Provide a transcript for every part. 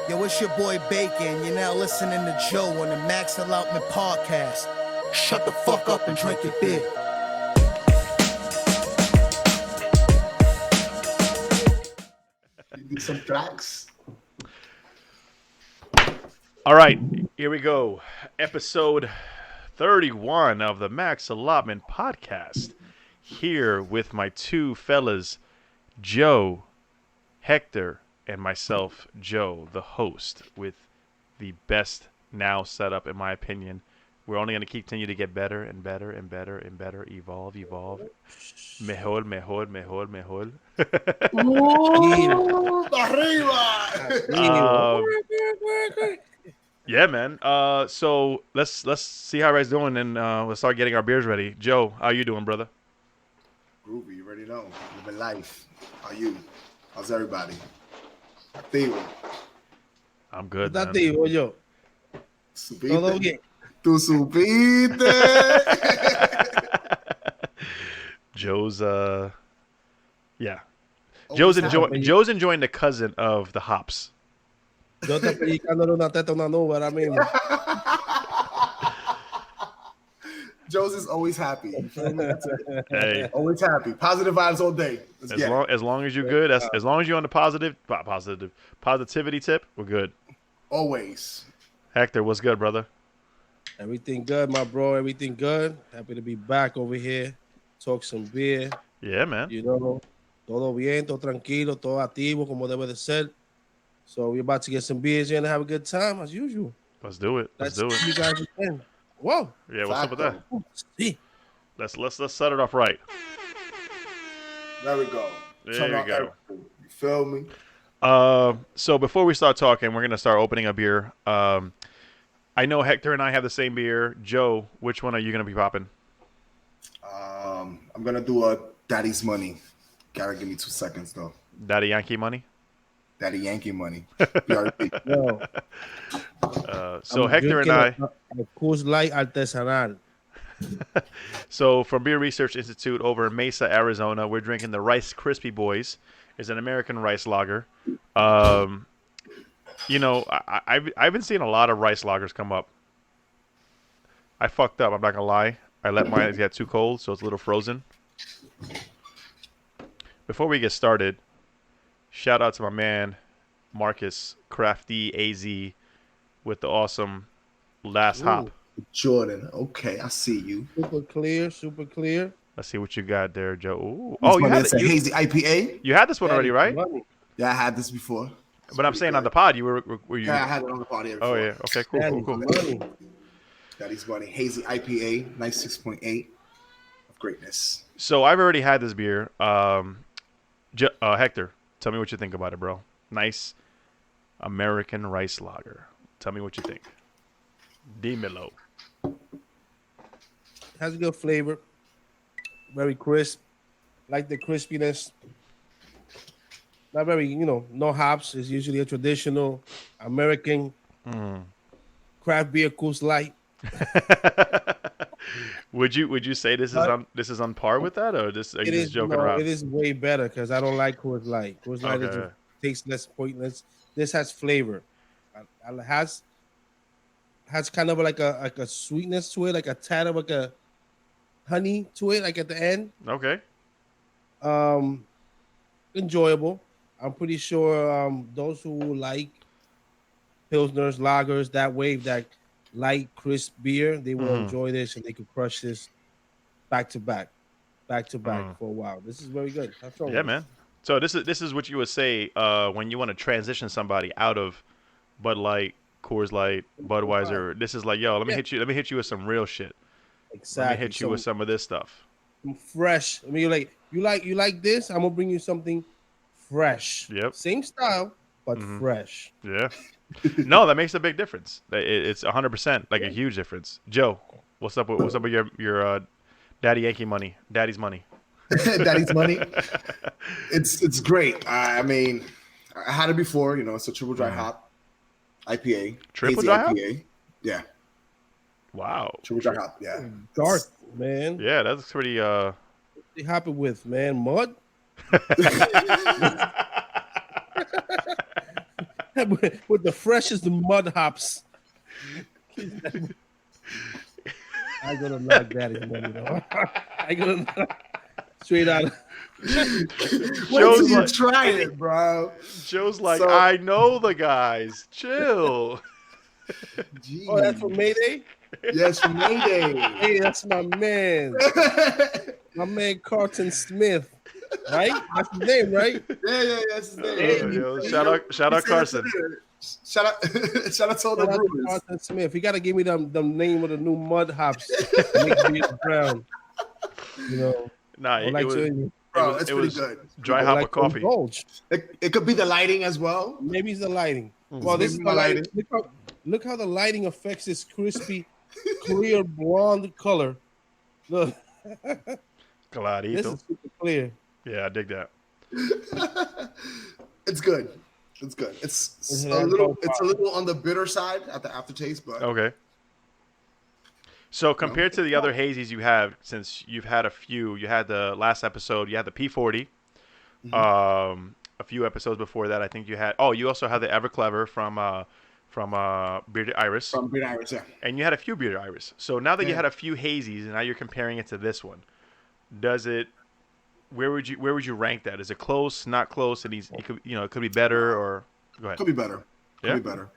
Yo, it's your boy Bacon. You're now listening to Joe on the Max Allotment Podcast. Shut the fuck up and drink your beer. You do some tracks. All right, here we go. Episode 31 of the Max Allotment Podcast. Here with my two fellas, Joe, Hector, and myself, Joe, the host, with the best now setup, in my opinion. We're only going to continue to get better and better and better and better. Evolve. Mejor. Arriba! Yeah, man. So let's see how everybody's doing, and let's start getting our beers ready. Joe, how you doing, brother? Groovy, you already know. Living life. How you? How's everybody? Activo. I'm good, ¿Estás man. activo, yo? ¿Todo Supiste. bien? Tú supiste. Joe's yeah. Always happy. Joe's enjoying the cousin of the hops. Yo estoy pellicándole una teta a una nube ahora mismo. Joe's is always happy. You feel me? That's it. Hey, Always happy. Positive vibes all day. Let's get it. as long as you're good, as long as you're on the positivity tip, we're good. Always. Hector, what's good, brother? Everything good, my bro. Everything good. Happy to be back over here. Talk some beer. Yeah, man. You know, todo bien, todo tranquilo, todo activo, como debe de ser. So we're about to get some beers in and have a good time as usual. Let's do it. Let's do You it. guys again. Whoa. Yeah, what's up with that? See. Let's set it off right. There we go. There Turn you on go. everything. You feel me? So before we start talking, we're gonna start opening a beer. I know Hector and I have the same beer. Joe, which one are you gonna be popping? I'm gonna do a Daddy's Money. Gotta give me 2 seconds though. Daddy Yankee money. Daddy Yankee Money. BRB. Yo, So I'm Hector and drinking I. a Coors Light Artesanal. So from Beer Research Institute over in Mesa, Arizona, we're drinking the Rice Krispie Boys. It's an American rice lager. You know, I've been seeing a lot of rice lagers come up. I fucked up. I'm not gonna lie. I let mine get too cold, so it's a little frozen. Before we get started, shout out to my man Marcus Crafty AZ with the awesome last hop. Jordan. Okay, I see you. Super clear, super clear. Let's see what you got there, Joe. Ooh. This Oh, you one had, is a hazy IPA. you had this one already, right? Money. Yeah, I had this before. It's But I'm pretty saying on good. the pod, you were you? Yeah, I had it on the party Oh before. yeah. Okay. Cool. Daddy's Cool. money. Daddy's Money. Hazy IPA. Nice 6.8 of greatness. So I've already had this beer. Hector, tell me what you think about it, bro. Nice American rice lager. Tell me what you think. Dímelo. Has a good flavor. Very crisp. Like the crispiness. Not very, no hops. It's usually a traditional American craft beer Coors Light. Would you say this is on par with that, or are you just joking no, around? it is way better because I don't like Coors Light. Coors Light Okay. tastes less pointless. This has flavor. Has kind of like a sweetness to it, like a tad of like a honey to it, like at the end. Okay. Enjoyable. I'm pretty sure those who like pilsners, lagers, that wave, that light, crisp beer, they will enjoy this and they could crush this back to back for a while. This is very good. That's all. Yeah, man. So this is what you would say when you want to transition somebody out of Bud Light, Coors Light, Budweiser. This is like, yo, let me hit you with some real shit. Exactly. Let me hit you with some of this stuff. Fresh. I mean, you like this. I'm gonna bring you something fresh. Yep. Same style, but fresh. Yeah. No, that makes a big difference. It's 100% like a huge difference. Joe, what's up with your Daddy Yankee money? Daddy's money. Daddy's Money. It's great. I mean, I had it before. It's a triple dry hop IPA. Triple hazy dry hop? IPA. Yeah, Wow. triple dry hop. Yeah. Dark, man. Yeah, that's pretty. What they happy with, man? Mud? with the freshest mud hops. I gotta knock daddy's money though. I gotta knock straight out. Wait Joe's till you like- try it, bro. Joe's like, So- I know the guys. Chill. Jeez. Oh, that's for Mayday. Yes, for Mayday. Hey, that's my man. My man Carlton Smith. Right? That's his name, right? Yeah, that's his name. Hey, Yo, shout out He said Carson. it. Shout out to all the Shout out to brewers. Carlton Smith. He gotta give me the name of the new mud hops. Make me brown. You know, Nah, I it like was to Bro, was- it's it pretty was good. dry I hop like with coffee. to indulge. It could be the lighting as well. Maybe it's the lighting. Well, this is maybe the my lighting. Look how the lighting affects this crispy, clear blonde color. Look, this Clarito. is super clear. Yeah, I dig that. It's good. It's good. It's Isn't a that little. dope? It's a little on the bitter side at the aftertaste, but Okay. So compared to the other hazies you have, since you've had a few, you had the last episode, you had the P40. A few episodes before that, I think you had. Oh, you also had the Everclever from Bearded Iris, from Green Iris, yeah. and you had a few Bearded Iris. So now that you Yeah. had a few hazies, and now you're comparing it to this one, does it? Where would you rank that? Is it close? Not close? And it could it could be better or go ahead. Could be better. Could Yeah? be better.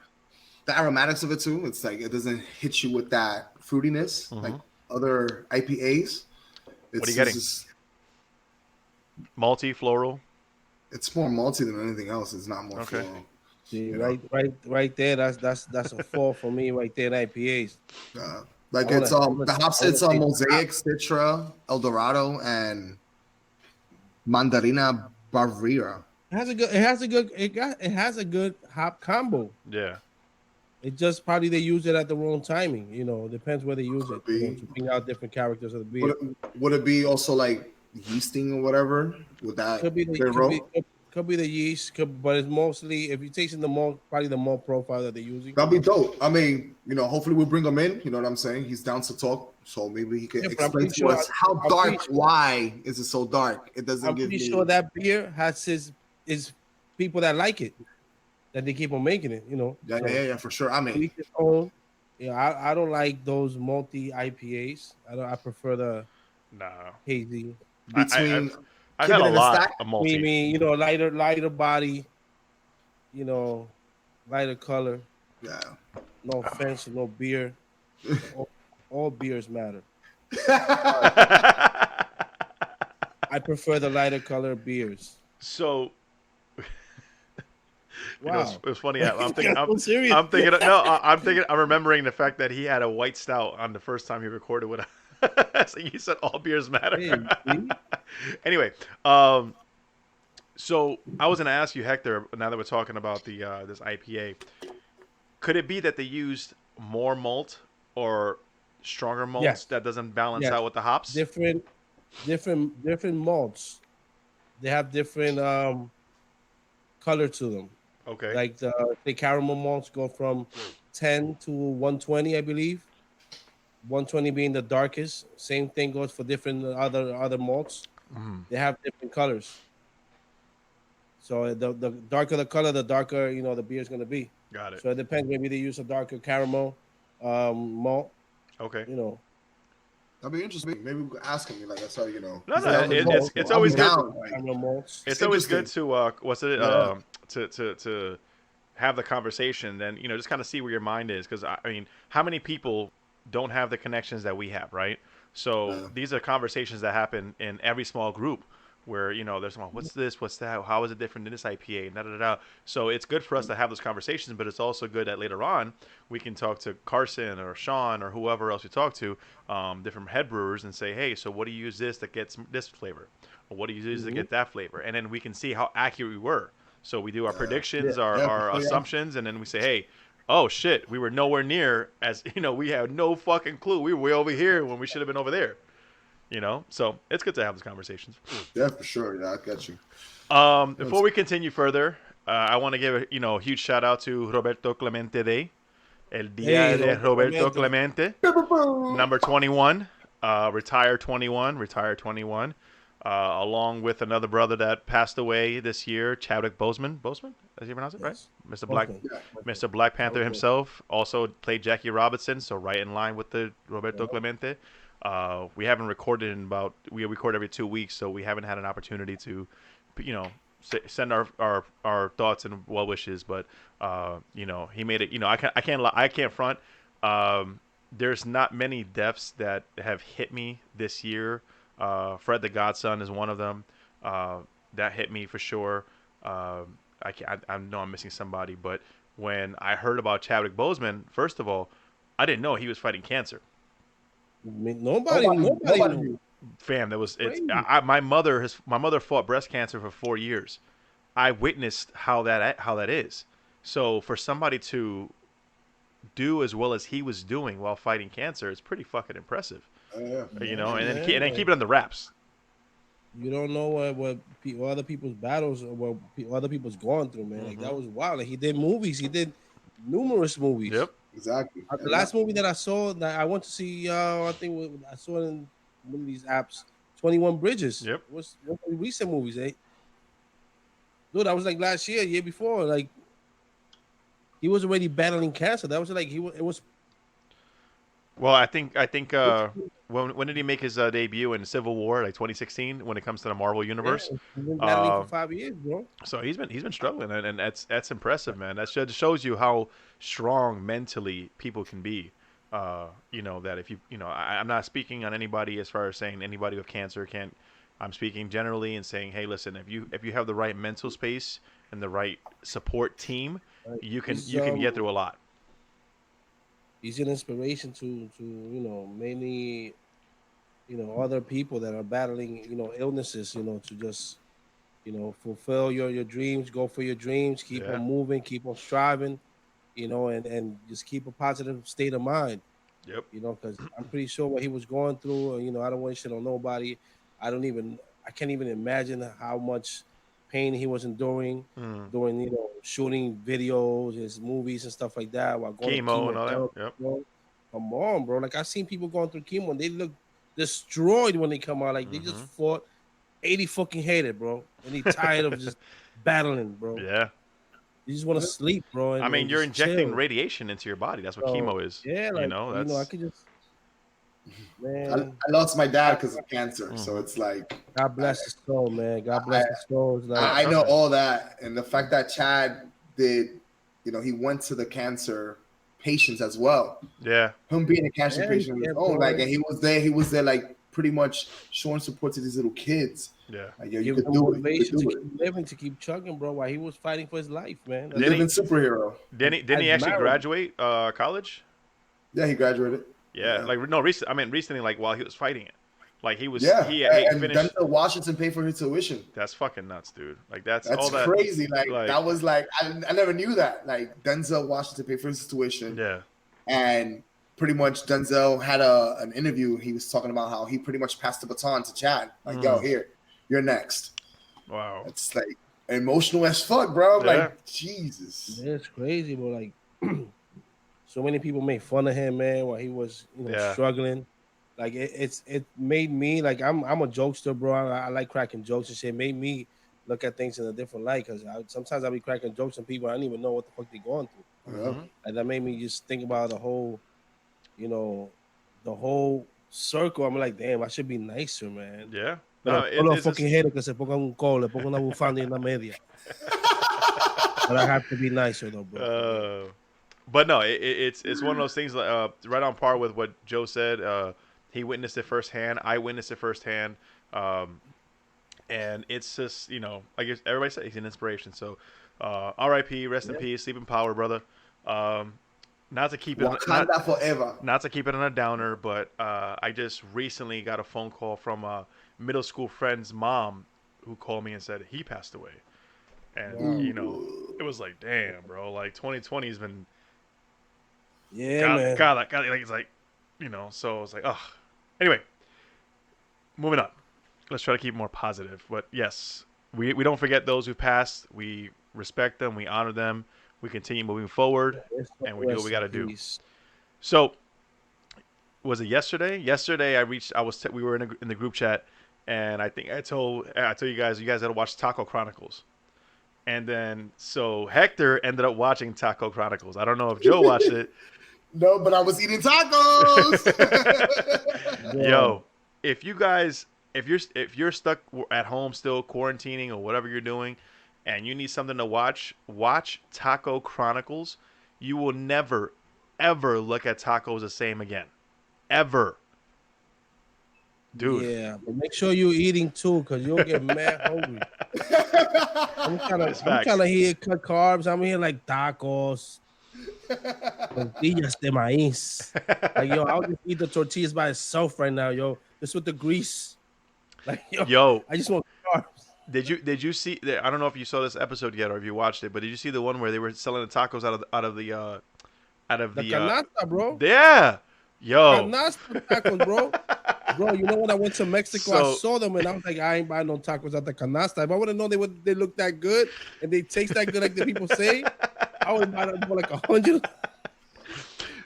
The aromatics of it too. It's like it doesn't hit you with that fruitiness like other IPAs. It's, are you getting? Malty, floral. It's more malty than anything else. It's not more Okay. floral. See, You know? right there. That's a fall for me right there. In IPAs. Like I wanna- it's I wanna- the hops. I wanna It's take- Mosaic, Citra, Eldorado, and Mandarina Bavarian. It has a good hop combo. Yeah. It just probably they use it at the wrong timing. You know, depends where they use it. Could You know, be. to bring out different characters of the beer. Would it be also like yeasting or whatever? Would that Could be play a role? could be the yeast, but it's mostly if you're tasting the malt, probably the malt profile that they're using. That'd be dope. I mean, hopefully we'll bring him in. You know what I'm saying? He's down to talk, so maybe he can Yeah, but I'm explain pretty to sure- us how I'm dark. pretty sure- Why is it so dark? It doesn't I'm give pretty me. sure that beer has is people that like it, that they keep on making it. You know, Yeah, So, yeah, for sure. I mean, each his own. I don't like those multi IPAs. I prefer the Nah. hazy, between I've Keep had it a in the lot stack. of malty. creamy, lighter body, lighter color. yeah. No offense to no beer. all beers matter. I prefer the lighter color beers. So Wow. it was funny. I'm thinking. So serious. I'm thinking. No, I'm thinking. I'm remembering the fact that he had a white stout on the first time he recorded with us. So you said all beers matter. Hey, see? Anyway, so I was gonna ask you, Hector. Now that we're talking about the this IPA, could it be that they used more malt or stronger malts Yes. that doesn't balance Yes. out with the hops? different malts. They have different color to them. Okay. Like the caramel malts go from 10 to 120, I believe. 120 being the darkest. Same thing goes for different other malts. They have different colors. So the darker the color, the darker the beer is going to be. Got it. So it depends. Maybe they use a darker caramel malt. Okay. That'd be interesting. Maybe we could ask him. Like, that's how No, he's no, down with malts, it's so always I'm good. down, like, Caramel malts. It's always good to Yeah. to have the conversation, then just kind of see where your mind is, because I mean, how many people don't have the connections that we have, right? So Yeah. these are conversations that happen in every small group where there's someone, what's this, what's that, how is it different than this IPA, da da da. So it's good for us to have those conversations, but it's also good that later on we can talk to Carson or Sean or whoever else we talk to, different head brewers, and say, hey, so what do you use this that gets this flavor, or what do you use to get that flavor, and then we can see how accurate we were. So we do our predictions, our assumptions, and then we say, hey, oh shit, we were nowhere near, as we had no fucking clue. We were way over here when we should have been over there. So it's good to have those conversations. Yeah, for sure. Yeah, I got you. Before we continue further, I want to give a huge shout out to Roberto Clemente Day, El Día de Roberto Clemente, number 21, retire 21. along with another brother that passed away this year, Chadwick Boseman. Boseman, as you pronounce it, right? Yes. Mr. Black, Okay. Mr. Black Panther Okay. himself also played Jackie Robinson, so right in line with the Roberto Clemente. We haven't recorded in about we record every 2 weeks, so we haven't had an opportunity to, send our thoughts and well wishes. But he made it. I can't front. There's not many deaths that have hit me this year. Fred the Godson is one of them. That hit me for sure. I know I'm missing somebody, but when I heard about Chadwick Boseman, first of all, I didn't know he was fighting cancer. I mean, nobody knew. Fam, that was it's. Crazy. My mother fought breast cancer for 4 years. I witnessed how that is. So for somebody to do as well as he was doing while fighting cancer, it's pretty fucking impressive. Yeah. And then keep it on the wraps. You don't know what other people's battles or what other people's going through, man. Like that was wild. Like he did movies. He did numerous movies. Yep. Exactly. The last movie that I saw that I went to see, I think I saw it in one of these apps, 21 Bridges. Yep. It was one of the recent movies, eh? Dude, that was like last year before. Like he was already battling cancer. That was like it was. Well, I think when did he make his debut in Civil War, like 2016, when it comes to the Marvel universe? Yeah, he's been battling for 5 years, bro. So he's been struggling, and that's impressive, man. That shows you how strong mentally people can be. That if I'm not speaking on anybody as far as saying anybody with cancer can't. I'm speaking generally and saying, hey, listen, if you have the right mental space and the right support team, you can get through a lot. He's an inspiration to many other people that are battling illnesses, to just fulfill your dreams, go for your dreams, keep on moving, keep on striving, and just keep a positive state of mind. Yep. Because I'm pretty sure what he was going through, I don't want to shit on nobody. I can't even imagine how much pain he was enduring during shooting videos, his movies and stuff like that, while going chemo through and all that. Yep. Bro. Come on, bro. Like I've seen people going through chemo and they look destroyed when they come out. Like they just fought 80 fucking hated, bro. And they tired of just battling, bro. Yeah. You just want to sleep, bro. I mean, you're injecting chill. radiation into your body. That's what chemo is. Yeah, like, that's. I could just. Man, I lost my dad because of cancer, so it's like God bless his soul, man. God bless his soul. Like, I know all that, and the fact that Chad did, he went to the cancer patients as well. Yeah, him being a cancer patient, and he was there, like pretty much showing support to these little kids. Yeah, like you could do it. You could do it. Keep living, to keep chugging, bro. While he was fighting for his life, man. A living superhero. Didn't he actually graduate college? Yeah, he graduated. Yeah, like recently, like while he was fighting it, like he was. He and finished. Denzel Washington paid for his tuition. That's fucking nuts, dude. Like that's crazy. Like that was like I never knew that. Like Denzel Washington paid for his tuition. Yeah, and pretty much Denzel had an interview. He was talking about how he pretty much passed the baton to Chad. Like, yo, here, you're next. Wow, it's like emotional as fuck, bro. Yeah. Like Jesus, yeah, it's crazy, bro. Like. So many people made fun of him, man, while he was struggling. Like it made me like I'm a jokester, bro. I like cracking jokes and shit. It made me look at things in a different light because sometimes I'll be cracking jokes and people I don't even know what the fuck they're going through. And that made me just think about the whole circle. I'm like, damn, I should be nicer, man. Yeah. No, fucking hater que se ponga un cole, le ponga una bufanda y una media. But I have to be nicer though, bro. But no, it's one of those things right on par with what Joe said. He witnessed it firsthand. I witnessed it firsthand. And it's just, I guess everybody says he's an inspiration. So R.I.P., rest in peace, sleep in power, brother. Not to keep it forever. Not to keep it on a downer, but I just recently got a phone call from a middle school friend's mom who called me and said he passed away. And it was like, damn, bro, like 2020 has been man. God, like it's like, so it's like, ugh. Anyway, moving on. Let's try to keep it more positive. But yes, we don't forget those who passed. We respect them. We honor them. We continue moving forward, and we do what we got to do. So, was it yesterday? Yesterday, we were in the group chat, and I think I told you guys had to watch Taco Chronicles. And then so Hector ended up watching Taco Chronicles. I don't know if Joe watched it. No, but I was eating tacos. Yo, if you guys if you're stuck at home still quarantining or whatever you're doing and you need something to watch Taco Chronicles. You will never ever look at tacos the same again. Ever. Dude. Yeah, but make sure you're eating too, because you'll get mad hungry. I'm trying to hear cut carbs. I'm here like tacos, tortillas de maíz. Like, yo, I'll just eat the tortillas by itself right now, yo. Just with the grease. Like, yo, I just want carbs. Did you see? I don't know if you saw this episode yet or if you watched it, but did you see the one where they were selling the tacos out of the canasta, bro? Yeah, yo, canasta tacos, bro. Bro, you know when I went to Mexico, I saw them and I was like, I ain't buying no tacos at the canasta. If I would have known they look that good and they taste that good like the people say, I would buy them for like 100.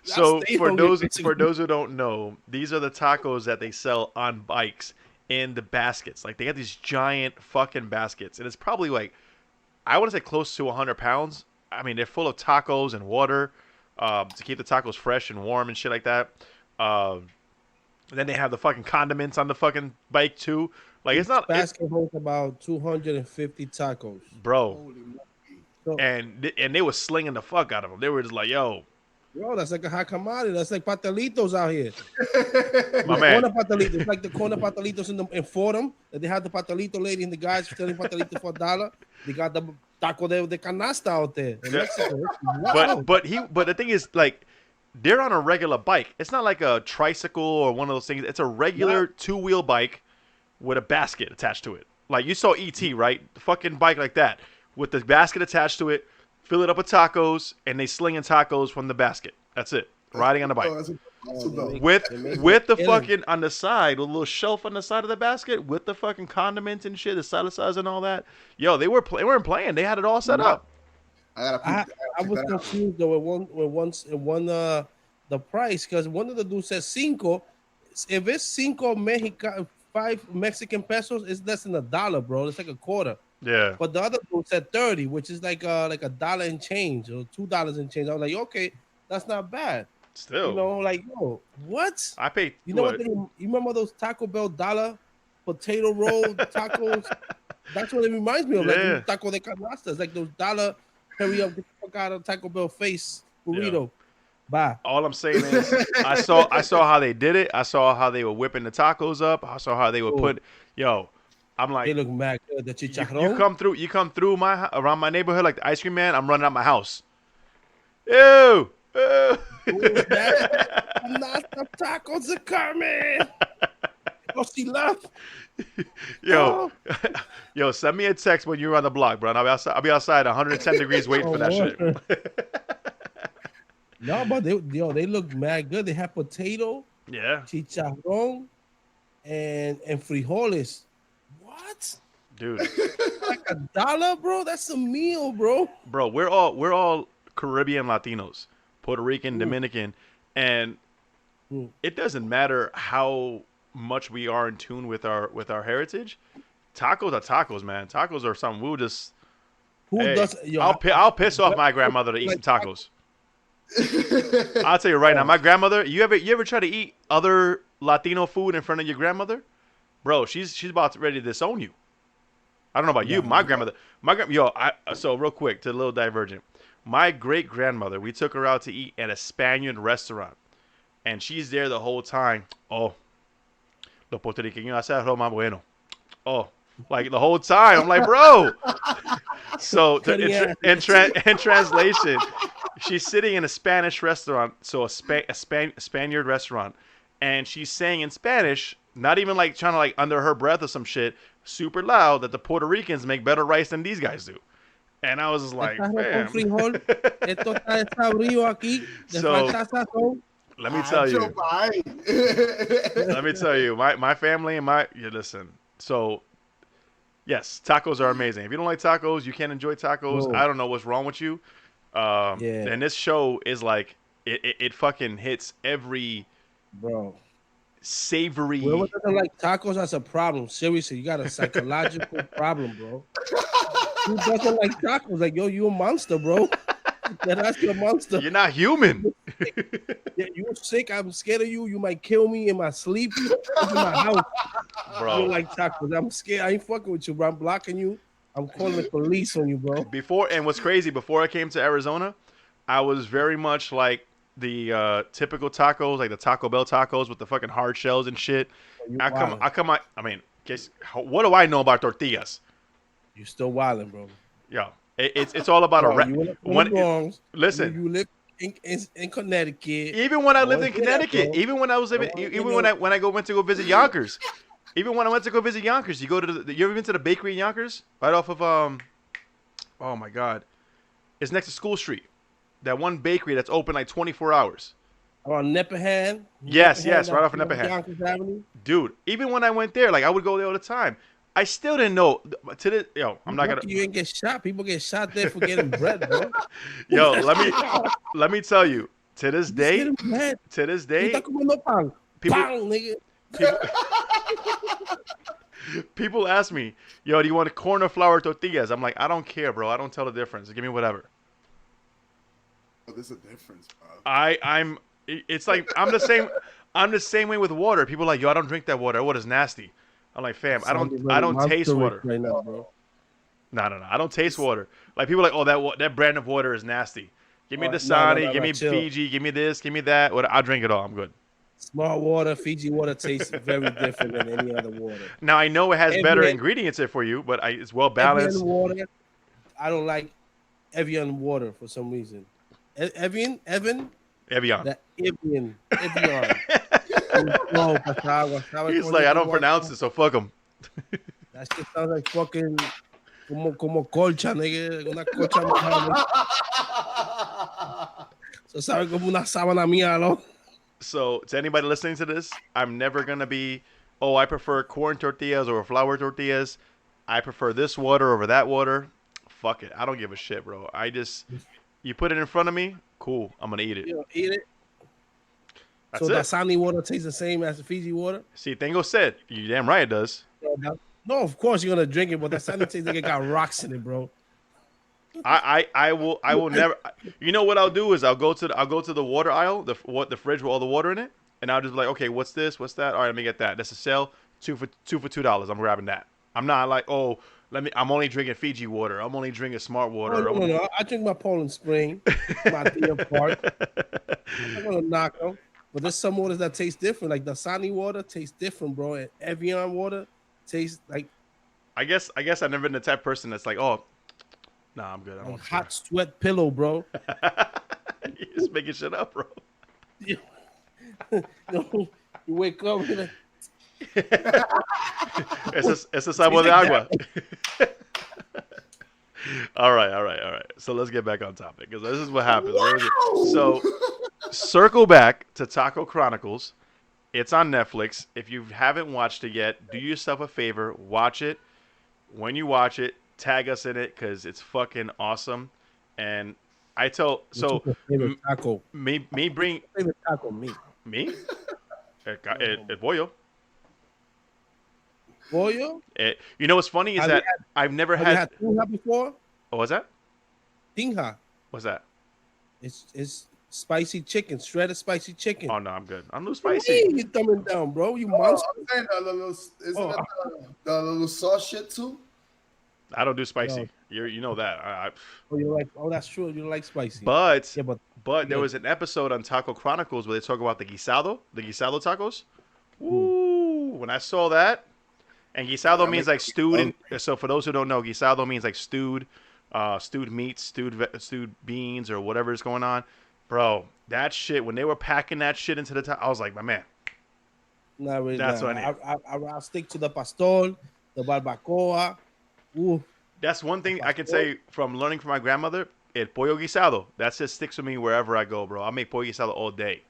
So for those who don't know, these are the tacos that they sell on bikes in the baskets. Like they got these giant fucking baskets, and it's probably like I want to say close to 100 pounds. I mean, they're full of tacos and water to keep the tacos fresh and warm and shit like that. Then they have the fucking condiments on the fucking bike too. Like it's not basket holds about 250 tacos, bro. And they were slinging the fuck out of them. They were just like, yo. Bro, that's like a hot commodity. That's like patelitos out here. My man. Corner patelitos. It's like the corner patelitos in Fordham. They have the patelito lady and the guys selling patelitos for $1. They got the taco de canasta out there in Mexico. Wow. But the thing is, like, they're on a regular bike. It's not like a tricycle or one of those things. It's a regular two-wheel bike with a basket attached to it. Like you saw E.T., right? The fucking bike like that with the basket attached to it. Fill it up with tacos, and they slinging tacos from the basket. That's it. Riding on the bike. With the fucking on the side, a little shelf on the side of the basket with the fucking condiments and shit, the salad size and all that. Yo, they weren't playing. They had it all set up. I was confused though with the price, because one of the dudes says cinco. If it's cinco Mexican, 5 Mexican pesos, it's less than $1, bro. It's like a quarter. Yeah. But the other dude said 30, which is like $1 and change or $2 and change. I was like, okay, that's not bad. Still, you know, like, yo, what? I paid. You know what? You remember those Taco Bell dollar potato roll tacos? That's what it reminds me of. Yeah. Like taco de canasta. It's like those dollar hurry up, get the fuck out of Taco Bell face burrito. Yeah. Bye. All I'm saying is, I saw how they did it. I saw how they were whipping the tacos up. I saw how they would put, yo. I'm like, they look mad good. The chicharron. You come through around my neighborhood like the ice cream man. I'm running out my house. Ew. Not the tacos are coming. Oh, she left. Yo, send me a text when you're on the block, bro. I'll be outside 110 degrees waiting for that shit. No, but they look mad good. They have potato, chicharron, and frijoles. What? Dude. Like $1, bro? That's a meal, bro. Bro, we're all Caribbean Latinos, Puerto Rican, Dominican, and it doesn't matter how much we are in tune with our heritage. Tacos are tacos, man. Tacos are something we'll just. I'll piss off my grandmother to eat some tacos. I'll tell you right now, my grandmother. You ever try to eat other Latino food in front of your grandmother? Bro, she's about ready to disown you. I don't know about you, my grandmother. So real quick, to a little divergent. My great grandmother, we took her out to eat at a Spaniard restaurant, and she's there the whole time. Oh, los puertorriqueños hacen arroz más bueno. Oh, like the whole time. I'm like, bro. So in translation, she's sitting in a Spanish restaurant, so a Spaniard restaurant, and she's saying in Spanish. Not even like trying to like under her breath or some shit, super loud, that the Puerto Ricans make better rice than these guys do. And I was just like, man. So let me tell you, my family and listen. So yes, tacos are amazing. If you don't like tacos, you can't enjoy tacos. Whoa. I don't know what's wrong with you. And this show is like it fucking hits every. Bro. savory. Whoever doesn't like tacos, that's a problem. Seriously, you got a psychological problem, bro. Who doesn't like tacos? Like, yo, you a monster, bro. Yeah, that's your monster. You're not human. Yeah, you're sick. I'm scared of you. You might kill me in my sleep. In my house. Bro. You don't like tacos. I'm scared. I ain't fucking with you, bro. I'm blocking you. I'm calling the police on you, bro. What's crazy, before I came to Arizona, I was very much like the typical tacos, like the Taco Bell tacos with the fucking hard shells and shit. I mean, what do I know about tortillas? You still wilding, bro. Yeah, it's all about listen. You live in Connecticut. Even when I lived in Connecticut, even when I was living, even when I went to go visit Yonkers, even when I went to go visit Yonkers, you go to you ever been to the bakery in Yonkers, right off of oh my God, it's next to School Street, that one bakery that's open like 24 hours. On Neppahan? Yes, right off of Neppahan. Yonkers Avenue? Dude, even when I went there, like I would go there all the time. I still didn't know. I'm not gonna. You ain't get shot. People get shot there for getting bread, bro. Yo, let me tell you. To this day, people ask me, "Yo, do you want corn or flour tortillas?" I'm like, I don't care, bro. I don't tell the difference. Give me whatever. Oh, there's a difference, bro. It's like I'm the same. I'm the same way with water. People are like, "Yo, I don't drink that water. Water's nasty." I'm like, fam, I don't taste water. Right now, bro. No. I don't taste water. Like people are like, oh, that brand of water is nasty. Give me Dasani, give me Fiji, give me this, give me that. I'll drink it all. I'm good. Smart water, Fiji water tastes very different than any other water. Now I know it has better ingredients in for you, but it's well balanced. Evian water, I don't like Evian water for some reason. Evian. Evian. Evian. He's like, I don't pronounce it, so fuck him. That shit sounds like fucking como colcha, nigga. Una colcha mojada. So sabe como una sábana mía, ¿no? So to anybody listening to this, I'm never gonna be, I prefer corn tortillas or flour tortillas. I prefer this water over that water. Fuck it. I don't give a shit, bro. You put it in front of me, cool. I'm gonna eat it. You know, eat it. That's so it. Dasani water tastes the same as the Fiji water? See, Tango said, you damn right it does. No, of course you're gonna drink it, but Dasani tastes like it got rocks in it, bro. I will never. You know what I'll do is I'll go to the water aisle, the fridge with all the water in it, and I'll just be like, okay, what's this? What's that? All right, let me get that. That's a sale. Two for $2. I'm grabbing that. I'm not like, I'm only drinking Fiji water. I'm only drinking Smart water. No. I drink my Poland Spring, my Deer Park. I'm gonna knock them. But there's some waters that taste different. Like Dasani water tastes different, bro. And Evian water tastes like. I guess I've never been the type of person that's like, oh, nah, I'm good. I don't hot sweat pillow, bro. You're just making shit up, bro. You wake up. You're like, Ese sabor de agua. All right. So let's get back on topic because this is what happens. So circle back to Taco Chronicles. It's on Netflix. If you haven't watched it yet, do yourself a favor, watch it. When you watch it, tag us in it because it's fucking awesome. And I tell taco. me bring favorite taco me. El pollo. Pollo? You know what's funny is that I've never had tinja before. Oh, what's that? Tinja. What's that? It's spicy chicken, shredded spicy chicken. Oh no, I'm good. I'm no spicy. You thumbing down, bro. You monster. The little sauce shit too? I don't do spicy. No. You know that. You're like, that's true. You don't like spicy. But there was an episode on Taco Chronicles where they talk about the guisado tacos. Ooh, when I saw that, and guisado means like stewed. So for those who don't know, guisado means like stewed meats, stewed beans, or whatever is going on. Bro, that shit, when they were packing that shit into the top, I was like, my man. Not really. That's what I need. I'll stick to the pastor, the barbacoa. Ooh. That's one thing I can say from learning from my grandmother. El pollo guisado. That just sticks with me wherever I go, bro. I make pollo guisado all day.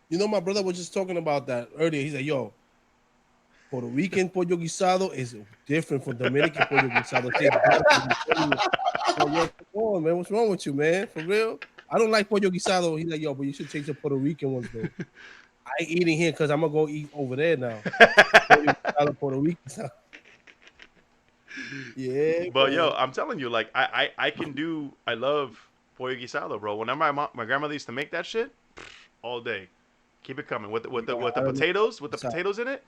You know, my brother was just talking about that earlier. He's like, yo, Puerto Rican pollo guisado is different from Dominican pollo guisado. Come on, man. What's wrong with you, man? For real? I don't like pollo guisado. He's like, yo, but you should taste the Puerto Rican ones, though. ain't eating here because I'm gonna go eat over there now. Puerto Rico. Yeah, But yo, man. I'm telling you, like I can do. I love pollo guisado, bro. Whenever my grandmother used to make that shit, all day. Keep it coming with the potatoes in it.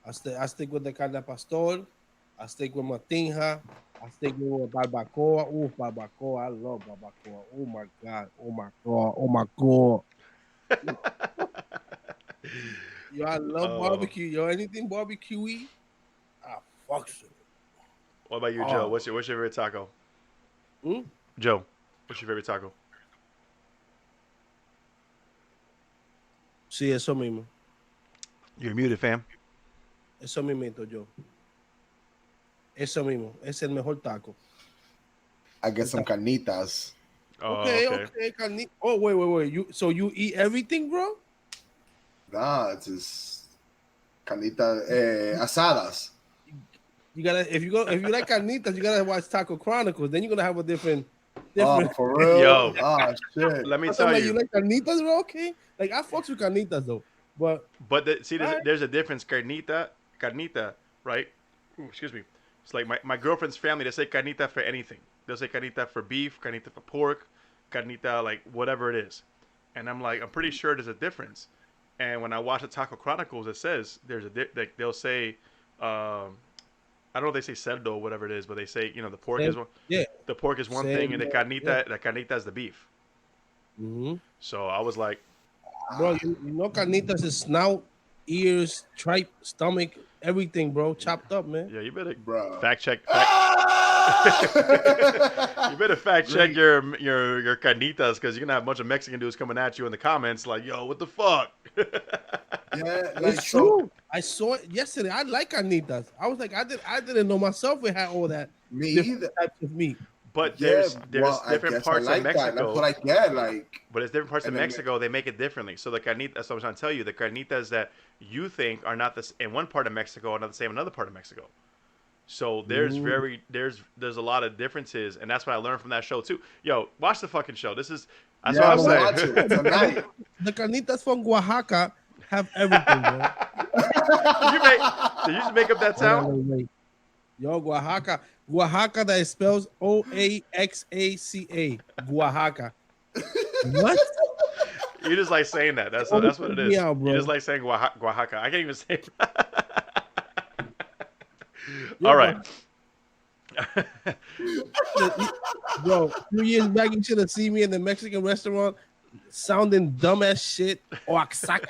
I stick with the carne pastor. I stick with matinja. I stick with barbacoa. Ooh, barbacoa. I love barbacoa. Oh my god. Oh my god. Oh my god. Yo, I love Oh. barbecue. Yo, anything barbecue-y, I fucks with it. What about you, Joe? Oh. What's your favorite taco? Hmm? Joe, what's your favorite taco? Sí, eso mismo. You're muted, fam. Eso mismo, yo. Eso mismo. Es el mejor taco. I get some carnitas. Oh, Okay. Oh, wait. You eat everything, bro? Nah, it's just carnitas asadas. You gotta if you like carnitas, you gotta watch Taco Chronicles. Then you're gonna have a different. Oh, for real? Yo. Oh, shit. Let me I tell thought you. you like carnitas, bro. Okay, like I fucks with carnitas though, but See, there's a difference. Carnita, right? Ooh, excuse me. It's like my girlfriend's family. They say carnita for anything. They'll say carnita for beef, carnita for pork, carnita like whatever it is. And I'm like, I'm pretty sure there's a difference. And when I watch the Taco Chronicles, it says there's like they'll say, I don't know if they say cerdo or whatever it is, but they say the pork is one. yeah. The pork is one thing, and the carnita is the beef. Mm-hmm. So I was like, Bro, you know carnitas is snout, ears, tripe, stomach, everything, bro, chopped up, man. yeah, you better Bro. fact check. Ah! You better fact check your carnitas because you're gonna have a bunch of Mexican dudes coming at you in the comments like, "Yo, what the fuck?" Yeah, like It's true. I saw it yesterday. I like carnitas. I was like, I didn't know myself it had all that me different either. types of meat. But Yeah, there's I different guess parts I like of Mexico. That. That's what I get. Like, But it's different parts of And then- Mexico. They make it differently. So the carnitas, that's what I'm trying to tell you. The carnitas that you think are not in one part of Mexico are not the same in another part of Mexico. So there's there's a lot of differences, and that's what I learned from that show too. Yo, watch the fucking show. That's yeah, what I'm I'm saying. watching it tonight. The carnitas from Oaxaca have everything, bro. Did you just make up that sound? Wait. Yo, Oaxaca that spells Oaxaca. Oaxaca. What? You just like saying that. That's what it is. Yeah, bro. You just like saying Oaxaca. I can't even say that. Yo, All right. Bro, 2 years back, you should have seen me in the Mexican restaurant sounding dumb as shit. Oaxaca.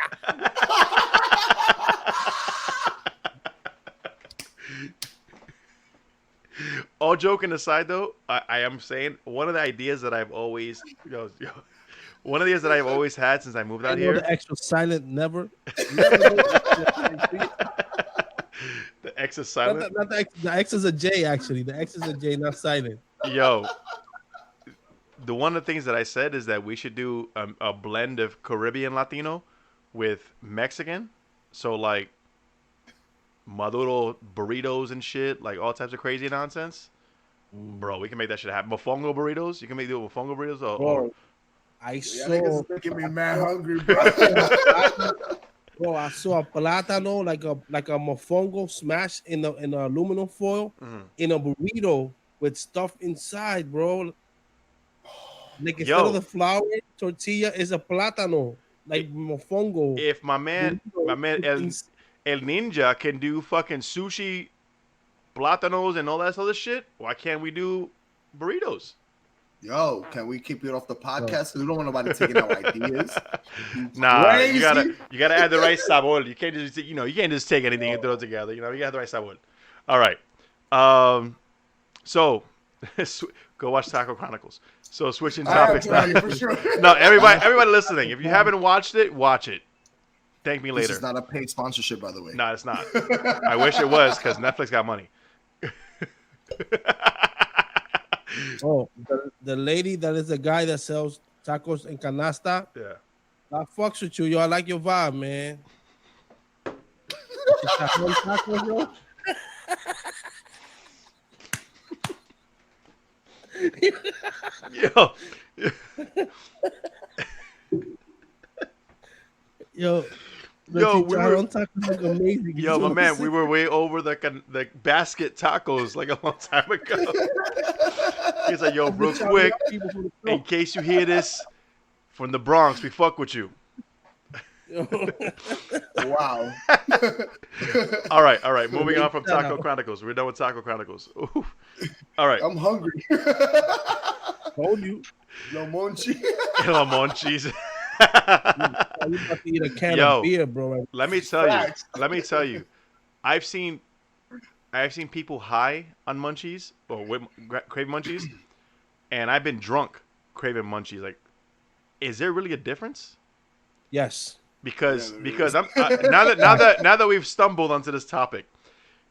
All joking aside, though, I am saying one of the ideas that I've always, one of the ideas that I've always had since I moved out here. The extra silent never. The X is silent. Not the X is a J, actually. The X is a J, not silent. Yo, one of the things that I said is that we should do a blend of Caribbean Latino with Mexican. So like Maduro burritos and shit, like all types of crazy nonsense. Bro, we can make that shit happen. Mofongo burritos. You can do mofongo burritos. Or I saw. Niggas making me mad hungry, bro. Bro, I saw a plátano like a mofongo smashed in the aluminum foil in a burrito with stuff inside, bro. Like instead of the flour tortilla is a plátano, like mofongo. If my man El Ninja can do fucking sushi, plátanos, and all that other shit, why can't we do burritos? Yo, can we keep it off the podcast? Because we don't want nobody taking our ideas. Nah, Crazy. you gotta add the right sabor. You can't just you can't just take anything and throw it together. You gotta have the right sabor. All right. So go watch Taco Chronicles. So switching topics now. For sure. No, everybody listening, if you haven't watched it, watch it. Thank me later. This is not a paid sponsorship, by the way. No, it's not. I wish it was because Netflix got money. Oh, the lady that is the guy that sells tacos en canasta. Yeah. I fucks with you, yo. I like your vibe, man. Tacos, yo. Yo. Yo, the Yo, we were. chicharrón tacos look amazing. Yo, my man, we were way over the basket tacos like a long time ago. He's like, yo, real quick, in case you hear this from the Bronx, we fuck with you. Wow. All right. Moving on from Taco Chronicles. We're done with Taco Chronicles. Ooh. All right. I'm hungry. Told you. No monchi. Come on, cheese. You about to eat a can of beer, bro. Let me tell you. I've seen people high on munchies or crave munchies, and I've been drunk craving munchies. Like, is there really a difference? Yes. Because I'm now that we've stumbled onto this topic.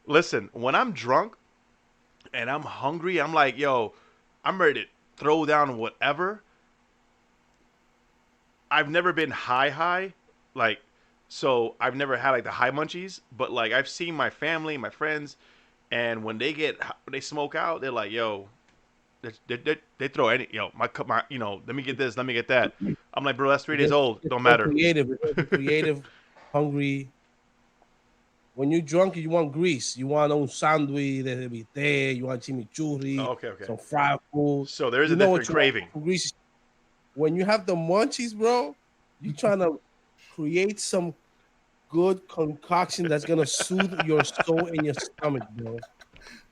Listen, when I'm drunk and I'm hungry, I'm like, yo, I'm ready to throw down whatever. I've never been high, like, so I've never had like the high munchies, but like I've seen my family, my friends, and when they smoke out, they're like, yo, they throw any, my let me get this, let me get that. I'm like, bro, that's 3 days old, don't matter. Creative, hungry. When you're drunk, you want grease. You want un sandwich, you want chimichurri, Okay. some fried food. So there's a different craving. Grease. When you have the munchies, bro, you trying to create some good concoction that's gonna soothe your soul and your stomach, bro.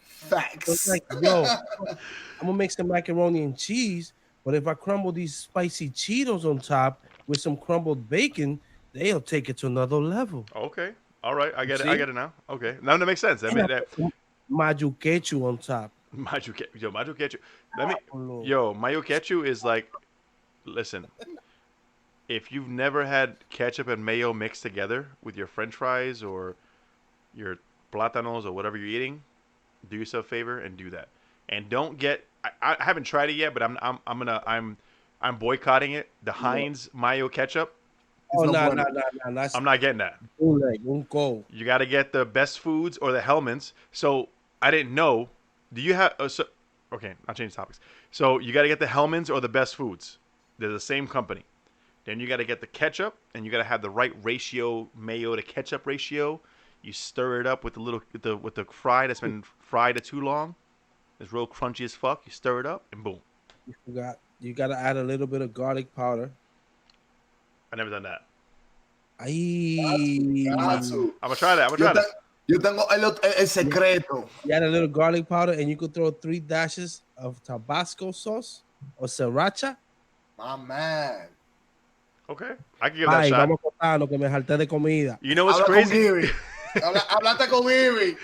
Facts. So it's like, yo, I'm gonna make some macaroni and cheese, but if I crumble these spicy Cheetos on top with some crumbled bacon, they'll take it to another level. Okay, all right, I get it now. Okay, now that makes sense. I mean, Maju ketchup on top. Maju ketchup. Mayo ketchup is like, listen, if you've never had ketchup and mayo mixed together with your French fries or your plátanos or whatever you're eating, do yourself a favor and do that. And don't get. I haven't tried it yet, but I'm boycotting it. The Heinz mayo ketchup. Oh no! I'm not getting that. Won't go. You got to get the Best Foods or the Hellmann's. So I didn't know. Do you have? Okay, I'll change topics. So you got to get the Hellmann's or the Best Foods. They're the same company. Then you got to get the ketchup, and you got to have the right ratio, mayo to ketchup ratio. You stir it up with the fry that's been fried too long. It's real crunchy as fuck. You stir it up, and boom. You got to add a little bit of garlic powder. I never done that. I'm gonna try that. Yo tengo el secreto. You add a little garlic powder, and you could throw 3 dashes of Tabasco sauce or sriracha. My man. Okay, I can give that a shot. Vamos a cortarlo, que me jalté de comida. You know what's crazy? Hablate con Ivy.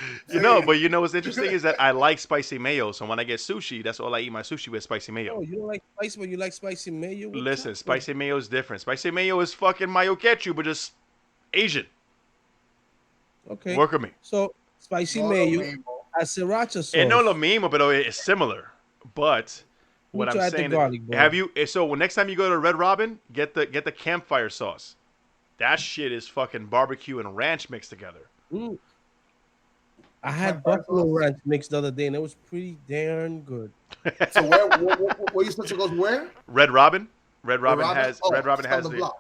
But you know what's interesting is that I like spicy mayo. So when I get sushi, that's all I eat my sushi with, spicy mayo. Oh, you don't like spicy, but you like spicy mayo? Listen, spicy mayo is different. Spicy mayo is fucking mayo ketchup, but just Asian. Okay. Work with me. So spicy mayo, sriracha sauce. No lo mismo, but it's similar. But what I'm saying, so next time you go to Red Robin, get the campfire sauce. That shit is fucking barbecue and ranch mixed together. Mm. I had buffalo ranch mixed the other day, and it was pretty darn good. So where you supposed to go? Where? Red Robin. Red Robin has the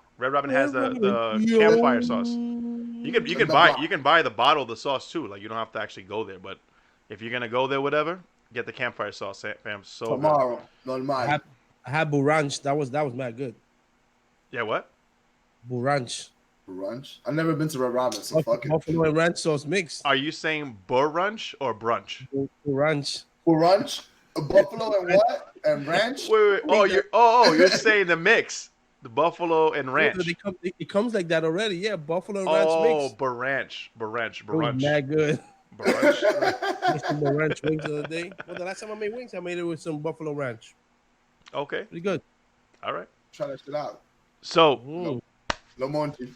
campfire sauce. You can buy the bottle of the sauce too. Like, you don't have to actually go there. But if you're gonna go there, whatever, get the campfire sauce, fam. So tomorrow, good. I had Buranch. That was mad good. Yeah, what? Buranch. I've never been to Red Robin, so fuck it. Buffalo and ranch sauce mixed. Are you saying brunch or brunch? Buranch. Buffalo and what? And ranch? Wait. You're saying the mix. The buffalo and ranch. It comes like that already. Yeah, buffalo and ranch mix. Oh, brunch. Mad good. Brunch. Made some ranch wings the other day. Well, the last time I made wings, I made it with some buffalo ranch. Okay. Pretty good. All right. Try that shit out. So. Lo Monty.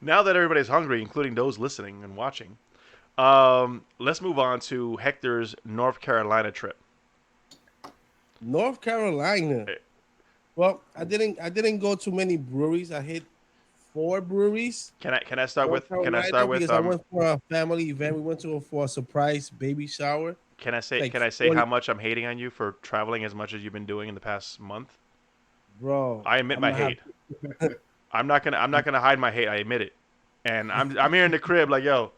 Now that everybody's hungry, including those listening and watching, let's move on to Hector's North Carolina trip. North Carolina. Well, I didn't go to many breweries. I hit 4 breweries. Can I start with? Because I went for a family event. We went for a surprise baby shower. Can I say how much I'm hating on you for traveling as much as you've been doing in the past month? bro. I admit I'm my gonna have hate. I'm not gonna hide my hate. I admit it. And I'm here in the crib like, yo,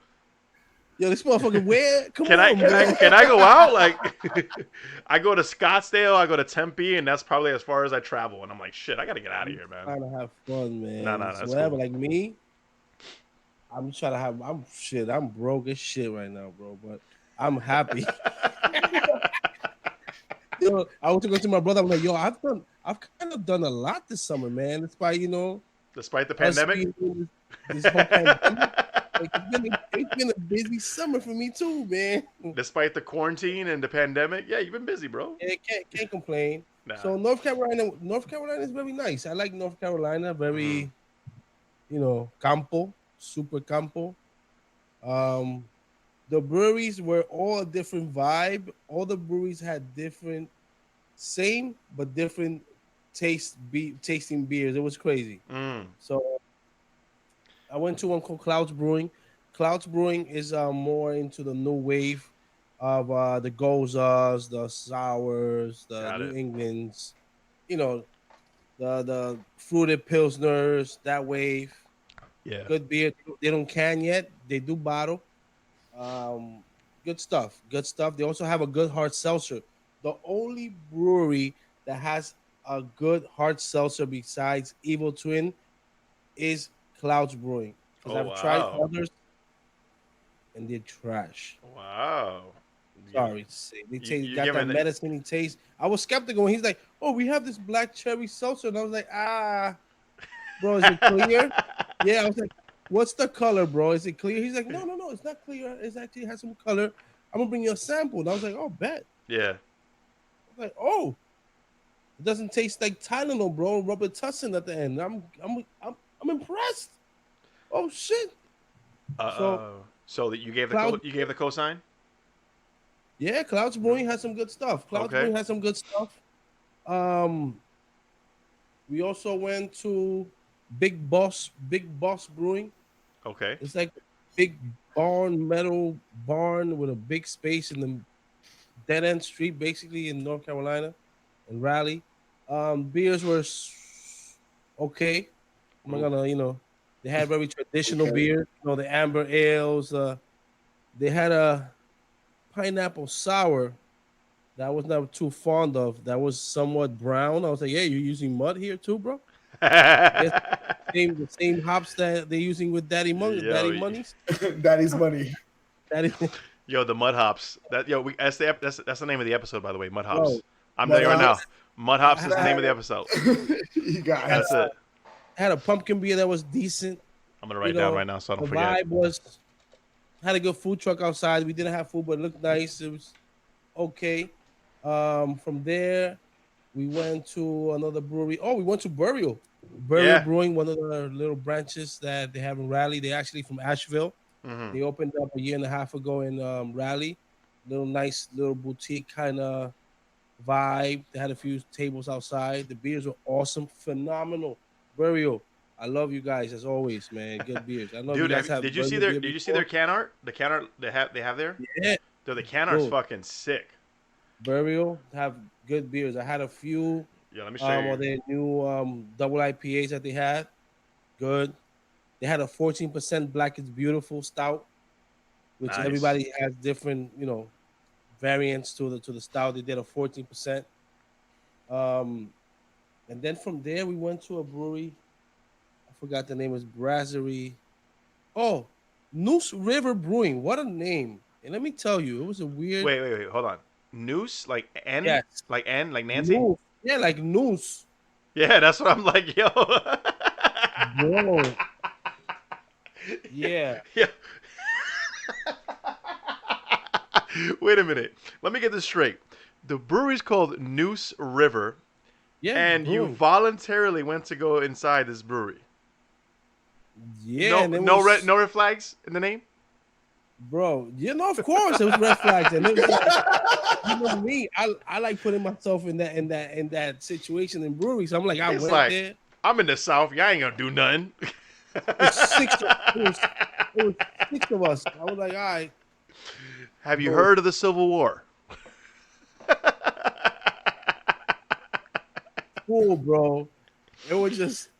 yo, this motherfucker. Where? Come can I on, man. can I go out? Like, I go to Scottsdale, I go to Tempe, and that's probably as far as I travel. And I'm like, shit, I gotta get out of here, man. Trying to have fun, No, man. So that's whatever. cool. Like me, I'm trying to have. I'm shit. I'm broke as shit right now, bro. But I'm happy. Yo, I was talking to my brother. I'm like, yo, I've kind of done a lot this summer, man. Despite Despite the us pandemic. being in this whole pandemic. Like, it's been a busy summer for me too, man. Despite the quarantine and the pandemic, yeah, you've been busy, bro. Yeah, can't complain. Nah. So North Carolina is very nice. I like North Carolina. Very, campo, super campo. The breweries were all a different vibe. All the breweries had different, same but different tasting beers. It was crazy. So I went to one called Clouds Brewing. Clouds Brewing is more into the new wave of the Gozas, the sours, the Got New it. Englands, the fruited pilsners. That wave, Yeah. good beer. They don't can yet. They do bottle. Good stuff. Good stuff. They also have a good hard seltzer. The only brewery that has a good hard seltzer besides Evil Twin is Clouds Brewing. Because I've tried others and they're trash. Wow. Sorry to say. They taste you're got that giving medicine taste. I was skeptical when he's like, oh, we have this black cherry seltzer. And I was like, bro, is it clear? Yeah, I was like, what's the color, bro? Is it clear? He's like, no, it's not clear. It actually has some color. I'm gonna bring you a sample. And I was like, oh, bet. Yeah. I was like, oh, it doesn't taste like Tylenol, bro. Rubber tussin at the end. I'm impressed. Oh shit. So that you gave Cloud- the cosign? Yeah, Clouds Brewing has some good stuff. Clouds Okay. Brewing has some good stuff. We also went to Big Boss Brewing. Okay. It's like a big metal barn with a big space in the dead end street, basically in North Carolina and Raleigh. Beers were okay. I'm not gonna, they had very traditional beers, the amber ales. They had a pineapple sour that I was not too fond of. That was somewhat brown. I was like, yeah, you're using mud here too, bro? The same hops that they're using with Daddy Money's. Daddy's money. Yo, the mud hops. That's the name of the episode, by the way. Mud hops. Bro, I'm Mud telling you right now. hops. Mud hops is the name of the episode. You got That's it. Had a pumpkin beer that was decent. I'm gonna write it down right now so I don't the forget. vibe was had a good food truck outside. We didn't have food, but it looked nice. It was okay. From there, we went to another brewery. Oh, we went to Burrito Brewing, one of the little branches that they have in Raleigh. They're actually from Asheville. They opened up a year and a half ago in Raleigh. Nice little boutique kind of vibe. They had a few tables outside. The beers were awesome, phenomenal. Burrito, I love you guys as always, man. Good beers. I know Dude, you guys have. did you see their can art? The can art they have there? Yeah. Dude, the can art's Dude. fucking sick. Burial have good beers. I had a few. Yeah, let me show you. Their new double IPAs that they had. Good. They had a 14% Black is Beautiful stout, which Nice. everybody has different, variants to the stout. They did a 14%. And then from there we went to a brewery. I forgot the name. It was Brasserie. Oh, Noose River Brewing. What a name! And let me tell you, it was a weird. Wait, hold on. Noose, like N, Yes. like N, like Nancy. Noose. Yeah, like Noose. Yeah, that's what I'm like, yo. Bro. Yeah. Yeah. Wait a minute. Let me get this straight. The brewery's called Noose River, Yeah. and you voluntarily went to go inside this brewery. Yeah. No red flags in the name. Bro, of course it was red flags, and it was like, me. I like putting myself in that situation in breweries. So I'm like, It's like, there. I'm in the South. Y'all ain't gonna do nothing. It was six of us. I was like, all right. Have you heard of the Civil War? cool, bro. It was just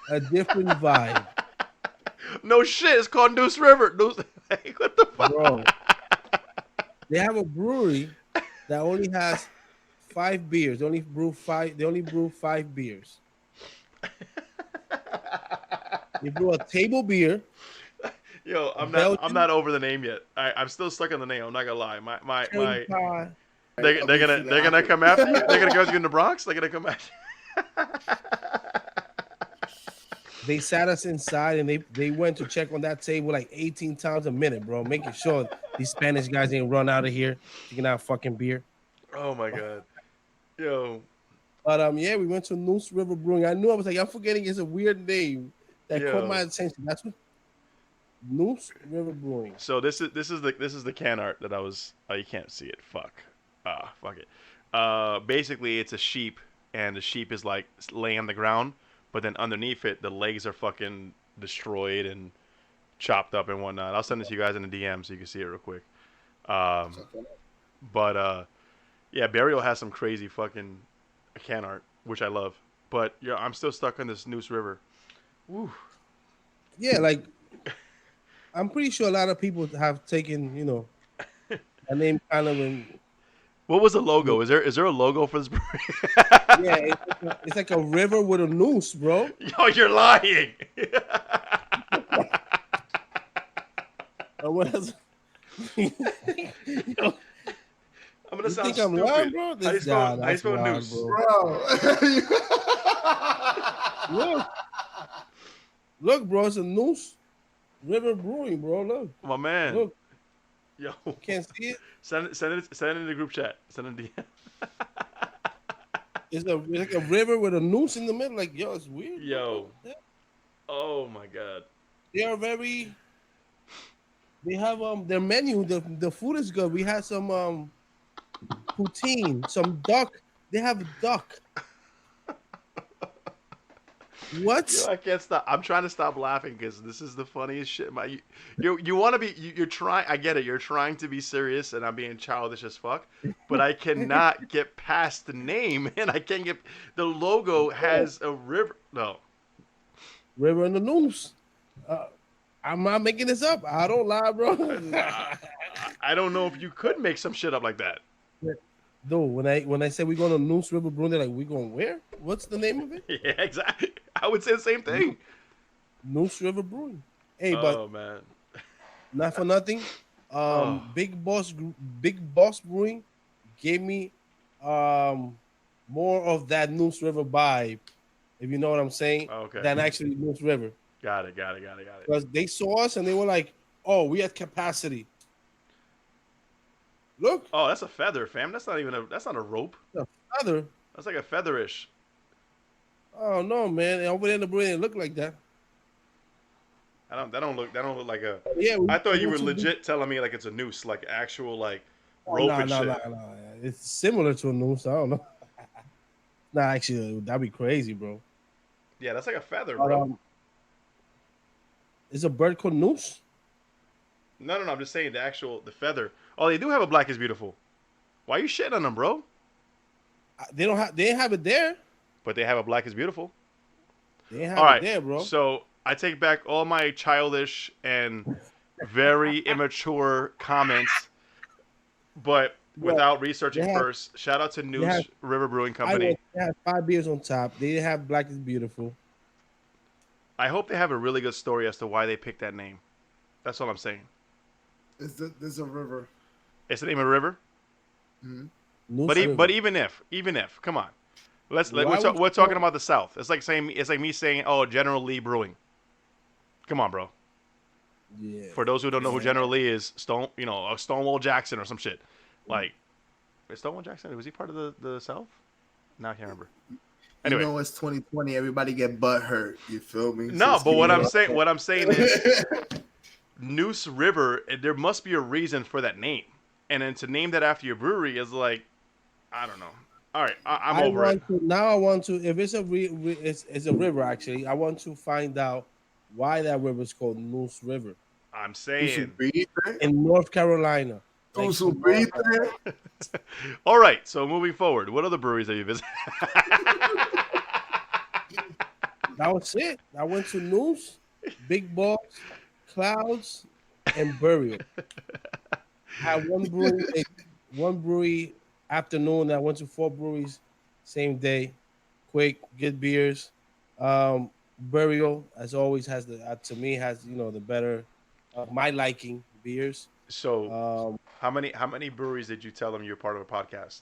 a different vibe, No shit, it's called Noose River. Noose. Hey, what the fuck? bro. They have a brewery that only has 5 beers. They only brew five. They only brew 5 beers. They brew a table beer. Yo, I'm Belgian not over the name yet. I'm still stuck on the name. I'm not gonna lie. cherry pie. They're gonna come after you. They're gonna go to you in the Bronx. They're gonna come after you. They sat us inside and they went to check on that table like 18 times a minute, bro, making sure these Spanish guys ain't run out of here taking out fucking beer. Oh my god. Yo. But yeah, we went to Noose River Brewing. I knew I was like, I'm forgetting it's a weird name that caught my attention. That's what Noose River Brewing. So this is the can art that I was. Oh, you can't see it. Fuck. Fuck it. Basically, it's a sheep, and the sheep is like laying on the ground, but then underneath it, the legs are fucking destroyed and chopped up and whatnot. I'll send this to you guys in the DM so you can see it real quick. But yeah, Burial has some crazy fucking can art, which I love. But yeah, I'm still stuck on this Noose River. Woo. Yeah, like I'm pretty sure a lot of people have taken, a name kind of in. What was the logo? Is there a logo for this brewery? Yeah, it's like a river with a noose, bro. Yo, you're lying. What else? Yo, I'm gonna sound think stupid. I'm lying, bro? How you spell noose? Bro. Look, bro, it's a Noose River Brewing, bro. Look, My man. look. Yo. Can't see it. Send it in the group chat. Send it in DM. It's like a river with a noose in the middle. Like, yo, it's weird. Yo. Bro. Oh my god. They are very. They have their menu. The food is good. We had some poutine, some duck. They have duck. What? Yo, I can't stop. I'm trying to stop laughing because this is the funniest shit. You want to be. You're trying. I get it. You're trying to be serious, and I'm being childish as fuck. But I cannot get past the name, and I can't get. The logo has a river. No. River and the Noose. I'm not making this up. I don't lie, bro. I don't know if you could make some shit up like that. No, when I say we're going to Noose River Brewing, they're like, we going where? What's the name of it? Yeah, exactly. I would say the same thing. Noose River Brewing. Hey, Oh but man. not for nothing. Big Boss Brewing gave me more of that Noose River vibe, if you know what I'm saying, Okay. than actually Noose River. Got it. Because they saw us and they were like, oh, we had capacity. Look. Oh, that's a feather, fam. That's not a rope. A feather. That's like a featherish. Oh no, man! Over there in the brewery, it looked like that. That don't look like a. Yeah, I thought you were legit telling me like it's a noose, like actual like rope and shit. No. It's similar to a noose. I don't know. Nah, actually, that'd be crazy, bro. Yeah, that's like a feather, bro. Is a bird called noose? No. I'm just saying the feather. Oh, they do have a Black is Beautiful. Why are you shitting on them, bro? They didn't have it there. But they have a Black is Beautiful. They didn't have it there, bro. So I take back all my childish and very immature comments, but without researching first. Shout out to Noose River Brewing Company. They had 5 beers on top. They didn't have Black is Beautiful. I hope they have a really good story as to why they picked that name. That's all I'm saying. There's a river. It's the name of a river? Mm-hmm. But even if, come on. We're talking about the South. It's like me saying, oh, General Lee Brewing. Come on, bro. Yeah. For those who don't know who General Lee is, Stonewall Jackson or some shit. Like, is Stonewall Jackson, was he part of the South? No, I can't remember. Anyway. You know it's 2020. Everybody get butt hurt. You feel me? No, but what I'm saying is Noose River. There must be a reason for that name, and then to name that after your brewery is like, I don't know. All right, I'm over it. Now I want to. If it's it's a river, actually, I want to find out why that river is called Noose River. I'm saying in North Carolina. Tú supiste. All right, so moving forward, what other breweries have you visited? That was it. I went to Noose, Big Balls, Clouds, and Burial. I had one brewery afternoon. I went to 4 breweries same day. Quick, good beers. Burial, as always, has the to me has the better of my liking beers. So, Um, how many breweries did you tell them you're part of a podcast?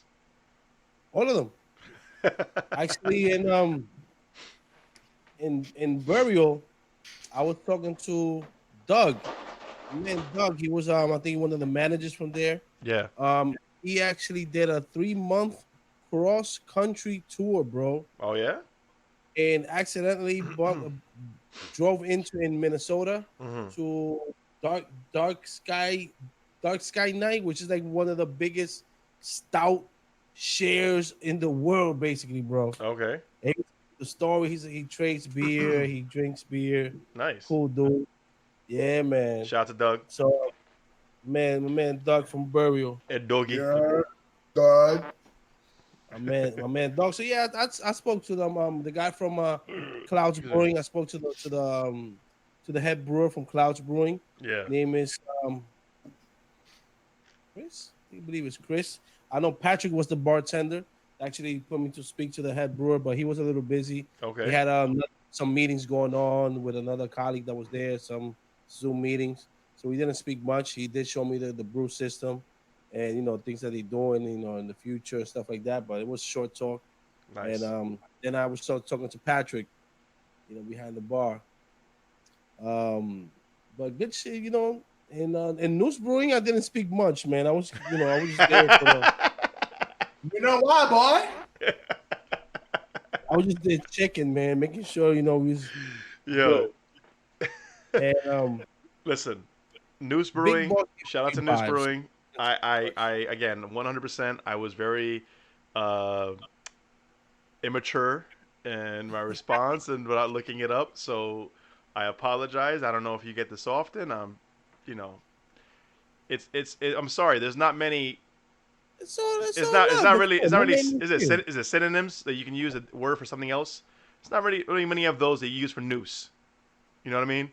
all of them actually. In Burial, I was talking to Doug. Man, Doug, he was I think one of the managers from there. Yeah. He actually did a 3-month cross country tour, bro, Oh yeah. and accidentally drove into in Minnesota Mm-hmm. to Dark Dark Sky Dark Sky Night, which is like one of the biggest stout shares in the world, basically, bro. Okay. And the story, he trades beer, he drinks beer, Nice. cool dude. Yeah, man. Shout out to Doug So, man, my man Doug from Burial. and Doggy. Yeah, dog. My man Doug. So yeah, I spoke to them. The guy from Clouds Excuse me. Brewing. I spoke to the head brewer from Clouds Brewing. Yeah. Name is Chris. I believe it's Chris. I know Patrick was the bartender. Actually, put me to speak to the head brewer, but he was a little busy. Okay. He had some meetings going on with another colleague that was there, some Zoom meetings. So we didn't speak much. He did show me the brew system and things that they're doing, in the future and stuff like that. But it was short talk. Nice. And then I was talking to Patrick, behind the bar. But good shit, in Noose Brewing, I didn't speak much, man. I was just there for the. You know why, boy? I was just there checking, man, making sure we was Yo, good. And listen, Noose Brewing. Boss Shout out to Big Noose vibes. Brewing. I again, 100%. I was very immature in my response and without looking it up, so I apologize. I don't know if you get this often. You know, I'm sorry. There's not many. it's all It's love, not but really. come It's on, not really. my name Is you. it synonyms that you can use a word for something else? It's not really many of those that you use for noose. You know what I mean?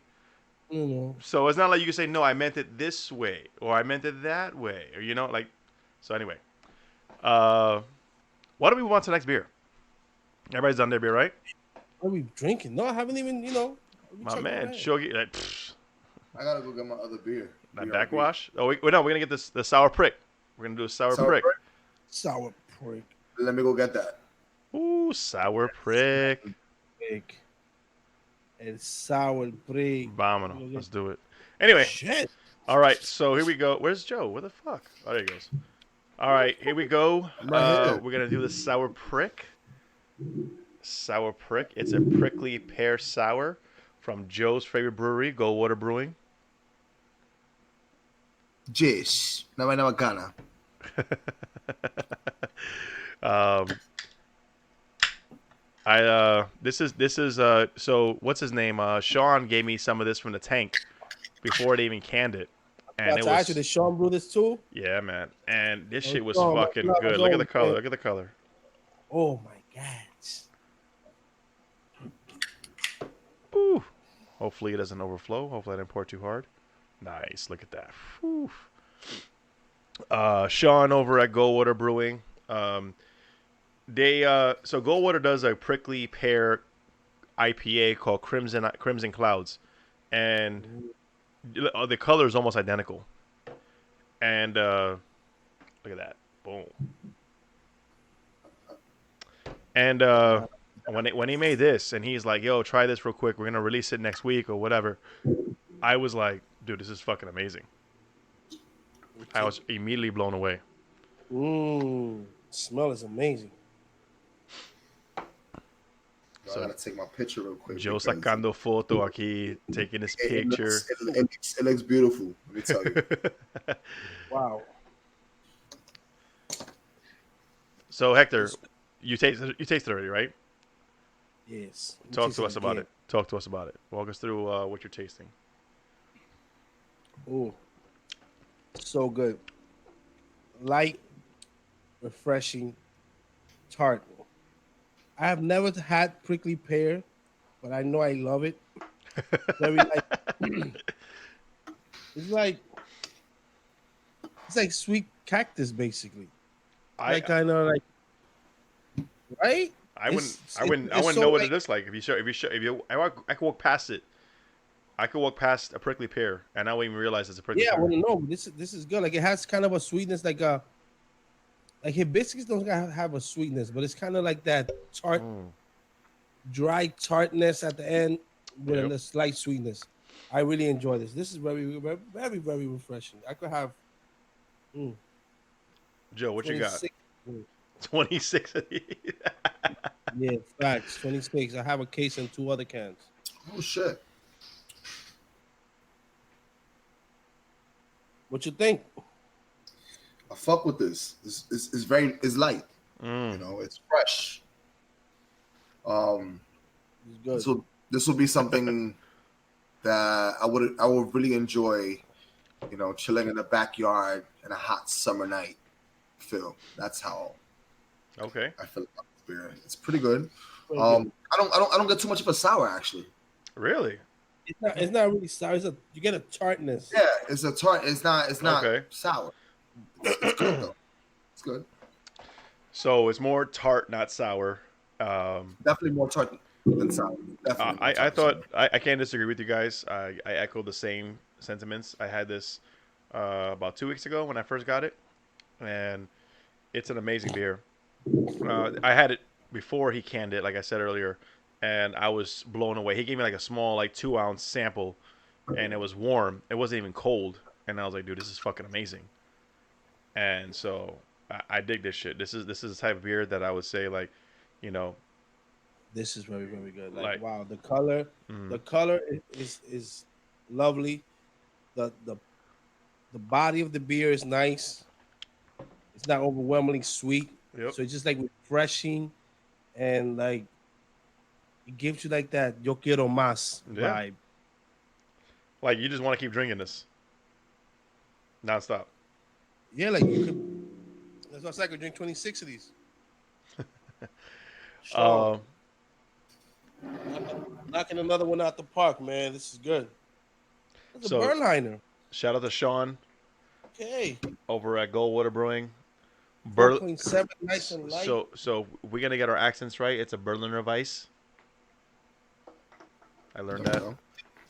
So it's not like you can say, no, I meant it this way, or I meant it that way, or like. So anyway, why don't we move on to the next beer? Everybody's done their beer, right? What are we drinking? No, I haven't even, My man, Shogi, I gotta go get my other beer. that BRB. backwash. Oh, no, we're gonna get the sour prick. We're gonna do a sour prick. Sour prick. Let me go get that. Ooh, sour prick. Prick. El sour prick. Vámonos. Let's do it. Anyway, Shit. all right. So here we go. Where's Joe? Where the fuck? Oh, there he goes. All right, here we go. right here. We're gonna do the sour prick. Sour prick. It's a prickly pear sour from Joe's favorite brewery, Goldwater Brewing. Jish. Una vaina bacana. This is so what's his name? Sean gave me some of this from the tank before they even canned it. And it That's was actually Sean brew this too. yeah, man. And this shit was Oh, fucking no, good. no, Look at the color. man. Look at the color. Oh my god. Ooh. Hopefully it doesn't overflow. Hopefully I didn't pour too hard. Nice. Look at that. Whew. Sean over at Goldwater Brewing. They so Goldwater does a prickly pear IPA called Crimson Clouds, and the color is almost identical. And look at that, boom. And when he made this, and he's like, "Yo, try this real quick. We're gonna release it next week or whatever," I was like, "Dude, this is fucking amazing." I was immediately blown away. Smell is amazing. So, I gotta take my picture real quick. Joe because sacando foto aquí, taking his picture. It looks beautiful. Let me tell you. Wow. So Hector, you tasted already, right? Yes. Talk to us about it. Talk to us about it. Walk us through what you're tasting. Oh, so good. light, refreshing, tart. I have never had prickly pear, but I know I love it. Very like it's like it's like sweet cactus basically. I Like kind of like right. I wouldn't It's I it, wouldn't I it's wouldn't so know what like it is like if you I could walk past it. I could walk past a prickly pear and I wouldn't even realize it's a prickly yeah. I pear. wouldn't know. But this is good. Like it has kind of a sweetness like hibiscus don't have a sweetness, but it's kind of like that tart, Mm. dry tartness at the end with Yep. a slight sweetness. I really enjoy this. This is very refreshing. I could have mm, Joe, what you got? 26. Mm, 26. yeah, facts. 26. I have a case and two other cans. Oh shit! What you think? I fuck with this. It's very it's light. You Mm. know, it's fresh. Um, It's good. so this will be something that I would really enjoy. You know, chilling in the backyard in a hot summer night. Feel that's how Okay. I feel about this beer. It's pretty good. Pretty good. I don't get too much of a sour actually. Really? It's not really sour. You get a tartness. Yeah, it's a tart. It's not Okay. sour. It's good though. It's good. So it's more tart, not sour. Definitely more tart than sour. Definitely. More I tart than thought sour. I can't disagree with you guys. I echo the same sentiments. I had this about 2 weeks ago when I first got it, and it's an amazing beer. I had it before he canned it, like I said earlier, and I was blown away. He gave me like a small, like 2 ounce sample, and it was warm. It wasn't even cold, and I was like, dude, this is fucking amazing. And so I dig this shit. This is the type of beer that I would say like, you know, This is very good. Like like wow, mm, the color is lovely. The the body of the beer is nice. It's not overwhelmingly sweet. yep, So it's just like refreshing and like it gives you like that yo quiero más yeah. vibe. Like you just want to keep drinking this nonstop. Yeah, like you could that's why I could drink 26 of these. Strong. Um, Knocking another one out the park, man. This is good. That's a so Berliner. shout out to Sean Okay. over at Goldwater Brewing. 4.7, nice and light. So we're gonna get our accents right. It's a Berliner Weiss. I learned There we that. go.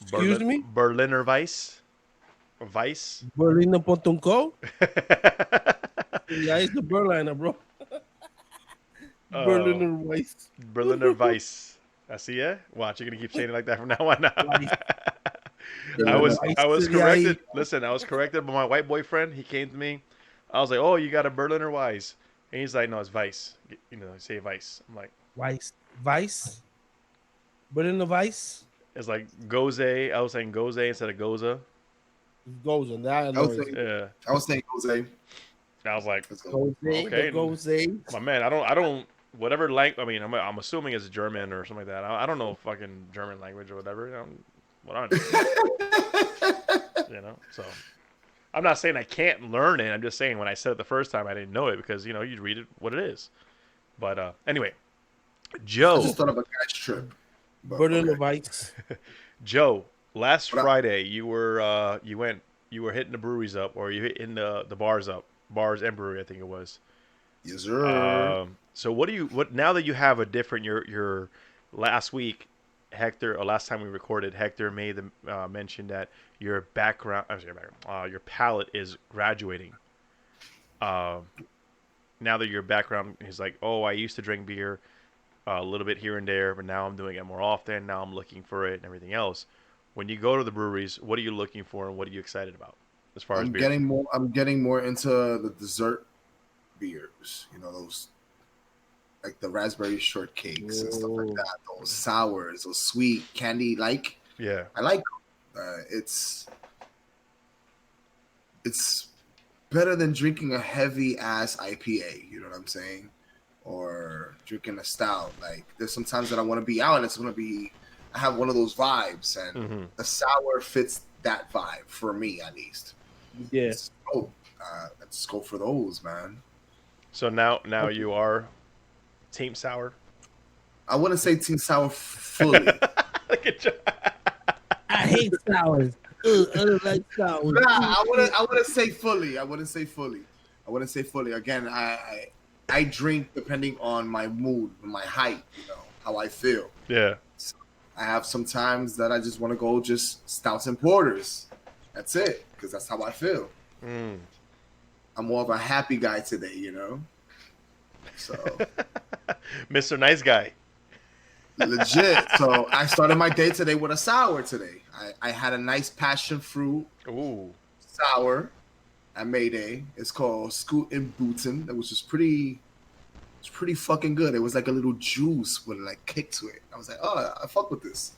Excuse me? Berliner Weiss. Weiss. Berliner Pontunco? Yeah, it's the Berliner, bro. Berliner Weiss. Berliner Weiss. Así es? Watch, you're gonna keep saying it like that from now on. Weiss. I was Yeah, corrected. Listen, I was corrected by my white boyfriend. He came to me. I was like, "Oh, you got a Berliner Weiss," and he's like, "No, it's Weiss. You know, say Weiss." I'm like, Weiss. Weiss? Berliner Weiss? "It's like Goze." I was saying Goze instead of Goza. It goes on that. Yeah. I was saying Jose. I was like, Let's go. Goes Okay. Goes my man, I don't. Whatever language. I mean, I'm assuming it's German or something like that. I don't know fucking German language or whatever. What I know. So I'm not saying I can't learn it. I'm just saying when I said it the first time, I didn't know it because you read it what it is. But anyway, I Joe, just thought of a guy's trip. But, Berliner okay. Weiss. Joe, last What up? Friday you were hitting the breweries up or you hitting the bars up, bars and brewery I think it was. Yes, sir. So what now that you have a different your last week Hector or last time we recorded Hector made the mention that your background I'm sorry, your background your palate is graduating. Um, now that your background is like, oh, I used to drink beer a little bit here and there, but now I'm doing it more often. Now I'm looking for it and everything else. When you go to the breweries, what are you looking for and what are you excited about as far as beer? I'm getting more into the dessert beers. You know, those like the raspberry shortcakes and stuff like that. Those sours, those sweet candy like. Yeah. I like it's better than drinking a heavy ass IPA, you know what I'm saying? Or drinking a stout. Like there's some times that I want to be out and I have one of those vibes and Mm-hmm. the sour fits that vibe for me at least. Yeah. It's, oh, Let's go for those, man. So now you are Team Sour. I wouldn't say Team Sour fully. Look at you. I hate sours. I don't like sours. Nah, I wouldn't say fully. I wouldn't say fully. I wouldn't say fully. Again, I drink depending on my mood, my height, how I feel. Yeah. So I have some times that I just want to go just stouts and porters. That's it, because that's how I feel. Mm. I'm more of a happy guy today, So Mr. Nice Guy. legit. So I started my day today with a sour today. I had a nice passion fruit Ooh. sour at Mayday. It's called Scoot and Bootin', which is pretty fucking good. It was like a little juice with like kick to it. I was like, oh, I fuck with this.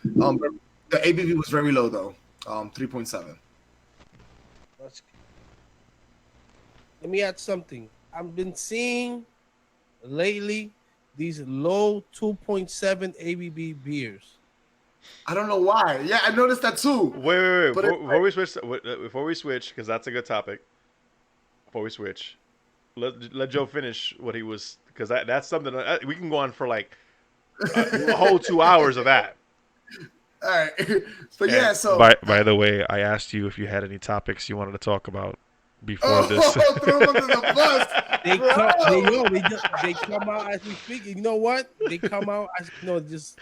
The ABV was very low though, 3.7. Let me add something. I've been seeing lately these low 2.7 ABV beers. I don't know why. Yeah, I noticed that too. Wait. But Before we switch, because that's a good topic. Before we switch, let Joe finish what he was, because that's something we can go on for like a whole 2 hours of that. All right. But yeah, so by the way, I asked you if you had any topics you wanted to talk about before this. throw him under the bus. They come out as we speak. You know what? They come out as just.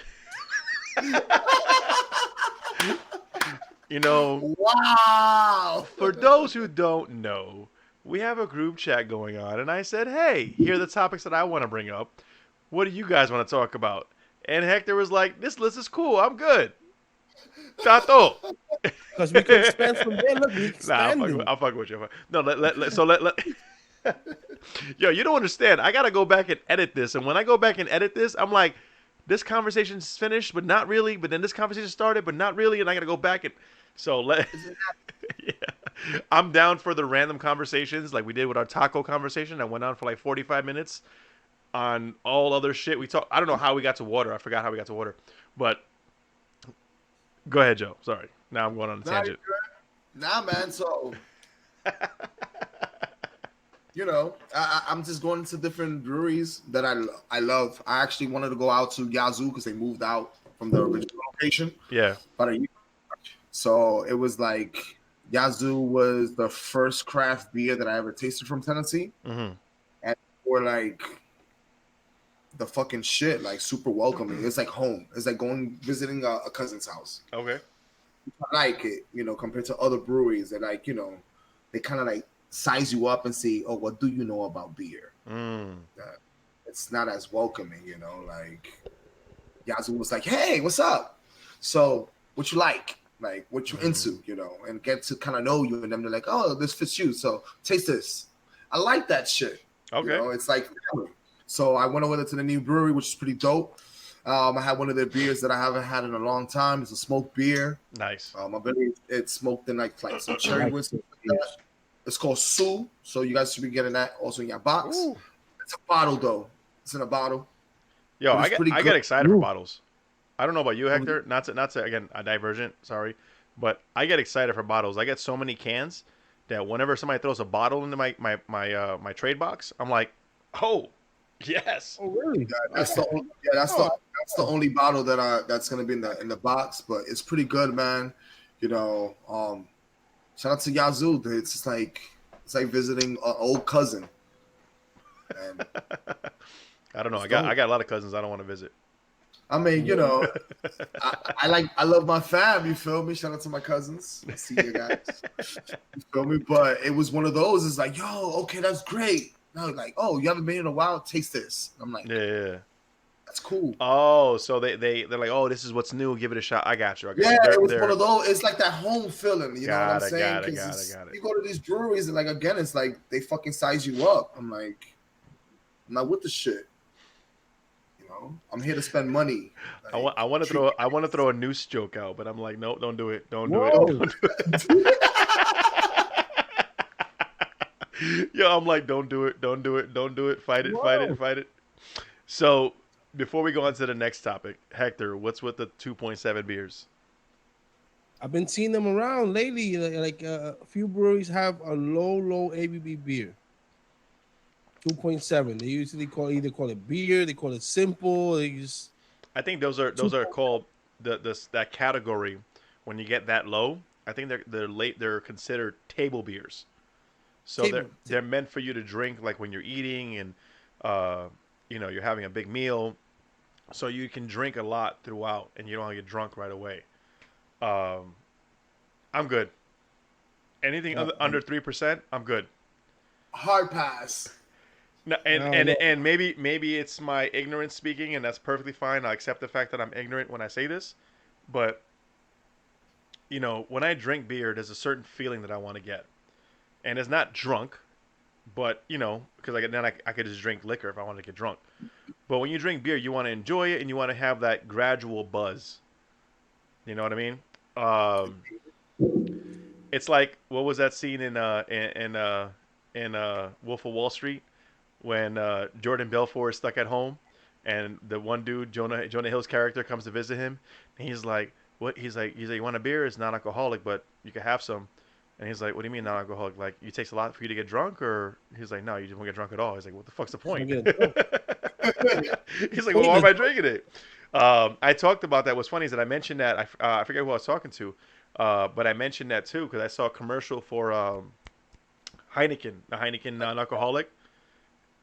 Wow. For those who don't know, we have a group chat going on, and I said, hey, here are the topics that I want to bring up. What do you guys want to talk about? And Hector was like, this list is cool. I'm good. Tato. Because we can expand from there. Look, we expanding. I'll fuck with you. No, let Yo, you don't understand. I gotta go back and edit this, and when I go back and edit this, I'm like, this conversation's finished, but not really. But then this conversation started, but not really, and I gotta go back and yeah. I'm down for the random conversations like we did with our taco conversation that went on for like 45 minutes on all other shit. I don't know how we got to water. I forgot how we got to water, but. Go ahead, Joe. Sorry. Now I'm going on a tangent. Nah, man. So, I'm just going to different breweries that I love. I actually wanted to go out to Yazoo because they moved out from the original location. Yeah. So it was like Yazoo was the first craft beer that I ever tasted from Tennessee. Mm-hmm. And we're like the fucking shit, like super welcoming. It's like home. It's like visiting a cousin's house. Okay. I like it, compared to other breweries that like, they kind of like size you up and say, oh, what do you know about beer? It's not as welcoming, like Yazoo was like, hey, what's up? So what you like what you into, and get to kind of know you, and then they're like, oh, this fits you. So taste this. I like that shit. Okay. It's like family. So I went over there to the new brewery, which is pretty dope. I had one of their beers that I haven't had in a long time. It's a smoked beer. Nice. I believe it's smoked in like some cherry whiskey. It's called Sue. So you guys should be getting that also in your box. Ooh. It's a bottle though. It's in a bottle. Yo, I get excited for bottles. I don't know about you, Hector. Not to again a divergent. Sorry, but I get excited for bottles. I get so many cans that whenever somebody throws a bottle into my trade box, I'm like, oh. Yes. Oh really? That's the only bottle that's gonna be in the box, but it's pretty good, man. Shout out to Yazoo. It's like visiting an old cousin. And I don't know. I got a lot of cousins I don't want to visit. I mean, I love my fam. You feel me? Shout out to my cousins. I see you guys. You feel me? But it was one of those. It's like, yo, okay, that's great. No, like, oh, you haven't been in a while. Taste this. I'm like, yeah, that's cool. Oh, so they're like, oh, this is what's new. Give it a shot. I got you. Yeah, it was one of those. It's like that home feeling. You know what I'm saying? Got it. You go to these breweries and like again, it's like they fucking size you up. I'm like, I'm not with the shit. I'm here to spend money. Like, I want to throw a noose joke out, but I'm like, no, don't do it. Don't do it. Yo, I'm like, don't do it. Fight it. So before we go on to the next topic, Hector, what's with the 2.7 beers? I've been seeing them around lately. Like a few breweries have a low ABV beer, 2.7. They usually either call it beer, they call it simple. They just I think those are called that category when you get that low. I think they're considered table beers. So they're table. they're meant for you to drink like when you're eating and uh, you're having a big meal, so you can drink a lot throughout and you don't get drunk right away. Um, I'm good. Anything under 3%, I'm good. Hard pass. No, and maybe it's my ignorance speaking, and that's perfectly fine. I accept the fact that I'm ignorant when I say this, but when I drink beer, there's a certain feeling that I want to get, and it's not drunk, but because I could just drink liquor if I want to get drunk. But when you drink beer, you want to enjoy it and you want to have that gradual buzz. You know what I mean? It's like what was that scene in Wolf of Wall Street when Jordan Belfort is stuck at home, and the one dude Jonah Hill's character comes to visit him, and he's like, "What?" He's like, "You want a beer? It's non-alcoholic, but you can have some." And he's like, "What do you mean non-alcoholic? Like, it takes a lot for you to get drunk?" Or he's like, "No, you just won't get drunk at all." He's like, "What the fuck's the point?" He's like, "Well, why am I drinking it?" I talked about that. What's funny is that I mentioned that I forget who I was talking to, but I mentioned that too because I saw a commercial for Heineken, the Heineken non-alcoholic,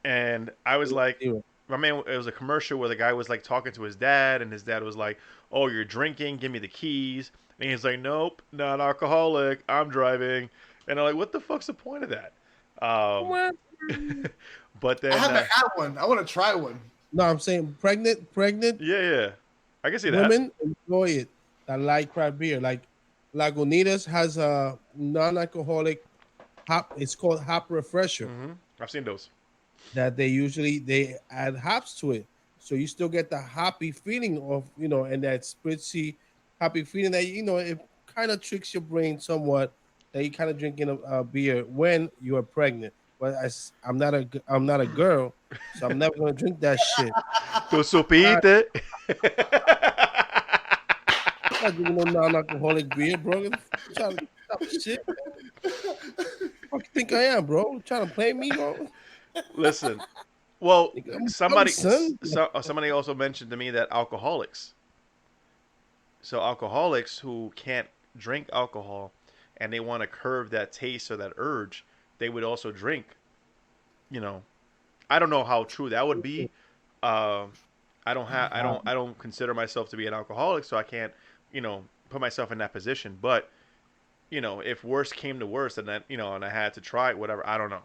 and I was like, my man, it was a commercial where the guy was like talking to his dad, and his dad was like, "Oh, you're drinking? Give me the keys." And he's like, "Nope, not alcoholic. I'm driving." And I'm like, "What the fuck's the point of that?" But I then, haven't had one. I want to try one. No, I'm saying pregnant yeah, I can see that. women enjoy it that like craft beer. Like Lagunitas has a non-alcoholic hop. It's called hop refresher. I've seen those. That they add hops to it, so you still get the hoppy feeling of and that spritzy hoppy feeling that it kind of tricks your brain somewhat that you kind of drinking a beer when you are pregnant. But I'm not a girl, so I'm never gonna drink that shit. Tu supiste. I'm not drinking no non-alcoholic beer, bro. You trying to stop shit? What you think I am, bro? You trying to play me, bro? Listen, well, I'm somebody also mentioned to me that alcoholics who can't drink alcohol and they want to curb that taste or that urge, they would also drink. I don't know how true that would be. Uh, I don't consider myself to be an alcoholic, so I can't, put myself in that position. But if worse came to worse, and and I had to try it, whatever. I don't know.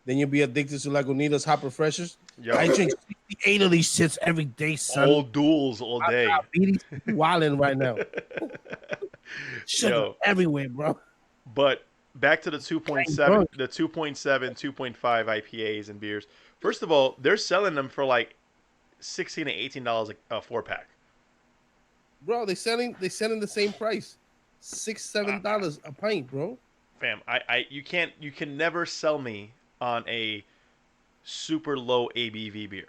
Then you'll be addicted to Lagunitas hop refreshers. Yo, I drink 68 of these shits every day, son. all duels all day. Wilding right now. Sugar Yo. everywhere, bro. But back to the 2.7, the 2.7, 2.5 IPAs and beers. First of all, they're selling them for like $16 to $18 a 4-pack. Bro, they selling the same price. $6-7 a pint, bro. Fam, you can never sell me on a super low ABV beer.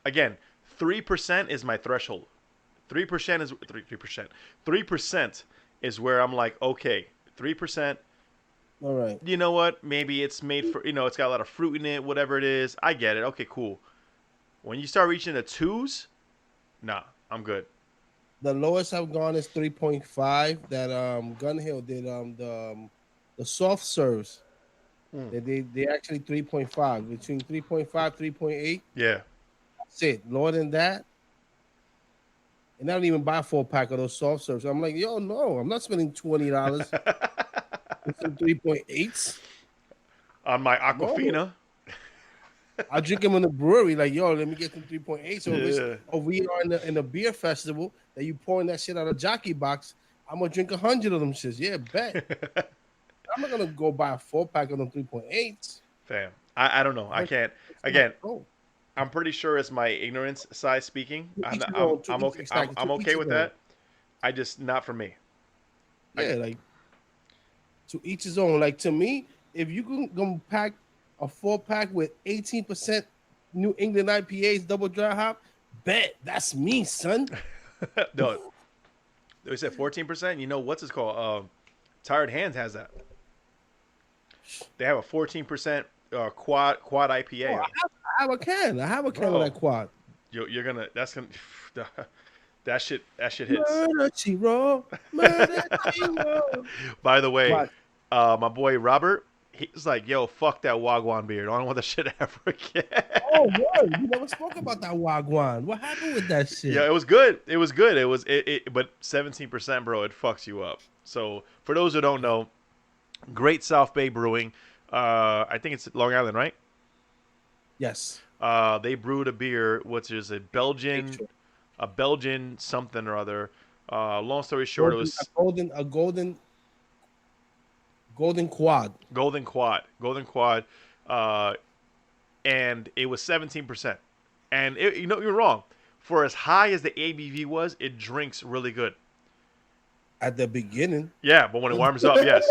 Again, 3% is my threshold. 3% is 3%. 3% is where I'm like, okay, 3%. All right. You know what? Maybe it's made for, it's got a lot of fruit in it, whatever it is. I get it. Okay, cool. When you start reaching the 2s, nah, I'm good. The lowest I've gone is 3.5. That Gun Hill did the soft serves. They actually 3.5, between 3.5 3.8. Yeah. That's it. Lower than that. And I don't even buy a 4-pack of those soft serves. I'm like, yo, no, I'm not spending $20 for some 3.8s on my Aquafina. I drink them in the brewery. Like, yo, let me get some 3.8. So if we are in the beer festival that you pouring that shit out of jockey box, I'm gonna drink 100 of them shits. Yeah, bet. I'm not gonna go buy a 4-pack of them 3.8s. Fam, I don't know. I can't. Again, I'm pretty sure it's my ignorance side speaking. I'm okay. I'm okay with that. I just not for me. Yeah, like to each his own. Like to me, if you can go pack a 4-pack with 18% New England IPAs, double dry hop, bet that's me, son. No, They said 14%. You know what's it called? Tired Hands has that. They have a 14% quad IPA. Oh, I have a can. I have a can Bro. of that quad. You're gonna. That's gonna. That shit hits. Murder She Roll. Murder She Roll. By the way, What? my boy Robert, he's like, yo, fuck that Wagwan beer. I don't want that shit ever again. Oh, word. We never spoke about that Wagwan. What happened with that shit? Yeah, it was good. It was good. But 17%, bro, it fucks you up. So for those who don't know, great South Bay Brewing. I think it's Long Island, right? Yes. They brewed a beer, which is a Belgian something or other. Long story short, it was a golden quad. Golden Quad, and it was 17%. And you're wrong. For as high as the ABV was, it drinks really good. At the beginning. Yeah, but when it warms up, yes.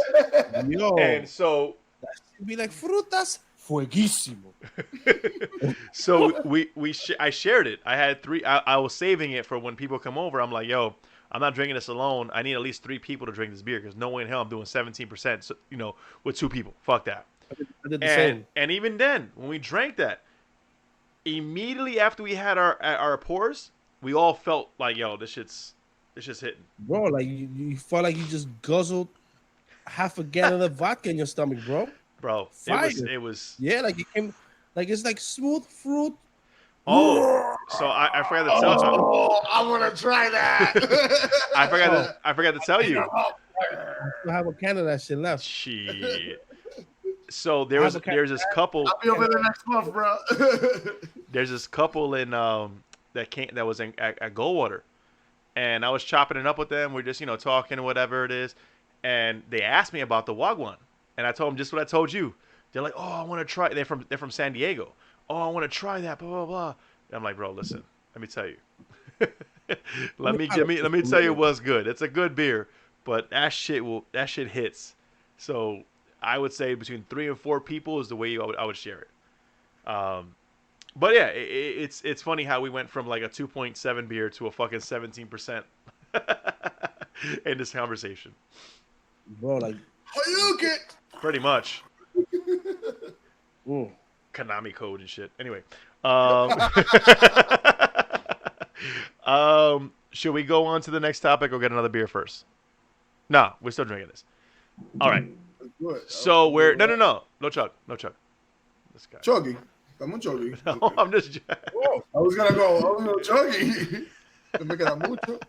Yo. And so That should be like frutas fueguísimo. So I shared it. I had 3. I was saving it for when people come over. I'm like, yo, I'm not drinking this alone. I need at least 3 people to drink this beer because no way in hell I'm doing 17%. So, with 2 people. Fuck that. I did the same. And even then, when we drank that, immediately after we had our pours, we all felt like, yo, this shit's hitting. Bro, like you felt like you just guzzled half a gallon of vodka in your stomach, bro. Bro, Fire. it was. Yeah, like it came, like it's like smooth fruit. Oh, so I forgot to tell you. Oh, I want to try that. I forgot to tell you. I have a can of that shit left. Shit. So there's this couple. I'll be over there next month, bro. There's this couple in that was at Goldwater, and I was chopping it up with them. We're just talking whatever it is, and they asked me about the Wagwan, and I told them just what I told you. They're like, oh, I want to try. They're from San Diego. Oh, I want to try that. Blah blah blah. And I'm like, bro, listen. Let me tell you. let me tell you what's good. It's a good beer, but that shit hits. So I would say between 3 and 4 people is the way I would share it. But yeah, it's funny how we went from like a 2.7 beer to a fucking 17% in this conversation. Bro, like Hayuken. Pretty much. mm. Konami code and shit. Anyway, should we go on to the next topic or get another beer first? No, we're still drinking this. All right. Good. So we're no chug. This guy. Chuggy. I'm chuggy. No, I'm just. Oh, I was gonna go chuggy. Make it mucho.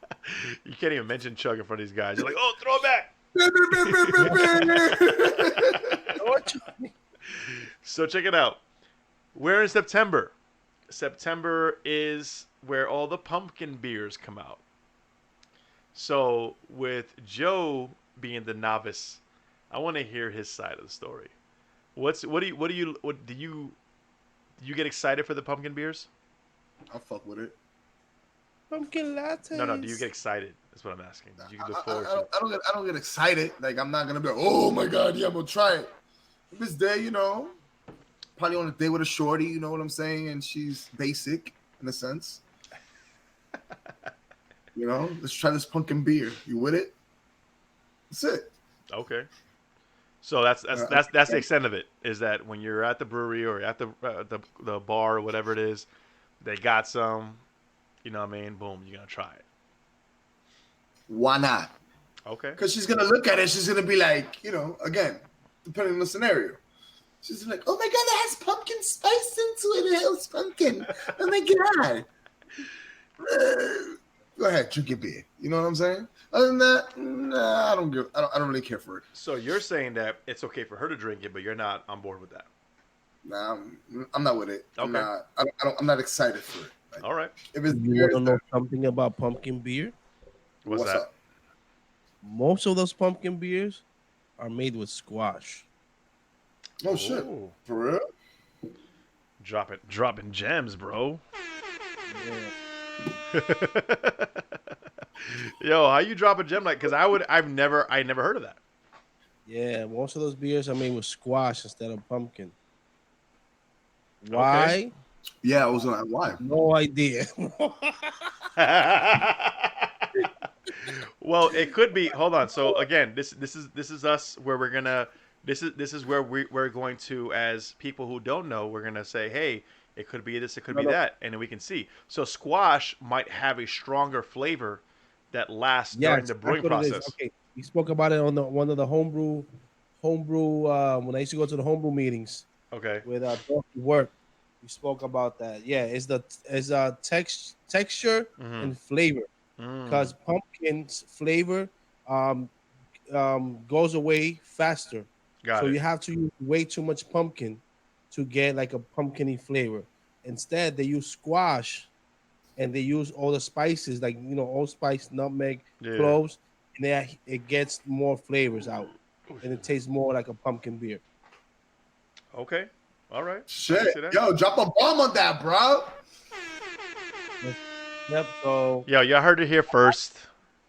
You can't even mention chug in front of these guys. You're like, oh, throw it back. So check it out. We're in September. September is where all the pumpkin beers come out. So with Joe being the novice, I want to hear his side of the story. Do you get excited for the pumpkin beers? I'll fuck with it. Pumpkin lattes. No. Do you get excited? That's what I'm asking. Did you look forward to it? I don't get excited. Like I'm not gonna be like, oh my god, yeah, I'm gonna try it. This day, probably on a date with a shorty, you know what I'm saying, and she's basic in a sense. Let's try this pumpkin beer. You with it? That's it. Okay. So that's the extent of it. Is that when you're at the brewery or at the bar or whatever it is, they got some. You know what I mean? Boom, you're gonna try it. Why not? Okay. Because she's gonna look at it. She's gonna be like, again, depending on the scenario. She's like, oh my god, it has pumpkin spice into it. It has pumpkin. Oh my god. Go ahead, drink your beer. You know what I'm saying? Other than that, nah, I don't really care for it. So you're saying that it's okay for her to drink it, but you're not on board with that. Nah, I'm not with it. Okay. I'm not excited for it. Like, all right. If it's You want to know something about pumpkin beer? What's that? up? Most of those pumpkin beers are made with squash. Oh shit! Ooh. For real? Dropping gems, bro. Yeah. Yo, how you drop a gem like? Because I never heard of that. Yeah, most of those beers are made with squash instead of pumpkin. Why? Okay. Yeah, I was gonna. Why? No idea. Well, it could be. Hold on. So again, this is us where we're gonna. This is where we're going to, as people who don't know, we're gonna say, hey, it could be this, it could No, be no. that, and then we can see. So squash might have a stronger flavor that lasts during Yes, the that's brewing what it is. process. Okay, we spoke about it on one of the homebrew. When I used to go to the homebrew meetings Okay. with work, we spoke about that. Yeah, it's texture Mm-hmm. and flavor Mm. because pumpkin's flavor um goes away faster. Got So it. you have to use way too much pumpkin to get like a pumpkiny flavor. Instead, they use squash and they use all the spices like allspice, nutmeg, Yeah. cloves, and it gets more flavors out, and it tastes more like a pumpkin beer. Okay. All right. I can Shit, see that. yo, drop a bomb on that, bro. Yep. So Yeah, y'all heard it here first.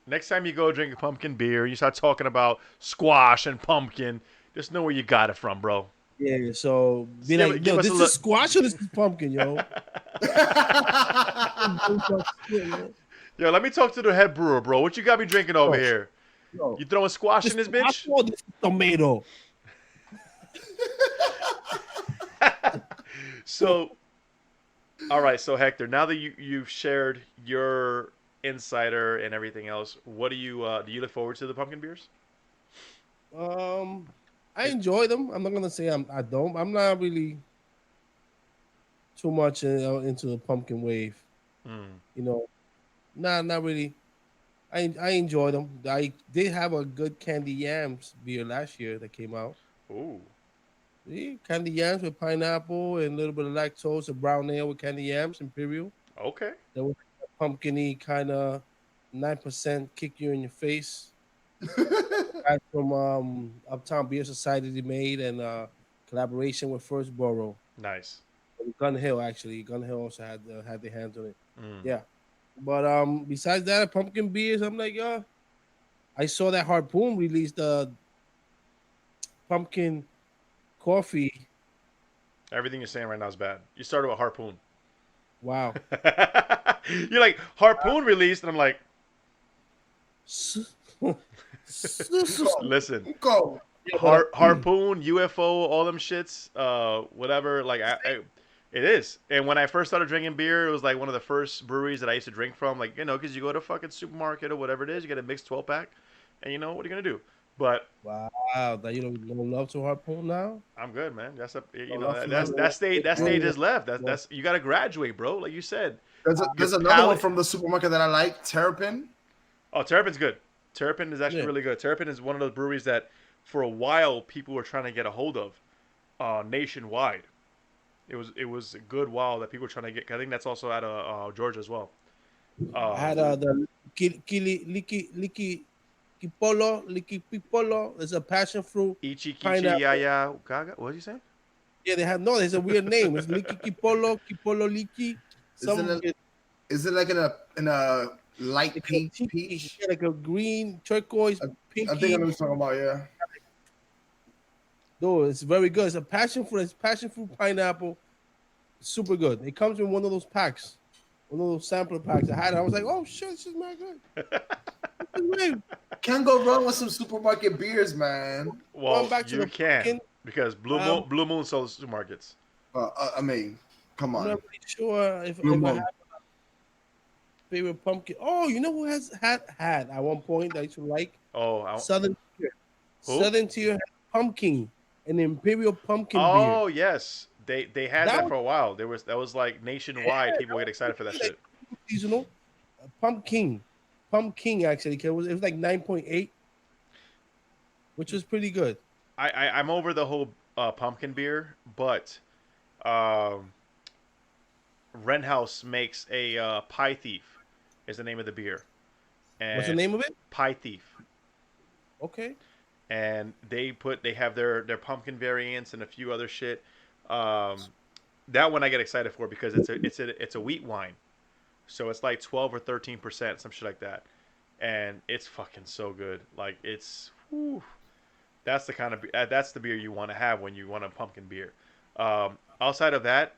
Next time you go drink a pumpkin beer, you start talking about squash and pumpkin. Just know where you got it from, bro. yeah. So be like, Give yo, us a this look. is squash or this is pumpkin, yo. Yo, Yo, let me talk to the head brewer, bro. What you got me drinking over here? yo, You throwing squash this in this squash bitch? or this is tomato. So, all right. So Hector, now that you've shared your insider and everything else, what do you look forward to the pumpkin beers? Um, I Is enjoy them. I'm not gonna say I don't. I'm not really too much into the pumpkin wave. mm, You know, not really. I enjoy them. I did have a good candy yams beer last year that came out. ooh, Yeah, candy yams with pineapple and a little bit of lactose, a brown ale with candy yams, imperial. okay, That was a pumpkiny kind of 9% kick you in your face. Guys from Uptown Beer Society they made and collaboration with First Borough. nice. Gun Hill actually. Gun Hill also had their hands on it. Mm, Yeah. But besides that, pumpkin beers, I'm like, I saw that Harpoon released pumpkin coffee. everything you're saying right now is bad. You started with harpoon. Wow. You're like harpoon released, and I'm like, Go, listen, go. Yeah, but harpoon, UFO, all them shits, whatever. Like it is. And when I first started drinking beer, it was like one of the first breweries that I used to drink from. Like because you go to a fucking supermarket or whatever it is, you get a mixed 12 pack, and what are you gonna do? But wow, that you don't love to Harpoon now? I'm good, man. That's a Don't love to that stage Harpoon. is left. That's you got to graduate, bro. Like you said, your There's another one palate. from the supermarket that I like, Terrapin. Oh, Terrapin's good. Terrapin is actually Yeah. really good. Terrapin is one of those breweries that, for a while, people were trying to get a hold of, nationwide. It was a good while that people were trying to get. I think that's also out of Georgia as well. I Um, had the Liki Pipolo. There's a passion fruit Ichi Kichi pineapple. Yaya Gaga. What did you say? Yeah, they have no. There's a weird name. It's Liki Kipolo Liki. Isn't Some it? Is it like in a light it's a peach? pinky, yeah, like a green turquoise I think I pinky. know what you're talking about. Yeah. Dude, it's very good. It's a passion fruit. It's passion fruit pineapple. Super good. It comes in one of those packs, one of those sampler packs. I had it. I was like, oh shit, this is not good. Can't go wrong with some supermarket beers, man. Going Well, back to you the can pumpkin, because um, Blue Moon sells supermarkets. I mean, come I'm on. not really sure if Blue I Moon. have favorite pumpkin. Oh, you know who has had at one point that I used to like? Oh, Southern Tier. who? Southern Tier had pumpkin, an imperial pumpkin beer. Oh yes, they had That that was for a while. That was like nationwide. that People get excited for that was like shit. seasonal. Pumpkin actually. 'Cause it was like 9.8, which was pretty good. I'm over the whole pumpkin beer, but um, House makes a Pie Thief is the name of the beer, What's the and name of it? Pie Thief, Okay. and they have their pumpkin variants and a few other shit. Um, that one I get excited for because it's a wheat wine, so it's like 12 or 13%, some shit like that, and it's fucking so good. Like it's. Whew, that's the kind of that's the beer you want to have when you want a pumpkin beer. Outside of that,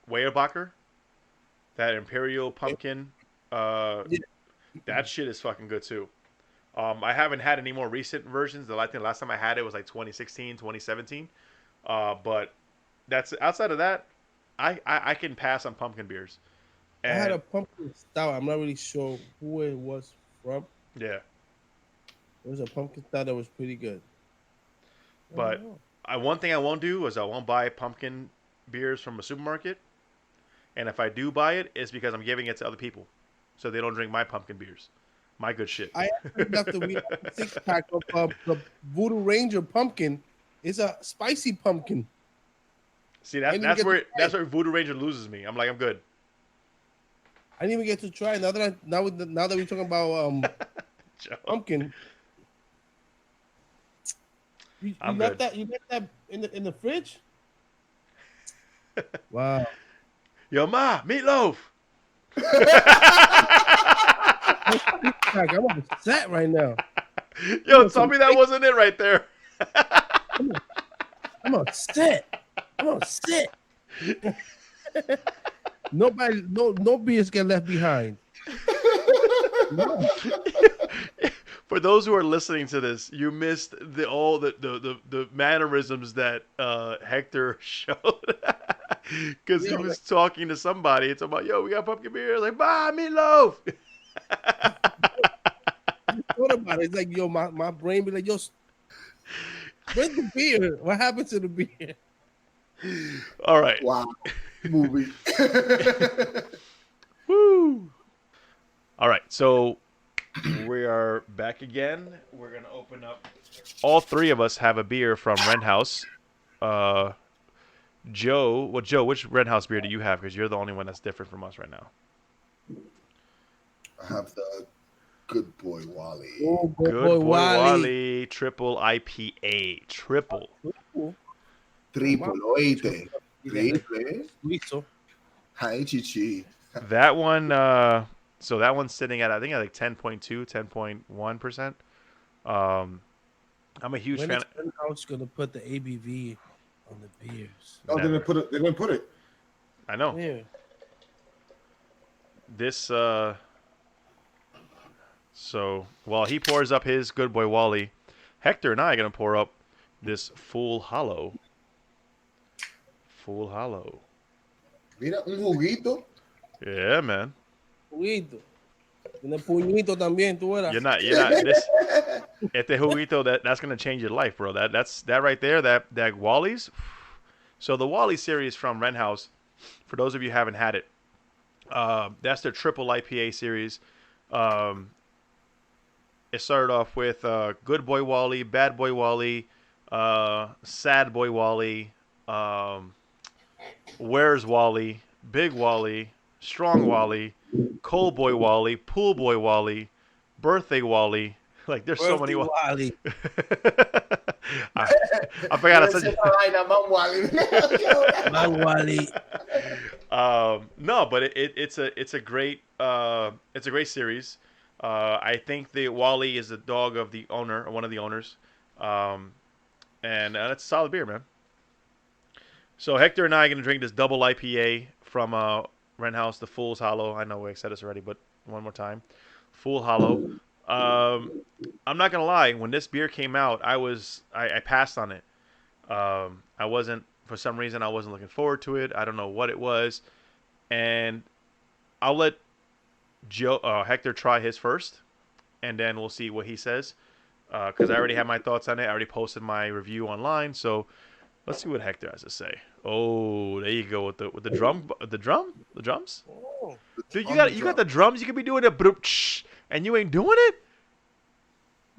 Weyerbacher, that Imperial pumpkin. Uh, Yeah. That shit is fucking good too. I haven't had any more recent versions. I think the last time I had it was like 2016, 2017. But that's outside of that, I can pass on pumpkin beers. I had And a pumpkin stout. I'm not really sure who it was from. yeah, It was a pumpkin stout that was pretty good. I don't but know. one thing I won't do is I won't buy pumpkin beers from a supermarket. And if I do buy it, it's because I'm giving it to other people, so they don't drink my pumpkin beers, my good shit. I actually got we have a 6-pack of the Voodoo Ranger pumpkin. It's a spicy pumpkin. See I didn't that's get to try that's it. where Voodoo Ranger loses me. I'm like, I'm good. I didn't even get to try it. Now that we're talking about Joe. pumpkin, you I'm left good. that in the fridge. Wow. Yo, ma, meatloaf. I'm upset right now. Yo, tell me that wasn't it right there. I'm upset. I'm upset. Nobody, no beers get left behind. No. For those who are listening to this, you missed the mannerisms that Hector showed. Because he was talking to somebody. It's about, yo, we got pumpkin beer. Like, bah, meatloaf. What about it? It's like, yo, my brain be like, yo, where's the beer? What happened to the beer? All right. Wow. Movie. Woo. All right. So we are back again. We're going to open up. All three of us have a beer from Ren House. Joe, which Red House beer do you have? Because you're the only one that's different from us right now. I have the Good Boy Wally. Oh, Good boy Wally. Triple IPA. Triple. Triple, oíste. Triple. Listo. Hi, Chichi. That one, so that one's sitting at, I think, at like 10.2, 10.1%. I'm a huge When fan. is Ren House gonna put the ABV on the beers? Oh, Never. they didn't put it. I know. Yeah. This, so while he pours up his Good Boy Wally, Hector and I are going to pour up this Full Hollow. Full Hollow. Mira, un juguito. Yeah, man. Juguito. Tiene puñito también, tú verás. You're not this. Este juguito, that's going to change your life, bro. That right there, that Wally's. So the Wally Series from Ren House, for those of you who haven't had it, that's their triple IPA series. It started off with Good Boy Wally, Bad Boy Wally, Sad Boy Wally, Where's Wally, Big Wally, Strong Wally, Cold Boy Wally, Pool Boy Wally, Birthday Wally. Like, there's so many Wally. I forgot I said. Man Wally. No, but it's a great series. I think the Wally is the dog of the owner, or one of the owners, and it's a solid beer, man. So Hector and I are gonna drink this double IPA from Ren House, the Fool's Hollow. I know I said this already, but one more time, Fool Hollow. I'm not gonna lie. When this beer came out, I passed on it. I wasn't, for some reason, I wasn't looking forward to it. I don't know what it was, and I'll let Hector try his first, and then we'll see what he says. Because I already have my thoughts on it. I already posted my review online, so let's see what Hector has to say. Oh, there you go with the drums. Oh, Dude, you got the drums. You could be doing a broop, and you ain't doing it,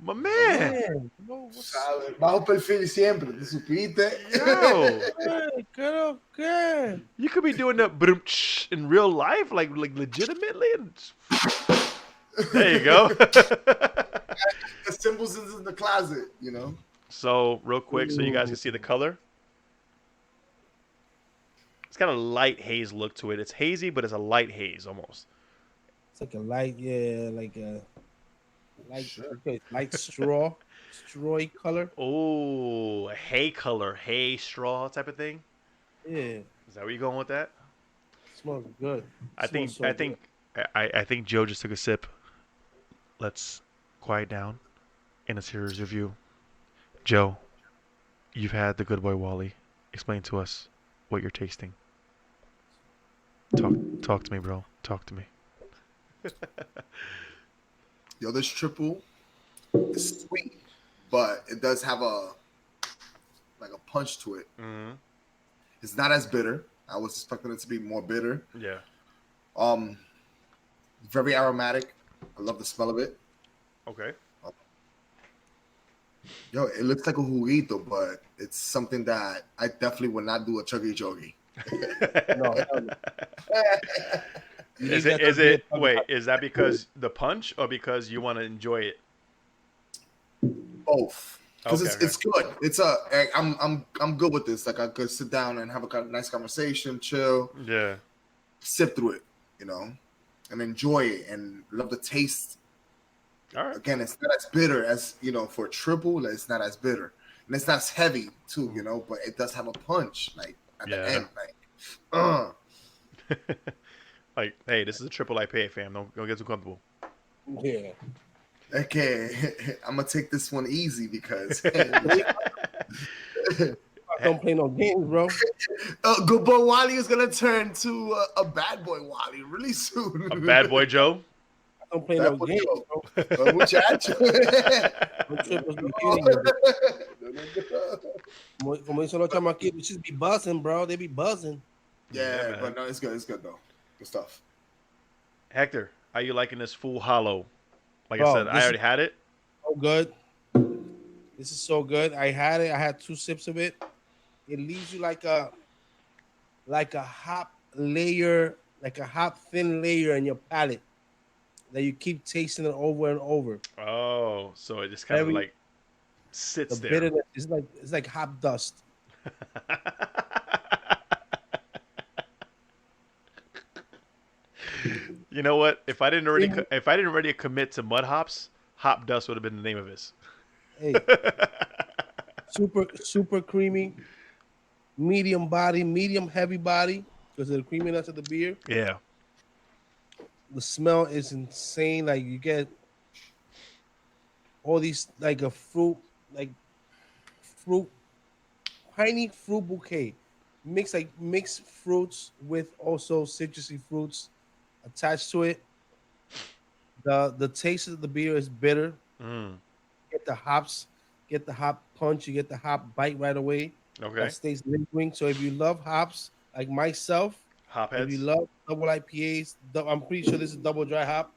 my man. man. No, Sabe, bajo perfil siempre, ¿te supiste? Yo, okay. you could be doing the broop in real life, like legitimately. There you go. The symbols is in the closet, you know. So real quick, so you guys can see the color. It's got a light haze look to it. It's hazy, but it's a light haze almost. It's like a light, light straw, strawy color. Oh, a hay color, hay straw type of thing. Yeah, Is that where you going with that? smells good. I think Joe just took a sip. let's quiet down in a serious review. Joe, you've had the good boy Wally. Explain to us what you're tasting. Talk to me, bro. Talk to me. Yo, this triple is sweet, but it does have a punch to it. Mm-hmm. It's not as bitter. I was expecting it to be more bitter. Yeah. Very aromatic. I love the smell of it. Okay. Yo, it looks like a juguito, but it's something that I definitely would not do a chuggy chuggy. No, hell no. Is it wait, is that because the punch or because you want to enjoy it? Both. Because Okay, it's good. I'm good with this. Like I could sit down and have a nice conversation, chill, Yeah. sip through it, and enjoy it and love the taste. All right. Again, it's not as bitter as for a triple. It's not as bitter, and it's not as heavy too. But it does have a punch, like at the end, like. Like, hey, this is a triple IPA, fam. Don't get too comfortable. Yeah. Okay, I'm gonna take this one easy because Don't play no games, bro. good boy Wally is gonna turn to a bad boy Wally really soon. A bad boy Joe. Don't play Bad no boy games, Joe. bro. Muchacho. No triples be hitting you. Como dicen los chamaquitos, they just be buzzing, bro. They be buzzing. Yeah, man. but no, it's good. It's good though. Good stuff. Hector, how you liking this full hollow? Like Bro, I said, I already had it. So good. This is so good. I had it. I had 2 sips of it. It leaves you like a hop layer, like a hop thin layer in your palate that you keep tasting it over and over. Oh, so it just kind of like sits The there. bitterness is like hop dust. You know what? If I didn't already commit to mud hops, hop dust would have been the name of this. Hey, super creamy, medium body, medium heavy body because of the creaminess of the beer. Yeah. The smell is insane. Like you get all these like a fruit, piney fruit bouquet, mixed fruits with also citrusy fruits attached to it. The taste of the beer is bitter. Mm. Get the hops, get the hop punch, you get the hop bite right away. Okay. That stays lingering. So if you love hops like myself, Hop if heads. you love double IPAs, I'm pretty sure this is double dry hop.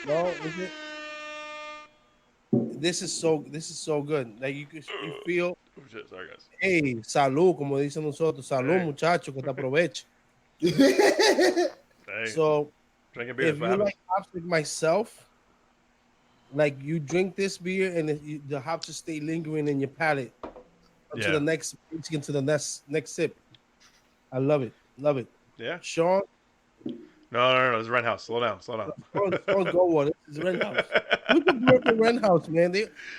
No, is it? This is so good. Like you feel, Oh, shit, sorry guys. hey, salud, como dicen nosotros, salud, Hey. muchacho, que te aproveche. Hey, So drinking beer. if you like hops like myself, like you drink this beer and the hops just stay lingering in your palate until the next sip. I love it. Yeah. Sean, No. It's Ren House. Slow down. Sean go on. This is Ren House. Who's the beer from Ren House, man?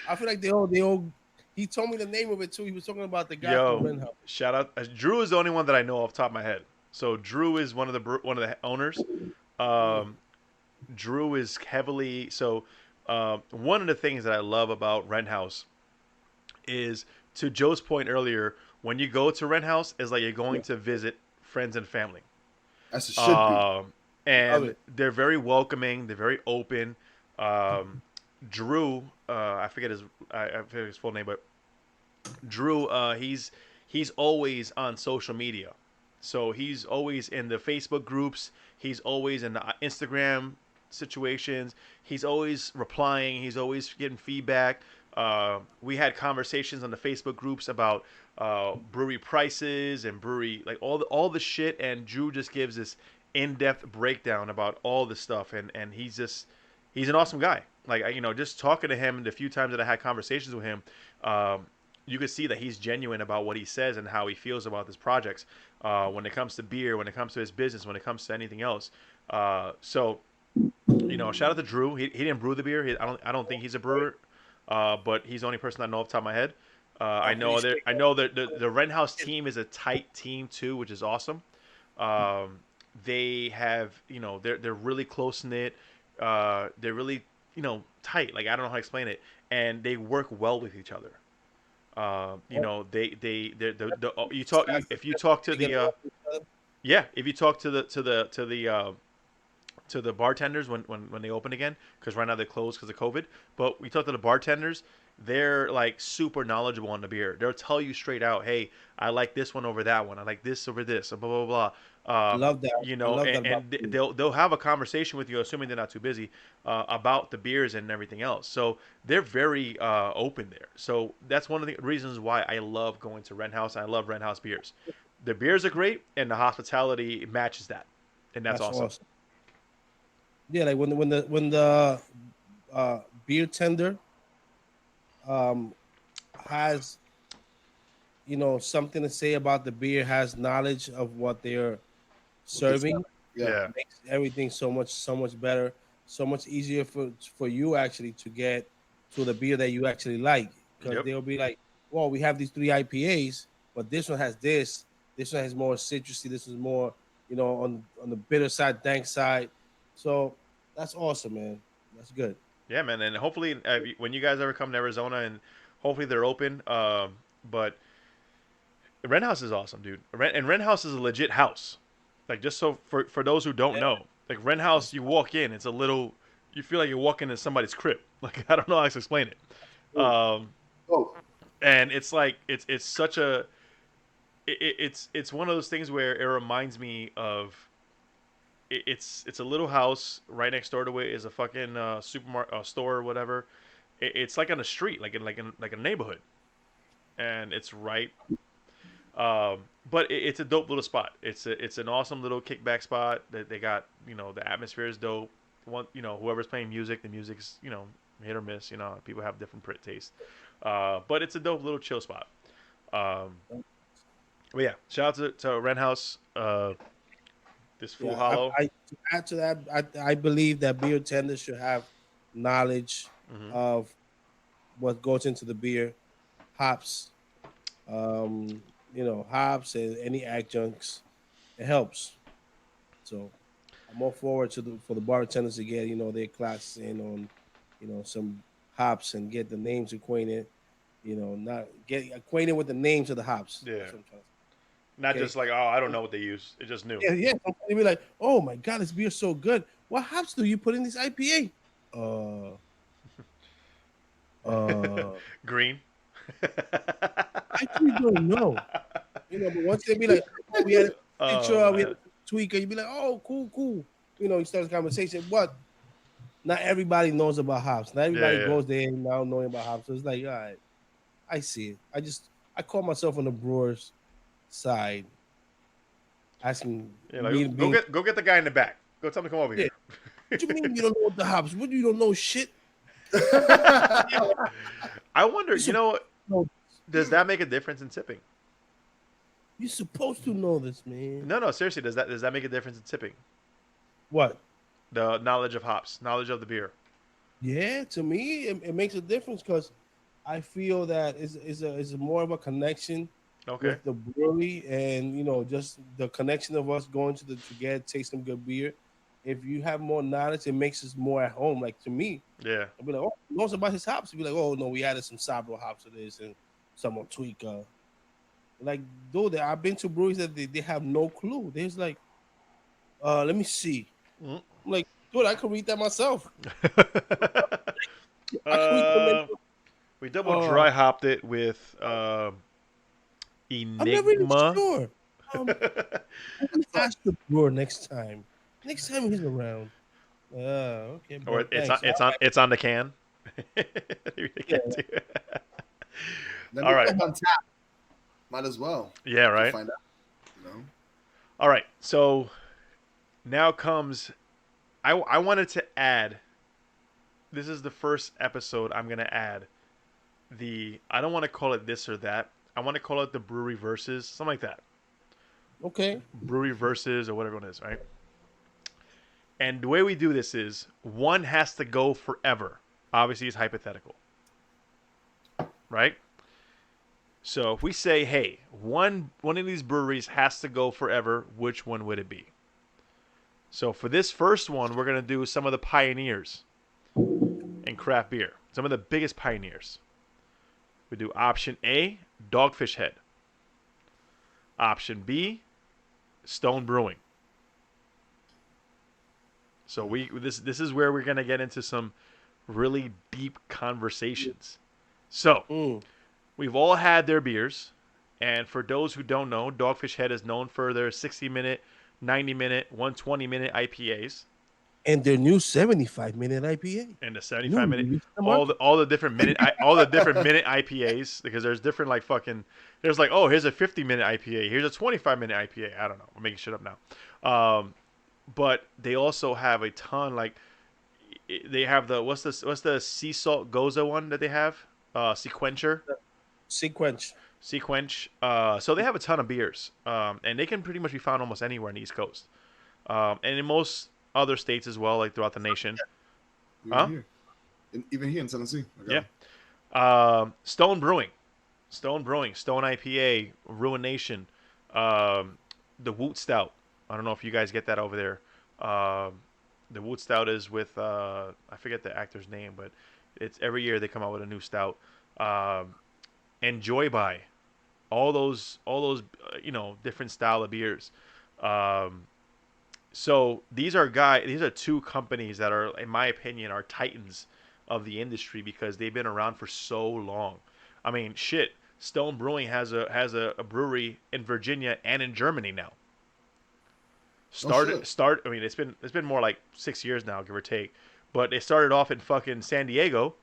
I feel like they all. He told me the name of it too. He was talking about the guy from Ren House. Shout out. Drew is the only one that I know off the top of my head. So Drew is one of the owners. Drew is heavily so. One of the things that I love about Ren House is, to Joe's point earlier, when you go to Ren House, it's like you're going to visit friends and family. As it should be. And they're very welcoming. They're very open. Drew, I forget his full name, but Drew, he's always on social media. So he's always in the Facebook groups. He's always in the Instagram situations. He's always replying. He's always getting feedback. We had conversations on the Facebook groups about brewery prices and brewery, like all the shit. And Drew just gives this in-depth breakdown about all the stuff. And he's an awesome guy. Like, just talking to him the few times that I had conversations with him, you could see that he's genuine about what he says and how he feels about his projects. When it comes to beer, when it comes to his business, when it comes to anything else. So shout out to Drew. He didn't brew the beer. I don't think he's a brewer, but he's the only person I know off the top of my head. I know that the Ren House team is a tight team too, which is awesome. They have they're really close knit. They're really tight. Like I don't know how to explain it, and they work well with each other. You talk if you talk to They get the along with each other. yeah, if you talk to the bartenders when they open again, because right now they're closed because of COVID. But we talk to the bartenders; they're like super knowledgeable on the beer. They'll tell you straight out, "Hey, I like this one over that one. I like this over this." Blah blah blah. I love that. I love that about And food. they'll have a conversation with you, assuming they're not too busy, about the beers and everything else. So they're very open there. So that's one of the reasons why I love going to Rent House. I love Rent House beers. The beers are great, and the hospitality matches that, and that's That's awesome. awesome. Yeah, like when the beer tender um has something to say about the beer, has knowledge of what they're What they serving, Yeah. Yeah. makes everything so much better, so much easier for you actually to get to the beer that you actually like, because Yep. they'll be like, well, we have these three IPAs, but this one has this one has more citrusy, this is more on the bitter side, dank side. So that's awesome, man. That's good. Yeah, man, and hopefully when you guys ever come to Arizona, and hopefully they're open. But Rent House is awesome, dude. Rent House is a legit house. Like just so for those who don't Yeah, know, like Rent House, that's you walk in, it's a little, you feel like you're walking into somebody's crib. Like I don't know how to explain it. cool. Oh, And it's like it's such a it's one of those things where it reminds me of it's a little house right next door to it is a fucking supermarket store or whatever. It's like on a street, like a neighborhood, and it's right. But it's a dope little spot. It's an awesome little kickback spot that they got. The atmosphere is dope. Whoever's playing music, the music's hit or miss. People have different taste. But it's a dope little chill spot. Um, but yeah, shout out to Rent House. This Fool Yeah, Hollow. to add to that, I believe that beer tenders should have knowledge Hmm. of what goes into the beer, hops, hops and any adjuncts. It helps. So I'm all forward for the bartenders to get their classes in on some hops and get the names acquainted. Not get acquainted with the names of the hops. Yeah, That's what I'm trying to not say. Okay. just like, oh, I don't know what they use. It just new. Yeah, yeah. Somebody be like, "Oh my god, this beer's so good. What hops do you put in this IPA?" Uh, Green. I actually don't know. But once they be like, "Oh, we had a picture, Oh we had man. a tweaker," you be like, "Oh, cool, cool." You start the conversation, but not everybody knows about hops. Not Yeah, everybody yeah. goes there now knowing about hops. So it's like, all right, I see it. I call myself on the brewers side, asking Yeah, me like being, go get the guy in the back. Go tell him to come over yeah. here. What you mean you don't know what the hops? What you don't know shit? I wonder, You supposed to know, does that make a difference in tipping? you're supposed to know this, man. No, seriously, does that make a difference in tipping? What? The knowledge of hops, knowledge of the beer. Yeah, to me, it makes a difference because I feel that it's more of a connection Okay. with the brewery, and just the connection of us going to get taste some good beer. If you have more knowledge, it makes us more at home. Like to me, Yeah. I'll be like, "Oh, he knows about his hops." You'll be like, "Oh no, we added some Sabro hops to this and some on Tweaker." Like, dude, I've been to breweries that they have no clue. They're just like, let me see. Mm. I'm like, dude, I could read that myself. I could read the uh, menu. we double dry hopped it with I'm not really Enigma. sure. I'm gonna ask the brewer next time. Next time he's around. Okay, Or bro. Thanks. it's on the can. Maybe they Yeah, can't do it. let All me right. go on tap. Might as well Yeah. to Right. find out. You know. All right. So now comes. I wanted to add. This is the first episode I'm gonna add. I don't want to call it this or that. I want to call it the brewery versus something like that. okay. Brewery versus or whatever it is, right? And the way we do this is one has to go forever. Obviously, it's hypothetical, right? So if we say, hey, one of these breweries has to go forever, which one would it be? So for this first one, we're gonna do some of the pioneers. in craft beer. Some of the biggest pioneers. We do option A, Dogfish Head. Option B, Stone Brewing. So this is where we're gonna get into some really deep conversations. So we've all had their beers, and for those who don't know, Dogfish Head is known for their 60-minute, 90-minute, 120-minute IPAs. And their new 75-minute IPA. And the 75-minute, released the all market. the different minute IPAs, because there's different like fucking, there's like, oh, here's a 50-minute IPA, here's a 25-minute IPA. I don't know, I'm making shit up now. But they also have a ton, like they have the what's the sea salt goza one that they have, Sequencher. Sequence. So they have a ton of beers, and they can pretty much be found almost anywhere on the East Coast, and in most other states as well, like throughout the nation. Even here. Even here in Tennessee. Yeah. Stone Brewing, Stone IPA, Ruination, the Woot Stout. I don't know if you guys get that over there. The Woot Stout is with I forget the actor's name, but it's every year they come out with a new stout. And Joy By, all those different style of beers. So these are two companies that are, in my opinion, are titans of the industry because they've been around for so long. I mean, shit. Stone Brewing has a brewery in Virginia and in Germany now. I mean, it's been more like 6 years now, give or take. But they started off in fucking San Diego,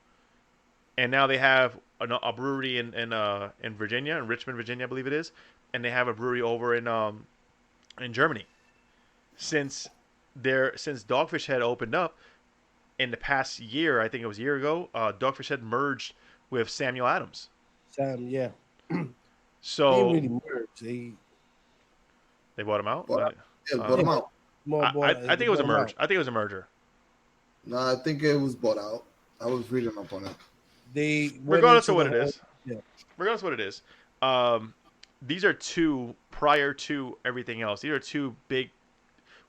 and now they have a brewery in Virginia, in Richmond, Virginia, I believe it is, and they have a brewery over in Germany. Since Dogfish Head opened up in the past year, I think it was a year ago, Dogfish Head merged with Samuel Adams. Sam, yeah. So they really merged. They bought him out. Bought him out. I think it was a merge. I think it was a merger. No, I think it was bought out. I was reading up on it. Regardless of what it is. Regardless of what it is. These are two, prior to everything else, these are two big,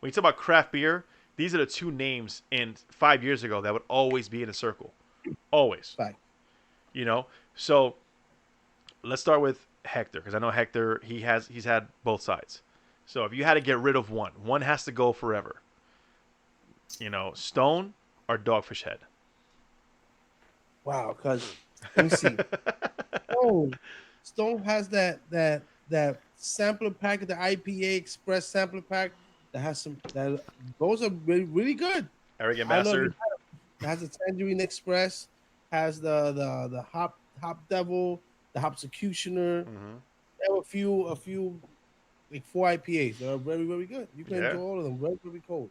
when you talk about craft beer, these are the two names in 5 years ago that would always be in a circle. Always. Right. So let's start with Hector, because I know Hector, he's had both sides. So if you had to get rid of one has to go forever. Stone or Dogfish Head? Wow, because let me see. Stone has that sampler pack, the IPA Express sampler pack that has those are really, really good. Arrogant Bastard. It has the Tangerine Express, has the Hop Devil, the Hopsecutioner. Mm-hmm. They have a few like 4 IPAs that are very, very good. You can enjoy all of them. Very, very cold.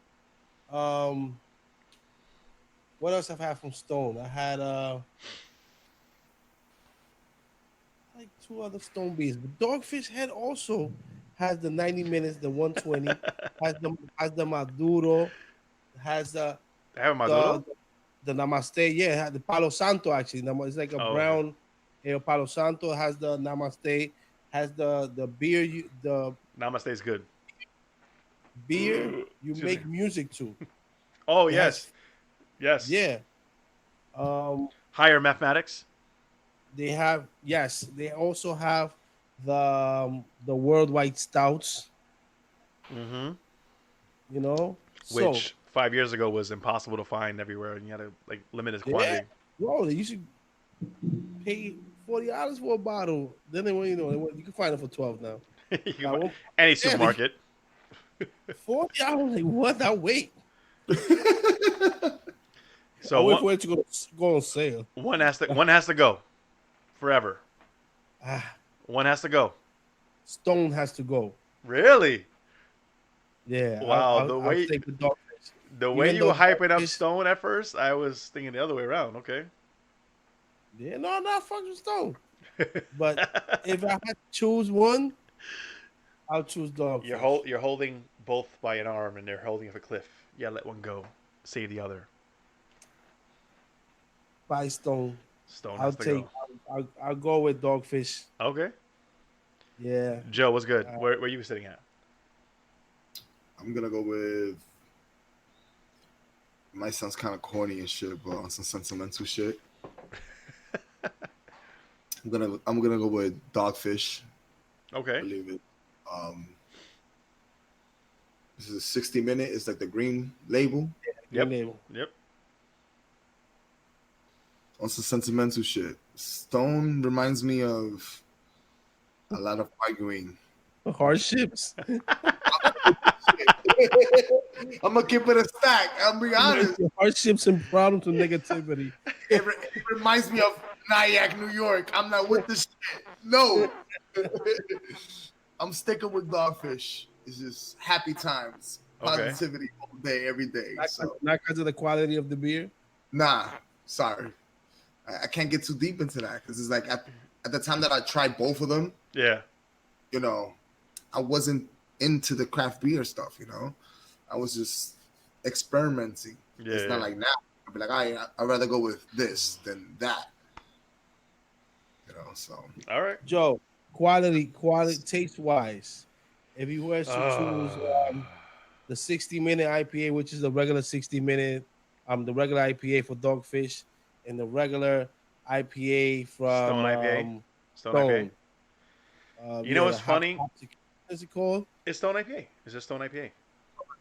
What else I've had from Stone? I had like 2 other Stone beers. But Dogfish Head also has the 90 minutes, the 120, has the Maduro, has the They have a Maduro? The Namaste. Yeah, it had the Palo Santo actually. It's like a brown ale. Palo Santo has the Namaste, has the beer. The Namaste is good. Beer you make music to. Oh yes. Yes. Yeah. Higher Mathematics. They have They also have the worldwide stouts. Mm-hmm. Which 5 years ago was impossible to find everywhere, and you had to like limit its quantity. Bro, you should pay $40 for a bottle. Then you can find it for $12 now. Any supermarket. $40, like what? I wait. So I wait for it to go on sale. One has to go forever. One has to go. Stone has to go. Really? Yeah. Wow. The way you were hyping up Stone at first, I was thinking the other way around. Okay. Yeah, no, not fucking Stone. But if I had to choose one, I'll choose Dogfish. You're holding both by an arm, and they're holding off a cliff. Yeah, let one go. Save the other. By Stone. Stone has to go. I'll go with Dogfish. Okay. Yeah. Joe, what's good? Where are you sitting at? I'm gonna go with might sound kind of corny and shit, but on some sentimental shit, I'm gonna go with Dogfish. Okay. Believe it. This is a 60-minute. It's like the green label. Yep. Label. Yep. On some sentimental shit. Stone reminds me of a lot of arguing. Hardships. I'm gonna keep it a stack. I'm being honest. Hardships and problems and negativity. It reminds me of Nyack, New York. I'm not with this shit. No. I'm sticking with Dogfish. It's just happy times, positivity all day, every day. Not because of the quality of the beer? Nah, sorry. I can't get too deep into that because it's like at the time that I tried both of them, Yeah. you know, I wasn't into the craft beer stuff, you know. I was just experimenting. Yeah. It's not like now. I'd be like, I'd rather go with this than that. You know, so. All right. Joe, quality, taste-wise, if you were to choose the 60-minute IPA, which is the regular 60-minute, the regular IPA for Dogfish, and the regular IPA from Stone IPA. Stone IPA. You know what's funny? What is it called? It's Stone IPA. It's just Stone IPA.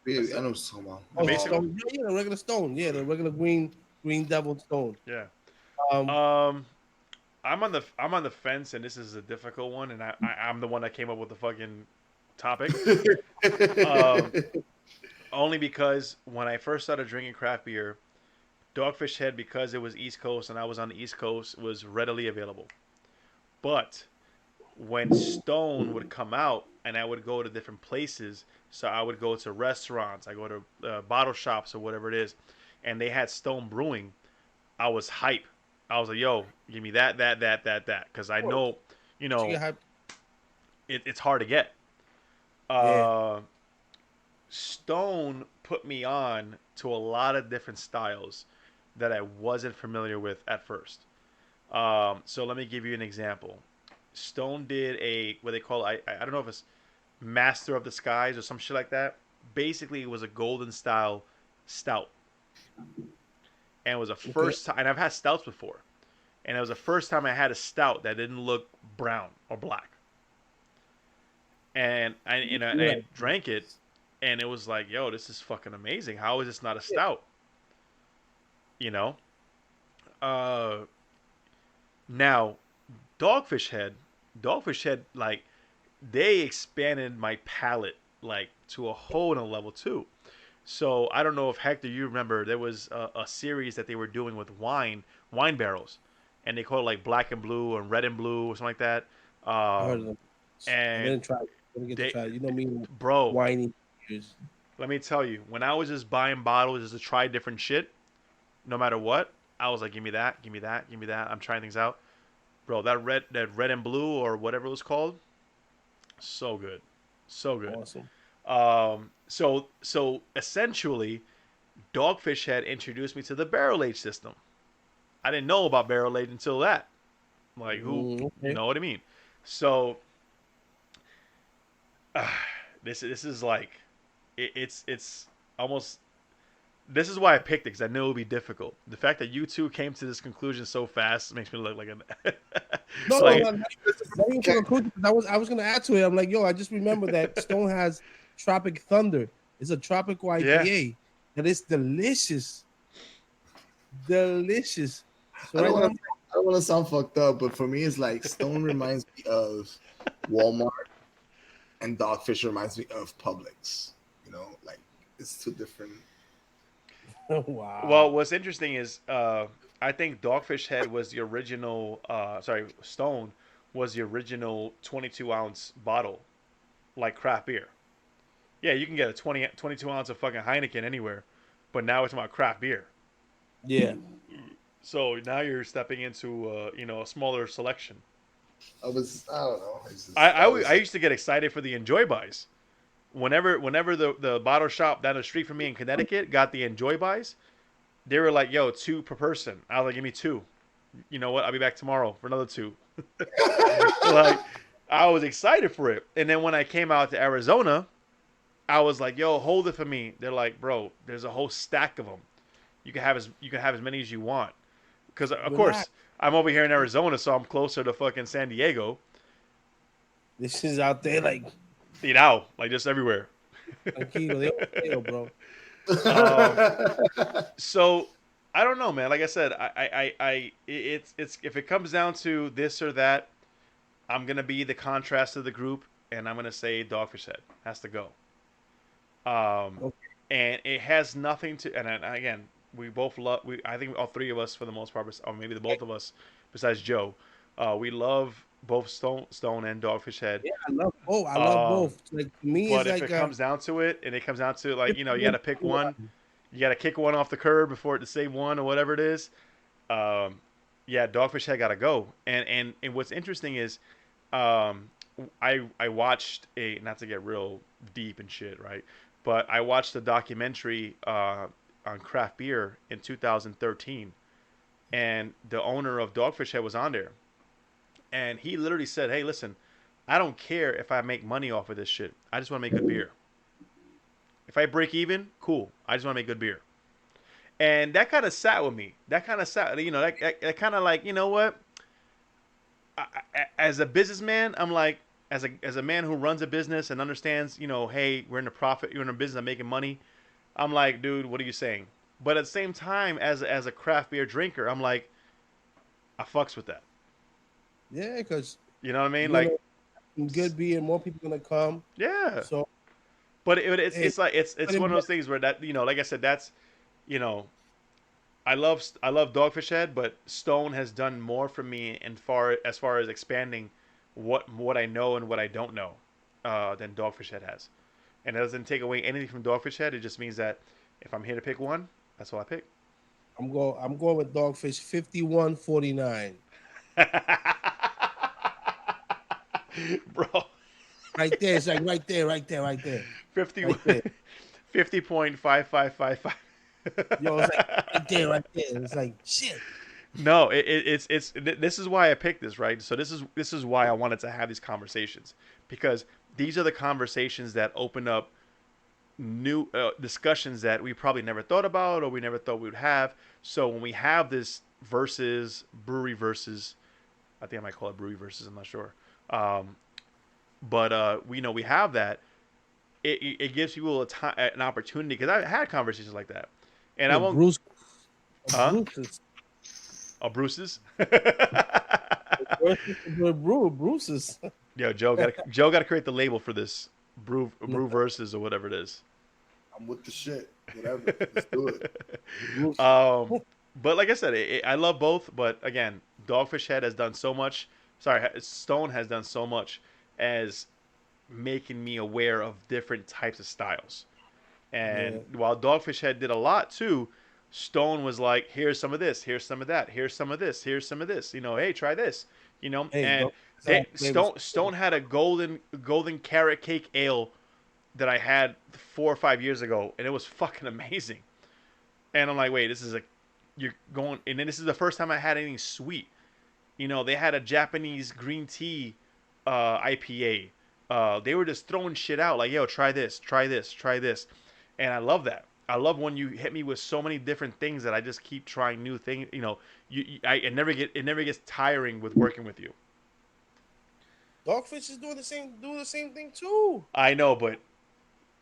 Yeah, I know what you're talking about. The basic one? Stone. Yeah, the regular Stone. Yeah, the regular green Devil Stone. Yeah. Um, I'm on the fence, and this is a difficult one, and I'm the one that came up with the fucking topic. Only because when I first started drinking craft beer, Dogfish Head, because it was East Coast and I was on the East Coast, was readily available. But when Stone would come out and I would go to different places, so I would go to restaurants, I go to bottle shops or whatever it is, and they had Stone Brewing, I was hype. I was like, yo, give me that, because I know, you know, it's hard to get. Stone put me on to a lot of different styles that I wasn't familiar with at first. So let me give you an example. Stone did what they call, I don't know if it's Master of the Skies or some shit like that. Basically, it was a golden style stout. And it was a first time, and I've had stouts before. And it was the first time I had a stout that didn't look brown or black. And I drank it, and it was like, yo, this is fucking amazing. How is this not a stout? You know? Now, Dogfish Head, like, they expanded my palate, like, to a whole nother level, too. So, I don't know if, Hector, you remember, there was a series that they were doing with wine barrels. And they called it, like, Black and Blue and Red and Blue or something like that. I heard of them. And I didn't try it. Let me get to try it. You know me, bro, whiny. Let me tell you, when I was just buying bottles just to try different shit, no matter what, I was like, give me that. I'm trying things out. Bro, that red and blue or whatever it was called, so good. Awesome. So essentially, Dogfish Head introduced me to the barrel age system. I didn't know about barrel age until that. Like, you know what I mean? So this is like, it's almost. This is why I picked it, because I knew it would be difficult. The fact that you two came to this conclusion so fast makes me look like an. No, I was going to add to it. I'm like, yo, I just remember that Stone has Tropic Thunder. It's a tropical IPA that is delicious. Delicious. So I don't want to sound fucked up, but for me, it's like Stone reminds me of Walmart, and Dogfish reminds me of Publix. You know, like, it's two different. Wow. Well, what's interesting is I think Dogfish Head was the original. Stone was the original 22-ounce bottle, like craft beer. Yeah, you can get a 22 ounce of fucking Heineken anywhere, but now it's about craft beer. Yeah. So now you're stepping into a smaller selection. I don't know. I used to get excited for the Enjoy Buys. Whenever the bottle shop down the street from me in Connecticut got the Enjoy Buys, they were like, yo, 2 per person. I was like, give me 2. You know what? I'll be back tomorrow for another 2. Like, I was excited for it. And then when I came out to Arizona, I was like, yo, hold it for me. They're like, bro, there's a whole stack of them. you can have as many as you want. Because of Relax. course I'm over here in Arizona, so I'm closer to fucking San Diego. This is out there like Like just everywhere. tranquilo. They don't fail, bro. So I don't know, man. Like I said, it's if it comes down to this or that, I'm gonna be the contrast of the group, and I'm gonna say Dogfish Head has to go. Okay. And it has nothing to. And again, we both love. I think all three of us, for the most part, or maybe the both of us, besides Joe, we love both Stone and Dogfish Head. Yeah, I love both. I love both. Like to me, But it's if like it comes down to it, and it comes down to like you got to pick one, you got to kick one off the curb before it to save one or whatever it is. Yeah, Dogfish Head got to go. And what's interesting is, I watched a, not to get real deep and shit, right? But I watched a documentary on craft beer in 2013, and the owner of Dogfish Head was on there, and he literally said, "Hey, listen, I don't care if I make money off of this shit. I just want to make good beer. If I break even, cool. I just want to make good beer." And that kind of sat with me. That kind of sat, that kind of like, you know what? As a businessman, I'm like, as a man who runs a business and understands, hey, we're in a profit, you're in a business of making money. I'm like, dude, what are you saying? But at the same time, as a craft beer drinker, I'm like, I fucks with that. yeah, because You know what I mean? Like, good beer, more people gonna come. yeah. So, But it's like it's but one of those things where that like I said, that's you know I love Dogfish Head, but Stone has done more for me as far as expanding what I know and what I don't know than Dogfish Head has. And it doesn't take away anything from Dogfish Head. It just means that if I'm here to pick one, that's all I pick. I'm going with Dogfish 51-49. Bro. Right there, it's like right there. 50, Right there. 50.5555. Yo, it's like right there. It's like shit. No, it's this is why I picked this, right? So this is why I wanted to have these conversations, because these are the conversations that open up new discussions that we probably never thought about or we never thought we would have. So when we have this brewery versus, I think I might call it brewery versus, I'm not sure. But we have that. It gives people an opportunity, because I've had conversations like that, and I won't. Bruce. Huh? Bruce's. Oh, Bruce's. Bruce's. Yo, Joe got to create the label for this brew versus or whatever it is. I'm with the shit. Whatever. Let's do it. But like I said, I love both. But again, Dogfish Head has done so much. Sorry, Stone has done so much as making me aware of different types of styles. And while Dogfish Head did a lot too, Stone was like, here's some of this, here's some of that, here's some of this, here's some of this. Hey, try this. And Stone had a golden carrot cake ale that I had 4 or 5 years ago, and it was fucking amazing. And I'm like, wait, you're going, and then this is the first time I had anything sweet. They had a Japanese green tea IPA. They were just throwing shit out like, yo, try this, try this, try this. And I love that. I love when you hit me with so many different things that I just keep trying new things. It never gets tiring with working with you. Dogfish is doing the same thing too. I know, but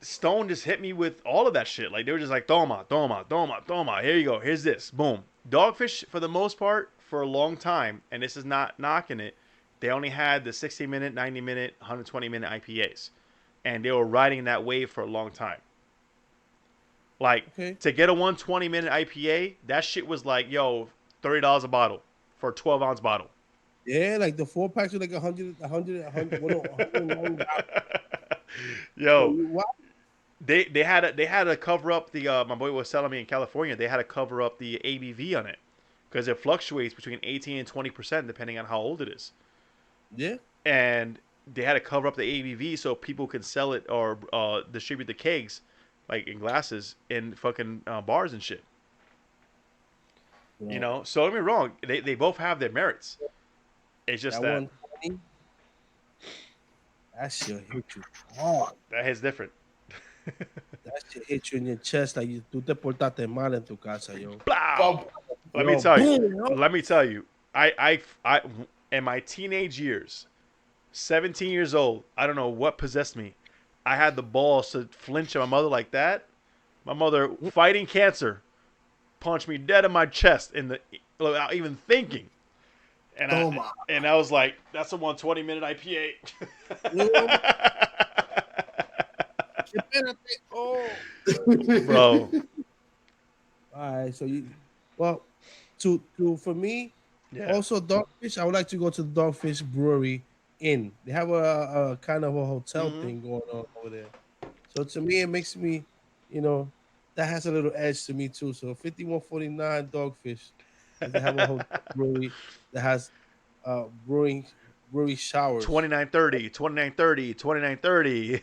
Stone just hit me with all of that shit. Like, they were just like, toma, toma, toma, toma. Here you go. Here's this. Boom. Dogfish, for the most part, for a long time, and this is not knocking it, they only had the 60-minute, 90-minute, 120-minute IPAs. And they were riding that wave for a long time. Like, to get a 120-minute IPA, that shit was like, yo, $30 a bottle for a 12-ounce bottle. Yeah, like the 4-packs were like 100. Yo, they had to cover up the my boy was telling me in California, they had to cover up the ABV on it because it fluctuates between 18 and 20% depending on how old it is. Yeah. And they had to cover up the ABV so people could sell it or distribute the kegs like in glasses in fucking bars and shit. Yeah. So don't get me wrong, they both have their merits. It's just that shit hit you hard. That hits different. That That shit hit you in your chest like tú te portaste mal en tu casa, yo. Blow. Let me Yo, tell you. boom, yo. Let me tell you. I, in my teenage years, 17 years old, I don't know what possessed me. I had the balls to flinch at my mother like that. My mother, fighting cancer, punched me dead in my chest without even thinking. And I was like, that's a 120-minute IPA. Yo, espérate. Oh. Bro. All right, so for me, Yeah. also Dogfish. I would like to go to the Dogfish Brewery Inn. They have a kind of a hotel thing going on over there. So to me, it makes me, that has a little edge to me too. So 5149 Dogfish, because they have a hotel brewery that has brewery showers. 2930, 2930, 2930.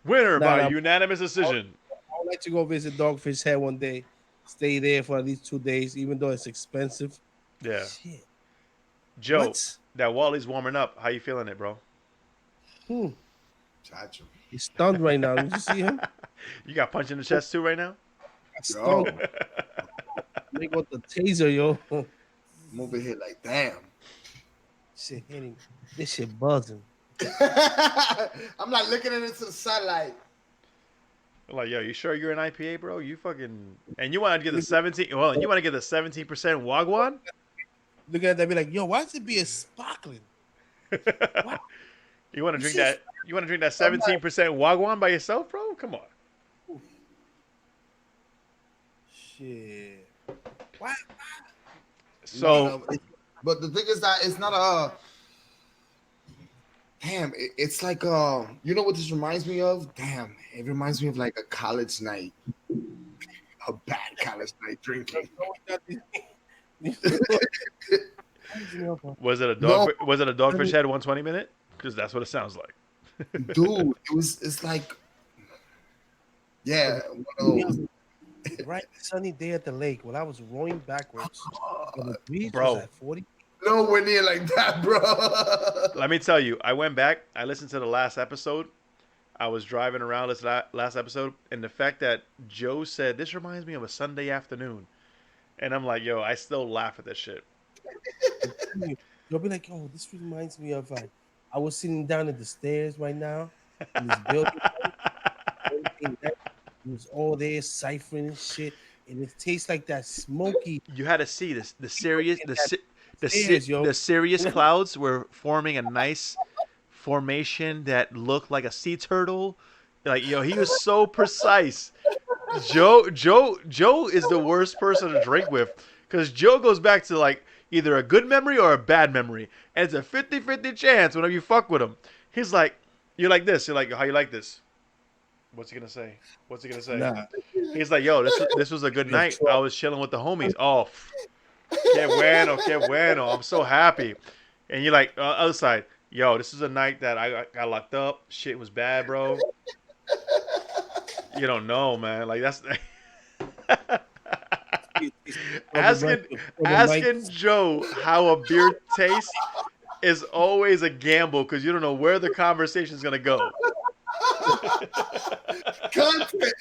Winner by unanimous decision. I would like to go visit Dogfish Head one day. Stay there for at least 2 days, even though it's expensive. Yeah. Shit. Joe, What? that Wally's warming up. How you feeling it, bro? Chacho. He's stunned right now. Did you see him? You got punched in the chest too right now? Yo, Make with the taser, yo. I'm over here like, damn. Shit hitting. This shit buzzing. I'm like looking into the sunlight. Like, yo, you sure you're an IPA, bro? You fucking and you want to get the 17? Well, you want to get the 17% Wagwan? Look at that, be like, yo, why is it being sparkling? Wow. You want to drink that? You want to drink that 17% Wagwan by yourself, bro? Come on. Shit. Why? So, but the thing is that it's not a. Damn, it's like you know what this reminds me of? Damn, it reminds me of like a college night, a bad college night drinking. was it a dog? No. Was it a Dogfish Head 120-minute? Because that's what it sounds like. Dude, it's like, yeah, right, sunny day at the lake when I was rowing backwards. The breeze bro. Was at 40. Nowhere near like that, bro. Let me tell you, I went back. I listened to the last episode. I was driving around this last episode, and the fact that Joe said this reminds me of a Sunday afternoon, and I'm like, yo, I still laugh at this shit. You'll be like, oh, this reminds me of I was sitting down at the stairs right now in this building. It was all there ciphering and shit, and it tastes like that smoky. You had to see this. The serious clouds were forming a nice formation that looked like a sea turtle. Like, yo, he was so precise. Joe is the worst person to drink with because Joe goes back to like either a good memory or a bad memory, and it's a 50-50 chance whenever you fuck with him. He's like, you're like this. You're like, how you like this? What's he gonna say? What's he gonna say? Nah. He's like, yo, this was a good night. I was chilling with the homies. Oh, que bueno. I'm so happy. And you're like, other side, yo, this is a night that I got locked up. Shit was bad, bro. You don't know, man. Like that's asking Joe how a beer tastes is always a gamble because you don't know where the conversation is gonna go.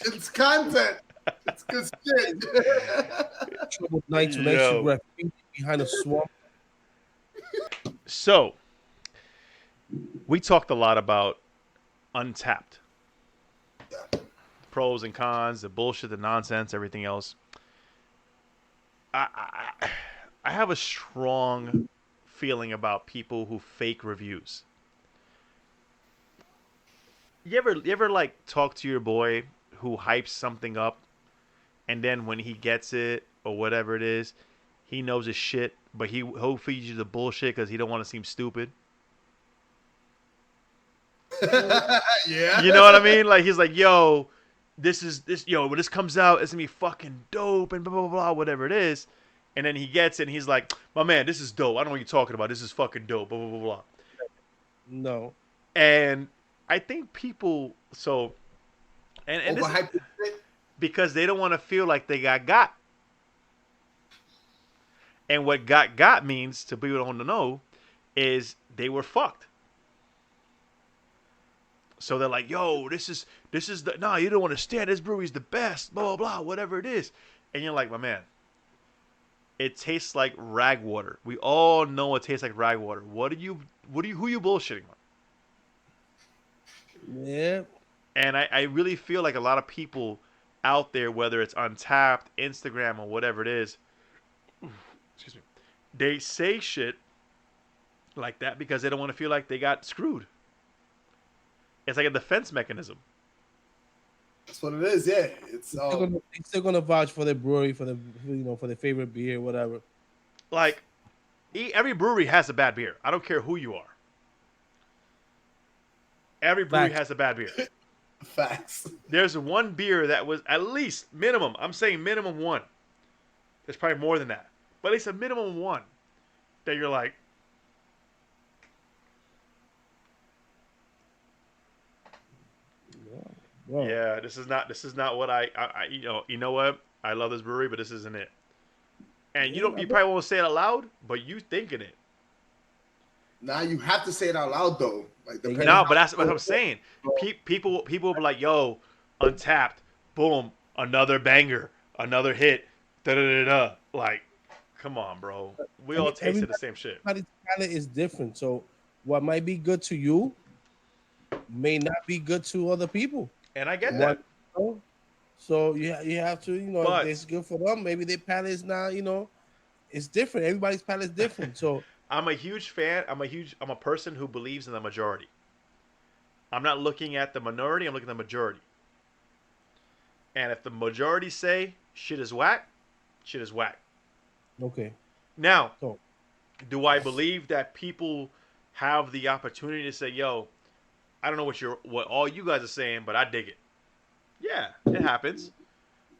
It's content. It's good shit. Troubled nights when I used to grab behind a swamp. So, we talked a lot about Untapped. Pros and cons, the bullshit, the nonsense, everything else. I have a strong feeling about people who fake reviews. You ever like talk to your boy who hypes something up, and then when he gets it or whatever it is, he knows his shit, but he'll feed you the bullshit because he don't want to seem stupid. Yeah. You know what I mean? Like he's like, yo, when this comes out, it's gonna be fucking dope and blah blah blah, whatever it is. And then he gets it and he's like, my man, this is dope. I don't know what you're talking about. This is fucking dope, blah blah blah blah. No. And I think people and this, because they don't want to feel like they got. And what got means to people who don't know is they were fucked. So they're like, yo, this is the no, you don't understand. This brewery's the best, blah blah blah, whatever it is. And you're like, my man, it tastes like rag water. We all know it tastes like rag water. Who you bullshitting on? Yeah. And I really feel like a lot of people out there, whether it's Untapped, Instagram, or whatever it is, excuse me, they say shit like that because they don't want to feel like they got screwed. It's like a defense mechanism. That's what it is. Yeah, it's They're still gonna vouch for their brewery, for their favorite beer, whatever. Like every brewery has a bad beer. I don't care who you are. Every brewery has a bad beer. facts. There's one beer that was at least minimum. I'm saying minimum one. There's probably more than that, but at least a minimum one that you're like, Whoa. yeah, this is not what I you know what? I love this brewery, but this isn't it. And you probably won't say it out loud, but you thinking it. Now you have to say it out loud though. Like No, but that's what I'm saying. People will be like, yo, Untapped, boom, another banger, another hit, da da da da. Like, come on, bro. We all tasted the same shit. Everybody's palate is different, so what might be good to you may not be good to other people. And I get that. So you have to, if it's good for them, maybe their palate is not, it's different. Everybody's palate is different. So I'm a huge fan. I'm a person who believes in the majority. I'm not looking at the minority. I'm looking at the majority. And if the majority say shit is whack, shit is whack. Okay. Now, do I believe that people have the opportunity to say, yo, I don't know what all you guys are saying, but I dig it. Yeah, it happens.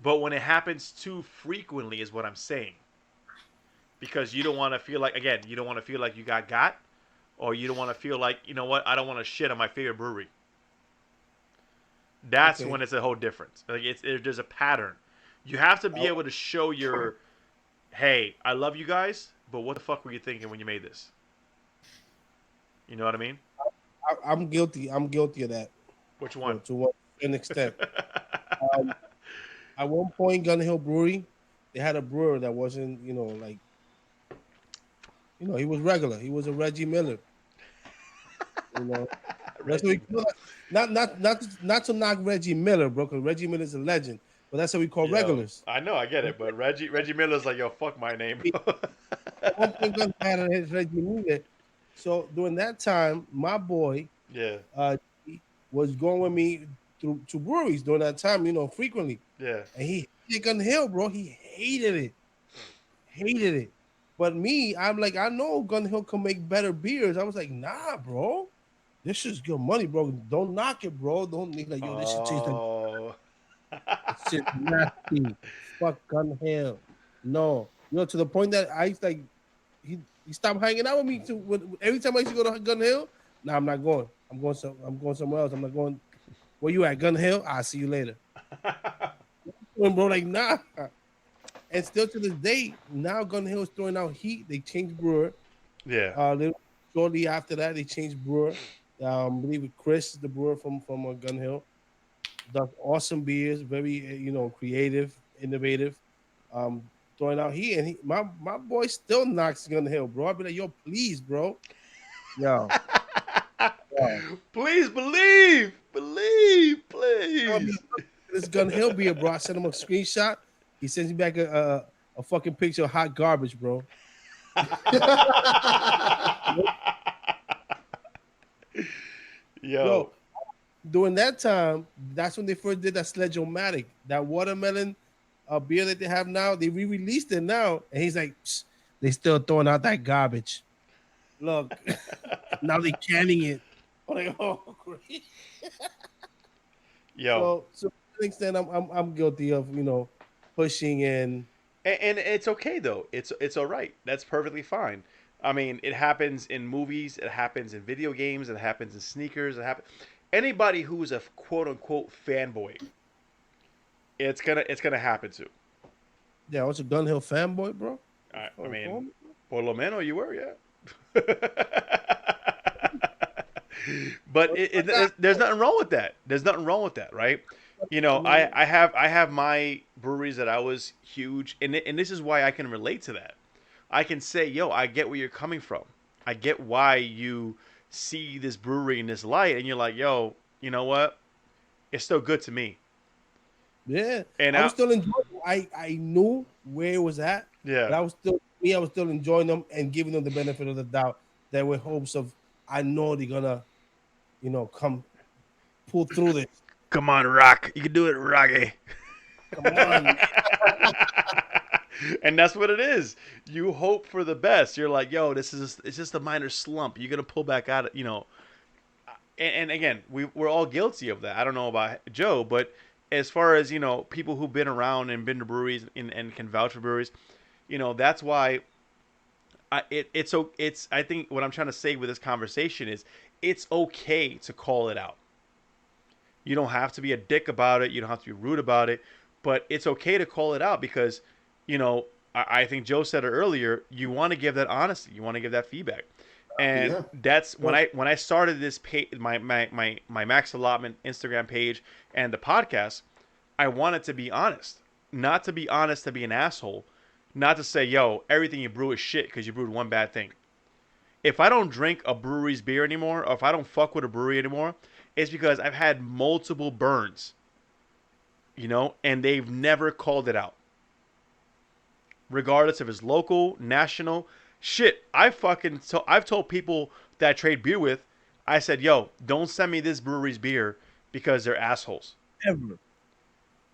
But when it happens too frequently is what I'm saying. Because you don't want to feel like, again, you don't want to feel like you got, or you don't want to feel like, you know what, I don't want to shit on my favorite brewery. That's when it's a whole difference. Like there's a pattern. You have to be able to show your, hey, I love you guys, but what the fuck were you thinking when you made this? You know what I mean? I'm guilty. I'm guilty of that. Which one? To an extent. At one point, Gun Hill Brewery, they had a brewer that wasn't, he was regular. He was a Reggie Miller. Reggie Miller. Not to knock Reggie Miller, bro, because Reggie Miller's a legend. But that's what we call regulars. I know, I get it, but Reggie Miller's like, yo, fuck my name. At one point, Gun had his Reggie Miller. So during that time, my boy, was going with me to breweries during that time, frequently. Yeah. And he hated Gun Hill, bro. He hated it. But me, I'm like, I know Gun Hill can make better beers. I was like, nah, bro. This is good money, bro. Don't knock it, bro. Don't like, yo, this shit tastes like it's just nasty. Fuck Gun Hill. No. To the point that I like he stopped hanging out with me every time I used to go to Gun Hill. Nah, I'm not going. I'm going somewhere else. I'm not going. Where you at, Gun Hill? I'll see you later. Bro, like, nah. And still to this day, now Gun Hill is throwing out heat. They changed brewer. Yeah. Shortly after that, they changed brewer. I believe Chris, the brewer from Gun Hill, does awesome beers, very creative, innovative. Throwing out heat, and my boy still knocks Gun Hill, bro. I'd be like, yo, please, bro. Yo. Please believe, please. This Gun Hill beer, bro. I sent him a screenshot. He sends me back a fucking picture of hot garbage, bro. Yo, during that time, that's when they first did that Sledge-O-Matic, that watermelon beer that they have now. They re-released it now, and he's like, they still throwing out that garbage. Look, now they canning it. I'm like, oh, great. Yo. So to an extent, I'm guilty of pushing and it's okay though. It's all right. That's perfectly fine. I mean, it happens in movies. It happens in video games. It happens in sneakers. Anybody who's a quote unquote fanboy, it's gonna happen to. Yeah, I was a Gun Hill fanboy, bro. I mean, por lo menos you were, yeah. But there's nothing wrong with that. There's nothing wrong with that, right? You know, I have my breweries that I was huge, and this is why I can relate to that. I can say, yo, I get where you're coming from. I get why you see this brewery in this light, and you're like, yo, you know what? It's still good to me. Yeah, And I was still enjoying. I knew where it was at, yeah, but I was still enjoying them and giving them the benefit of the doubt. That with hopes of, I know they're gonna, come pull through this. come on, Rock, you can do it, Rocky. Come on, And that's what it is. You hope for the best. You're like, yo, it's just a minor slump. You're gonna pull back out, and again, we're all guilty of that. I don't know about Joe, but as far as people who've been around and been to breweries and can vouch for breweries, that's why it's. I think what I'm trying to say with this conversation is it's okay to call it out. You don't have to be a dick about it. You don't have to be rude about it, but it's okay to call it out because, I think Joe said it earlier. You want to give that honesty. You want to give that feedback. And that's when I started this page, my Max Allotment Instagram page and the podcast. I wanted to be honest, not to be honest to be an asshole, not to say, yo, everything you brew is shit because you brewed one bad thing. If I don't drink a brewery's beer anymore, or if I don't fuck with a brewery anymore, it's because I've had multiple burns, and they've never called it out, regardless if it's local, national. Shit, I've told people that I trade beer with, I said, yo, don't send me this brewery's beer because they're assholes. ever.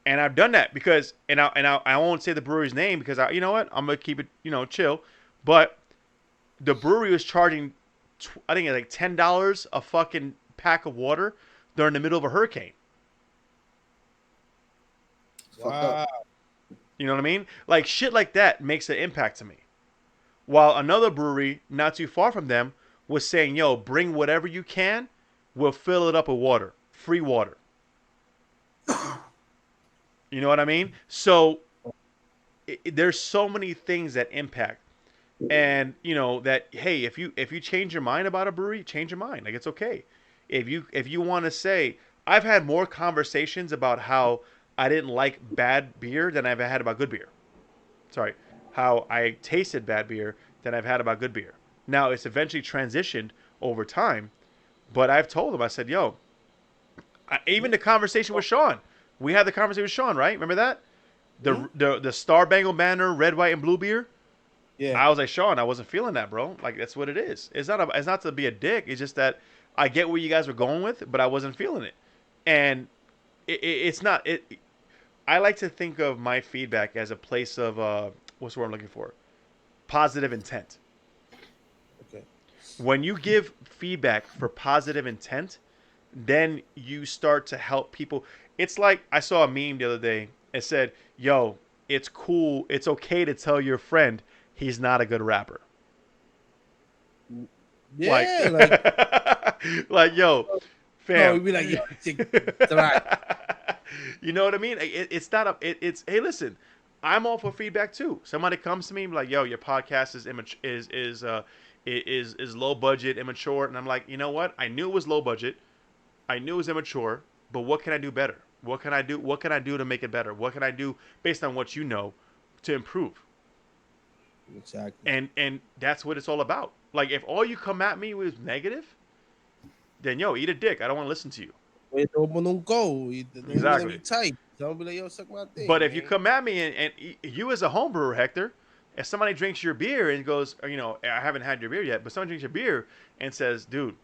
And I've done that because, I won't say the brewery's name because you know what, I'm gonna keep it, chill. But the brewery was charging, I think like $10 a fucking pack of water during the middle of a hurricane. Wow. You know what I mean? Like shit like that makes an impact to me. While another brewery not too far from them was saying, yo, bring whatever you can, we'll fill it up with water, free water. You know what I mean? So there's so many things that impact. And that, hey, if you change your mind about a brewery, change your mind. Like, it's okay. If you want to say, I've had more conversations about how I didn't like bad beer than I've had about good beer. Sorry, how I tasted bad beer than I've had about good beer. Now it's eventually transitioned over time, but I've told them, I said, yo, even the conversation with Sean, we had the conversation with Sean, right? Remember that? The Star Bangle Banner red, white, and blue beer. Yeah. I was like, Sean, I wasn't feeling that, bro. Like, that's what it is. It's not to be a dick. It's just that I get where you guys were going with, but I wasn't feeling it. And it's not it. I like to think of my feedback as a place of what's the word I'm looking for? Positive intent. Okay. When you give feedback for positive intent, then you start to help people. It's like I saw a meme the other day. It said, yo, it's cool. It's okay to tell your friend he's not a good rapper. Yeah, like yo, fam. no, we'd be like, yo, You know what I mean? It's not a. It's hey, listen, I'm all for feedback too. Somebody comes to me and be like, yo, your podcast is low budget, immature, and I'm like, you know what? I knew it was low budget. I knew it was immature, but what can I do better? What can I do? What can I do to make it better? What can I do based on what you know to improve? Exactly. And that's what it's all about. Like, if all you come at me with negative, then yo, eat a dick. I don't want to listen to you. Exactly. Tight. Don't be like, yo, suck my dick. But if you come at me and you as a home brewer, Hector, if somebody drinks your beer and goes, I haven't had your beer yet, but someone drinks your beer and says, dude,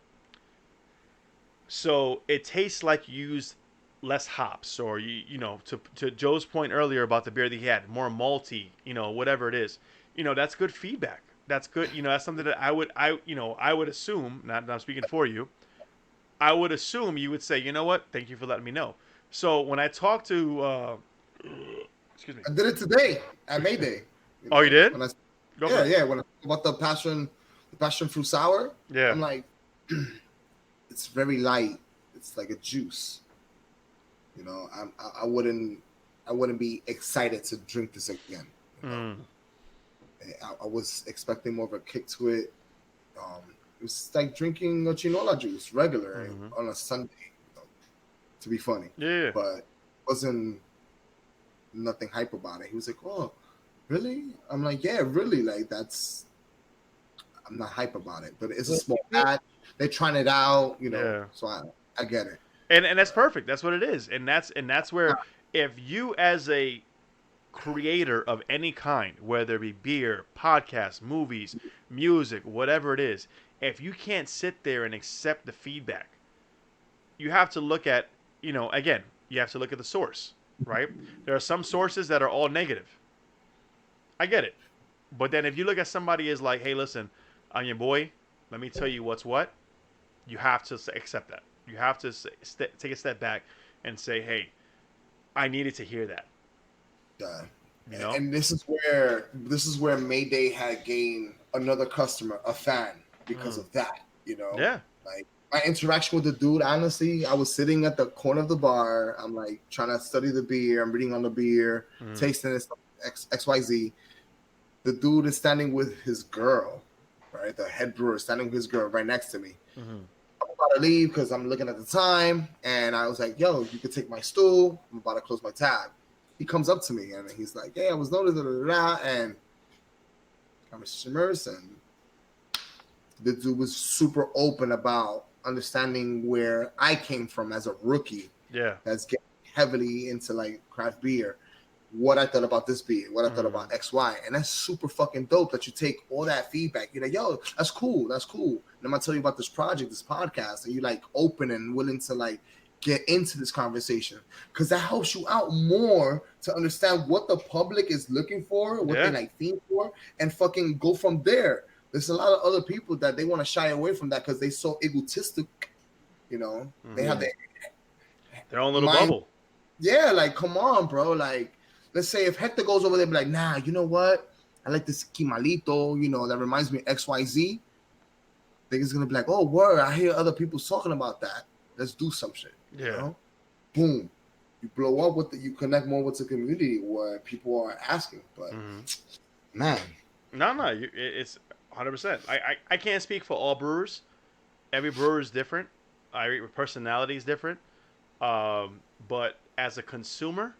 so it tastes like you used less hops, or to Joe's point earlier about the beer that he had, more malty, whatever it is, that's good feedback. That's good. That's something that I would assume, not speaking for you, I would assume you would say, you know what, thank you for letting me know. So when I talk to, excuse me, I did it today at May Day. Oh, you did? When I When I talk about the passion fruit sour, yeah, I'm like, it's very light. It's like a juice. I wouldn't be excited to drink this again. I was expecting more of a kick to it. was like drinking a chinola juice regular on a Sunday, to be funny. Yeah. But wasn't nothing hype about it. He was like, "Oh, really?" I'm like, "Yeah, really." Like I'm not hype about it, but it's a small batch. They're trying it out, Yeah. So I get it. And that's perfect. That's what it is. And that's where if you as a creator of any kind, whether it be beer, podcasts, movies, music, whatever it is, if you can't sit there and accept the feedback, you have to look at, again, you have to look at the source, right? There are some sources that are all negative. I get it. But then if you look at somebody as like, hey, listen, I'm your boy, let me tell you what's what, you have to accept that. You have to take a step back and say, hey, I needed to hear that. And this is where Mayday had gained another customer, a fan, because of that. Yeah. Like my interaction with the dude, honestly, I was sitting at the corner of the bar. I'm like trying to study the beer. I'm reading on the beer, tasting it, XYZ. The dude is standing with his girl, right? The head brewer is standing with his girl right next to me. I'm about to leave because I'm looking at the time, and I was like, "Yo, you could take my stool. I'm about to close my tab." He comes up to me and he's like, "Hey, I was noticing and conversation immersed, and the dude was super open about understanding where I came from as a rookie. Yeah, that's getting heavily into like craft beer. What I thought about this beer, what I thought about X, Y, and that's super fucking dope that you take all that feedback. You're like, yo, that's cool. And I'm gonna tell you about this project, this podcast, and you're like open and willing to like get into this conversation because that helps you out more to understand what the public is looking for, what they like theme for, and fucking go from there. There's a lot of other people that they want to shy away from that because they're so egotistic, They have their own little bubble. Yeah, like come on, bro. Like, let's say if Hector goes over there and be like, nah, you know what? I like this quimalito, that reminds me of XYZ. I think it's gonna be like, oh, word, I hear other people talking about that. Let's do some shit. Yeah. Boom. You blow up you connect more with the community where people are asking. But man. No, it's 100%. I can't speak for all brewers. Every brewer is different. Every personality is different. But as a consumer,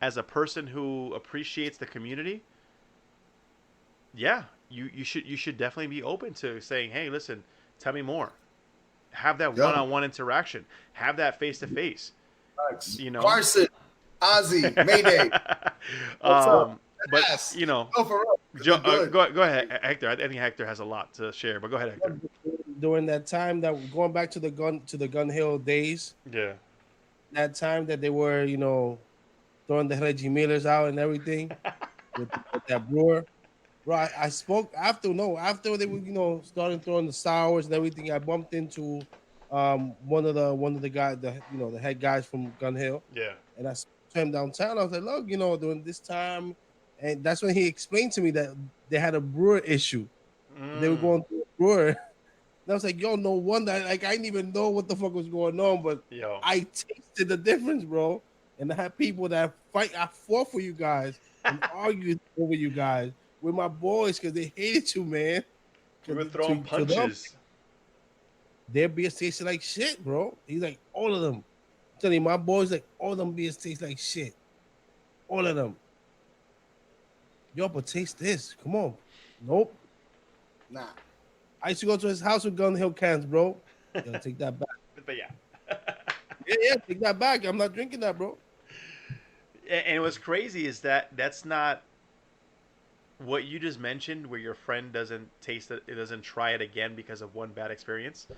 as a person who appreciates the community, yeah, you should definitely be open to saying, hey, listen, tell me more. Have that one-on-one interaction. Have that face-to-face. Carson, Ozzy, Mayday. What's up? But yes. For real. Go ahead, Hector. I think Hector has a lot to share, but go ahead, Hector. During that time that going back to the Gun Hill days. Yeah. That time that they were, throwing the Reggie Millers out and everything with that brewer. Bro, I spoke after they were, starting throwing the sours and everything. I bumped into one of the guys, the head guys from Gun Hill. Yeah. And I saw him downtown. I was like, look, during this time, and that's when he explained to me that they had a brewer issue. They were going through a brewer. And I was like, yo, no wonder. Like, I didn't even know what the fuck was going on, but I tasted the difference, bro. And I had people that I fought for you guys and argued over you guys with my boys because they hated you, man. We were throwing punches. Their beers tasted like shit, bro. He's like, all of them. I'm telling you, my boys, like, all of them beers taste like shit. All of them. Yo, but taste this. Come on. Nope. Nah. I used to go to his house with Gun Hill cans, bro. Yo, take that back. But yeah. yeah, take that back. I'm not drinking that, bro. And what's crazy is that that's not what you just mentioned, where your friend doesn't taste it doesn't try it again because of one bad experience.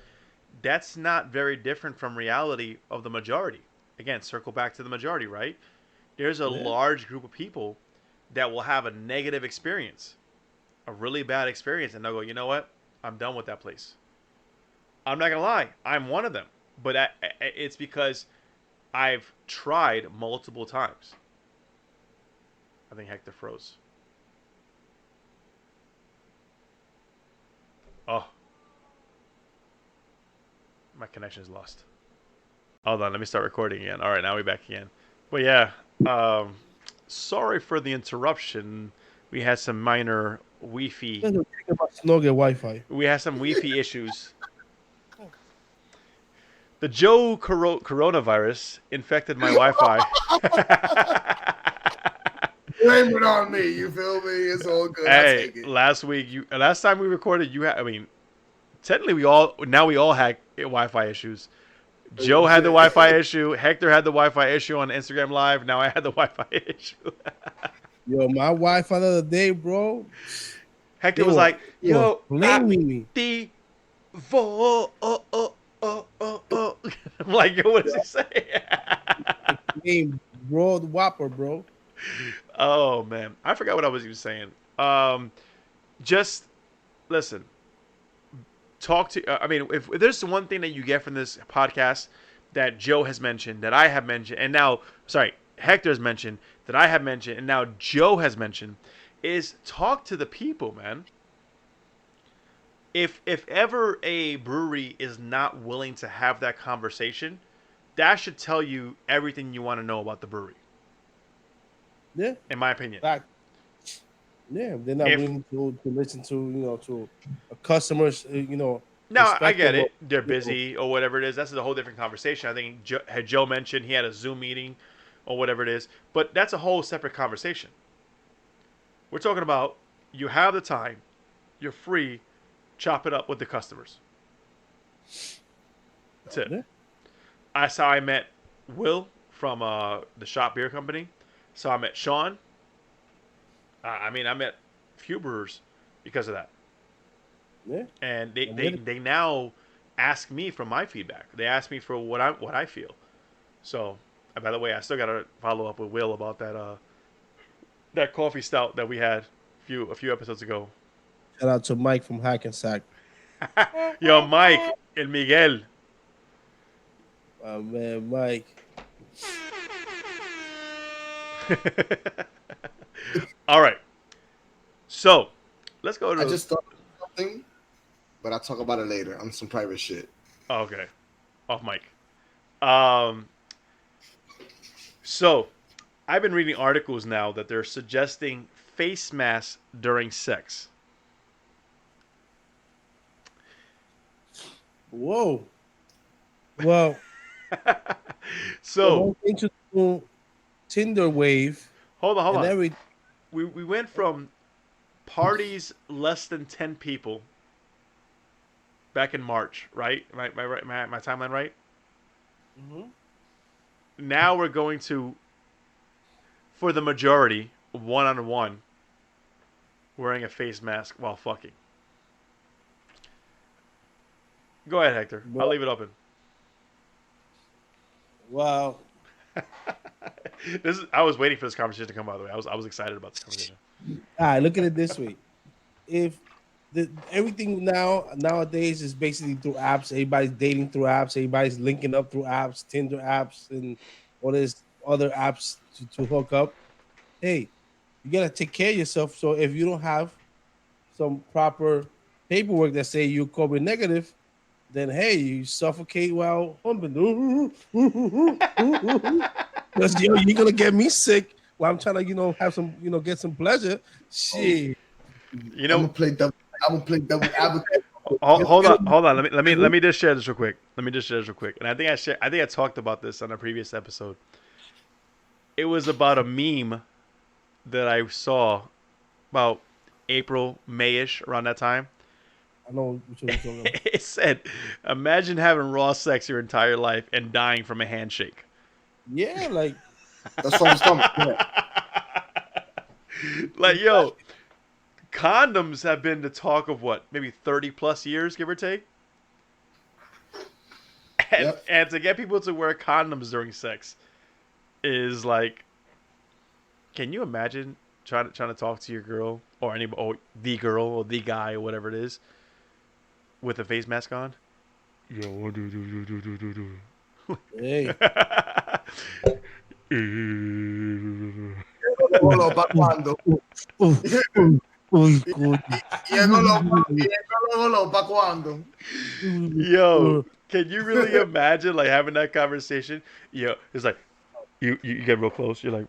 That's not very different from reality of the majority. Again, circle back to the majority, right? There's a large group of people that will have a negative experience, a really bad experience, and they'll go, you know what? I'm done with that place. I'm not going to lie. I'm one of them. But it's because I've tried multiple times. I think Hector froze. Oh. My connection is lost. Hold on, let me start recording again. All right, now we're back again. But yeah, sorry for the interruption. We had some minor Wi-Fi. Think about Snow get Wi-Fi. We had some Wi-Fi issues. The Joe coronavirus infected my Wi-Fi. Blame it on me. You feel me? It's all good. I Hey, take it. last time we recorded, technically we all had Wi-Fi issues. Joe had the Wi-Fi issue. Hector had the Wi-Fi issue on Instagram Live. Now I had the Wi-Fi issue. Yo, my Wi-Fi the other day, bro. Hector was like, "Yo, blaming me." I'm like, yo, what does he say? Name, bro, the Whopper, bro. Oh man, I forgot what I was even saying. Just listen. Talk to. I mean, if there's one thing that you get from this podcast that Joe has mentioned, that I have mentioned, and now, sorry, Hector has mentioned, that I have mentioned, and now Joe has mentioned, is talk to the people, man. If ever a brewery is not willing to have that conversation, that should tell you everything you want to know about the brewery. Yeah, in my opinion. fact. Yeah, they're not willing to listen to a customer's No, I get it. of, They're busy or whatever it is. That's a whole different conversation. I think Joe mentioned he had a Zoom meeting or whatever it is, but that's a whole separate conversation. We're talking about you have the time, you're free, chop it up with the customers. That's it. Yeah. That's how I met Will from the Shop Beer Company. So I met Sean. I met a few brewers because of that. Yeah. And they now ask me for my feedback. They ask me for what I feel. So, by the way, I still got to follow up with Will about that coffee stout that we had a few episodes ago. Shout out to Mike from Hackensack. Yo, Mike and Miguel. Oh man, Mike. All right. So, let's go to. I just thought of something, but I'll talk about it later on some private shit. Okay. Off mic. So, I've been reading articles now that they're suggesting face masks during sex. Whoa. Well, So, into Tinder wave. hold on. We went from parties less than 10 people back in March, right? My timeline right? Mm-hmm. Now we're going to, for the majority, one-on-one, wearing a face mask while fucking. Go ahead, Hector. I'll leave it open. Wow. I was waiting for this conversation to come, by the way. I was excited about this conversation. All right, look at it this way. If everything nowadays is basically through apps, everybody's dating through apps, everybody's linking up through apps, Tinder apps, and all these other apps to hook up. Hey, you gotta take care of yourself. So if you don't have some proper paperwork that say you're COVID negative, then hey, you suffocate while humping. Because you're gonna get me sick while I'm trying to have some get some pleasure. Shit. I'm gonna play double advocate. Hold on. Let me just share this real quick. And I think I talked about this on a previous episode. It was about a meme that I saw about April, May-ish, around that time. I know what you're talking about. It said, imagine having raw sex your entire life and dying from a handshake. Yeah, like that's what I'm talking about. Like, yo, condoms have been the talk of what, maybe 30 plus years, give or take? And to get people to wear condoms during sex is like, can you imagine trying to talk to your girl or the girl or the guy or whatever it is with a face mask on? Yo, what do. hey. ¿Pa' cuándo? ¿Pa' cuándo? Yo, can you really imagine like having that conversation? Yo, it's like you get real close. You're like,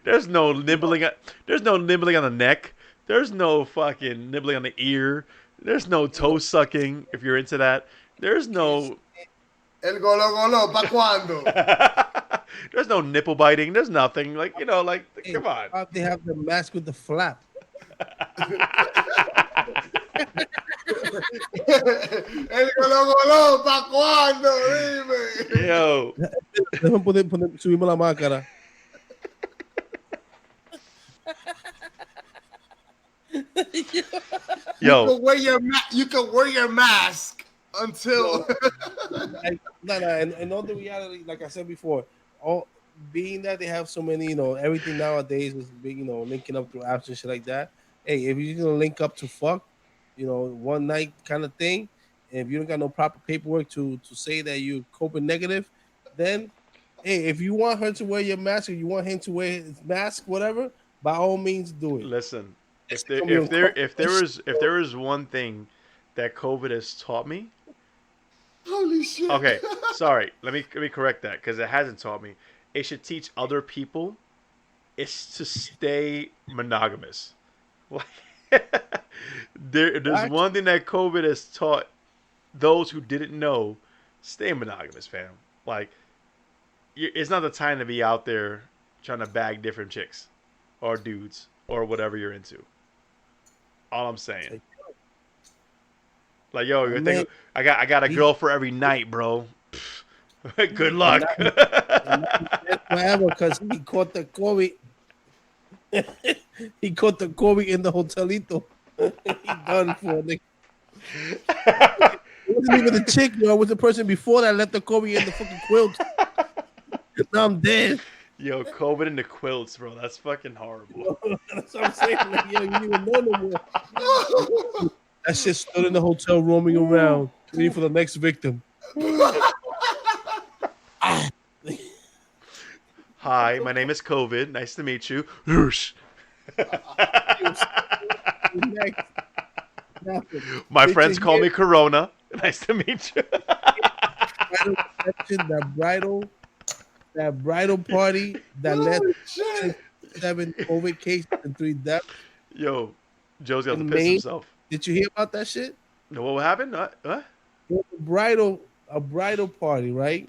There's no nibbling. There's no nibbling on the neck. There's no fucking nibbling on the ear. There's no toe sucking if you're into that. There's no. El golo golo, ¿pa' cuándo? There's no nipple biting. There's nothing. Like, Hey, come on. they have the mask with the flap. El golo golo, ¿pa' cuándo? Dime. Yo. Déjame subirme la máscara. Yo. You can wear your mask until. And all the reality, like I said before, all being that they have so many, everything nowadays is big, linking up through apps and shit like that. Hey, if you're gonna link up to fuck, one night kind of thing, and if you don't got no proper paperwork to say that you're COVID negative, then hey, if you want her to wear your mask or you want him to wear his mask, whatever, by all means do it. Listen, if there is one thing that COVID has taught me. Holy shit. Okay, sorry. Let me correct that because it hasn't taught me. It should teach other people is to stay monogamous. There's one thing that COVID has taught those who didn't know: stay monogamous, fam. Like, it's not the time to be out there trying to bag different chicks or dudes or whatever you're into. All I'm saying. Like, yo, I got a girl for every night, bro. Good luck. Forever, because he caught the COVID. He caught the COVID in the hotelito. He done for it. It wasn't even the chick, It was the person before that left the COVID in the fucking quilt. Now I'm dead. Yo, COVID in the quilts, bro. That's fucking horrible. That's what I'm saying. Like, yo, you didn't even know no more. That shit stood in the hotel roaming around, waiting for the next victim. Hi, my name is COVID. Nice to meet you. Whoosh. My friends call me Corona. Nice to meet you. That bridal party that led 7 COVID cases and 3 deaths. Yo, Joe's got to piss himself. Did you hear about that shit? No, what happened? What? A bridal party, right?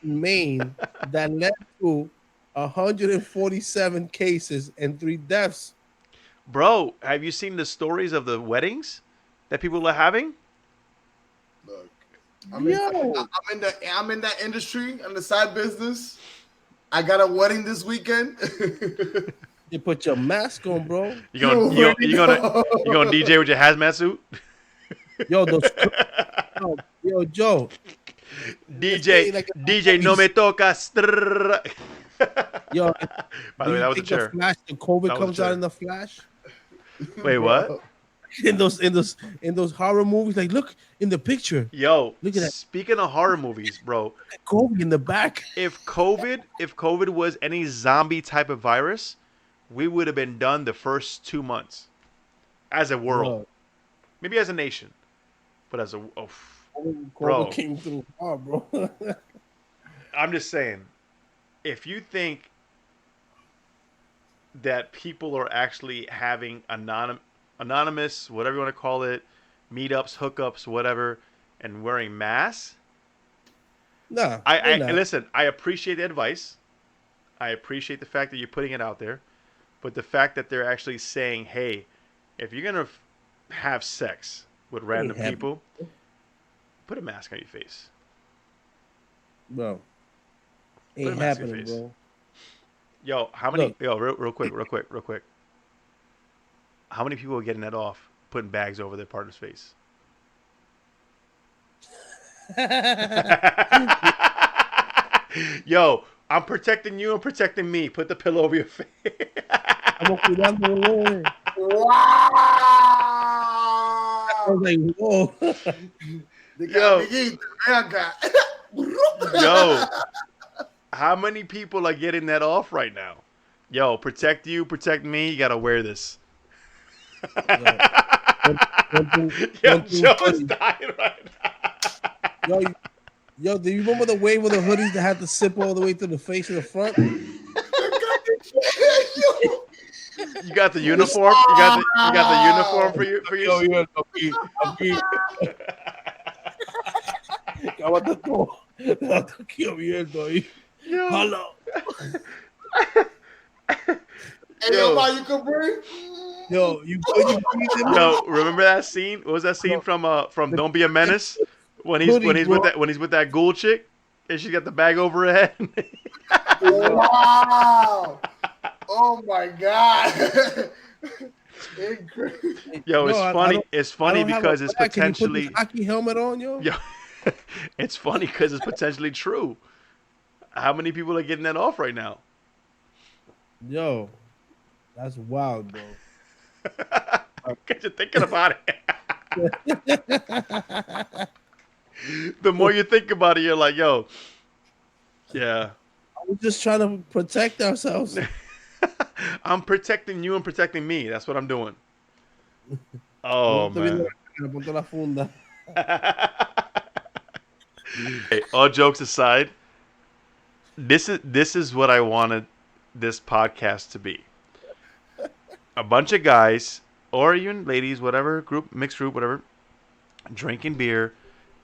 In Maine that led to 147 cases and 3 deaths. Bro, have you seen the stories of the weddings that people are having? Look, I'm in that industry. I'm the side business. I got a wedding this weekend. You put your mask on, bro. You gonna DJ with your hazmat suit? Yo, Joe. DJ, no me tocas. Yo, by the way, that was a chair. The COVID comes out in the flash. Wait, what? In those horror movies, like look in the picture. Yo, look at that. Speaking of horror movies, bro, COVID in the back. If COVID was any zombie type of virus, we would have been done the first 2 months as a world, maybe as a nation, but as a bro, came through hard, bro. I'm just saying, if you think that people are actually having anonymous, whatever you want to call it, meetups, hookups, whatever, and wearing masks. No, listen. I appreciate the advice. I appreciate the fact that you're putting it out there, but the fact that they're actually saying, "Hey, if you're gonna have sex with random people, put a mask on your face." Bro, ain't happening, bro. Yo, how many? Yo, real quick. How many people are getting that off? Putting bags over their partner's face. Yo, I'm protecting you and protecting me. Put the pillow over your face. Wow! I was like, whoa. Yo, how many people are getting that off right now? Yo, protect you, protect me. You gotta wear this. Yo, Joe's dying right now. Yo, do you remember the wave of the hoodies that had the zip all the way to the face and the front? You got the uniform. You got the uniform for Yo, you. yo, aquí. Cámate todo. Déjate aquí abierto ahí. Yo, Hello. Hey, yo, Ma, you can breathe? Yo, you put your feet in yo, remember that scene? What was that scene from Don't Be a Menace when he's bro. with that ghoul chick and she's got the bag over her head? Wow. Oh, my God. Yo, it's funny. It's funny I don't have because a it's bag. Can you put potentially. this hockey helmet on, yo? Yo, it's funny because it's potentially true. How many people are getting that off right now? Yo, that's wild, bro. Because you're thinking about it. The more you think about it, you're like, yo, yeah. We're just trying to protect ourselves. I'm protecting you and protecting me. That's what I'm doing. Oh, man. Ponte la funda. Hey, all jokes aside, this is what I wanted this podcast to be. A bunch of guys, or even ladies, whatever, mixed group, whatever, drinking beer,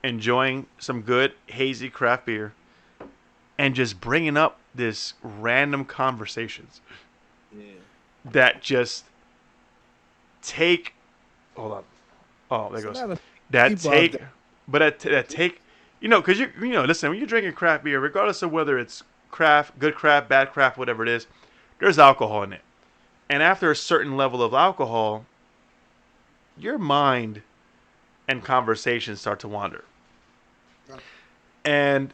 enjoying some good hazy craft beer, and just bringing up this random conversations that just take. Hold on. Oh, there goes. That take. Because listen, when you're drinking craft beer, regardless of whether it's craft, good craft, bad craft, whatever it is, there's alcohol in it. And after a certain level of alcohol, your mind and conversation start to wander. And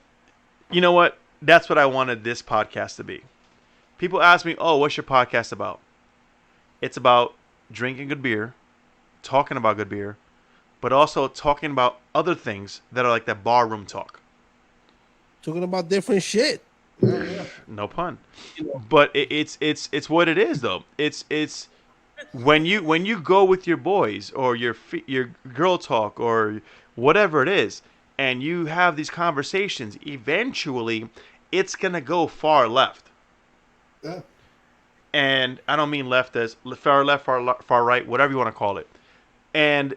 you know what? That's what I wanted this podcast to be. People ask me, oh, what's your podcast about? It's about drinking good beer, talking about good beer, but also talking about other things that are like that barroom talk. Talking about different shit. No pun. But it's what it is though. It's when you go with your boys or your girl talk or whatever it is, and you have these conversations. Eventually, it's gonna go far left. Yeah. And I don't mean left as far left, far right, whatever you want to call it. And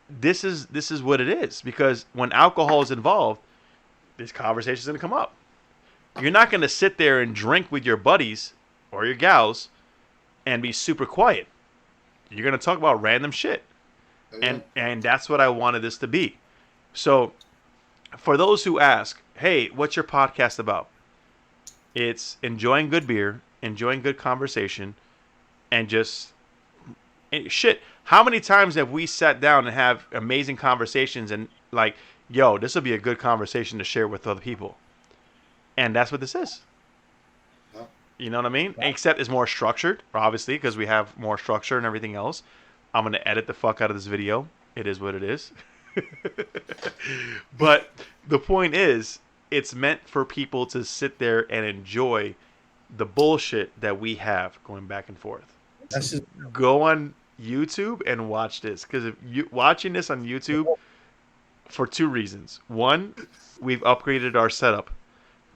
this is what it is, because when alcohol is involved, this conversation is going to come up. You're not going to sit there and drink with your buddies or your gals and be super quiet. You're going to talk about random shit. And that's what I wanted this to be. So for those who ask, hey, what's your podcast about? It's enjoying good beer, enjoying good conversation, and just shit. How many times have we sat down and have amazing conversations and like, yo, this will be a good conversation to share with other people? And that's what this is. You know what I mean? Yeah. Except it's more structured, obviously, because we have more structure and everything else. I'm going to edit the fuck out of this video. It is what it is. But the point is, it's meant for people to sit there and enjoy the bullshit that we have going back and forth. That's just... Go on YouTube and watch this, because if you watching this on YouTube for two reasons. One, we've upgraded our setup.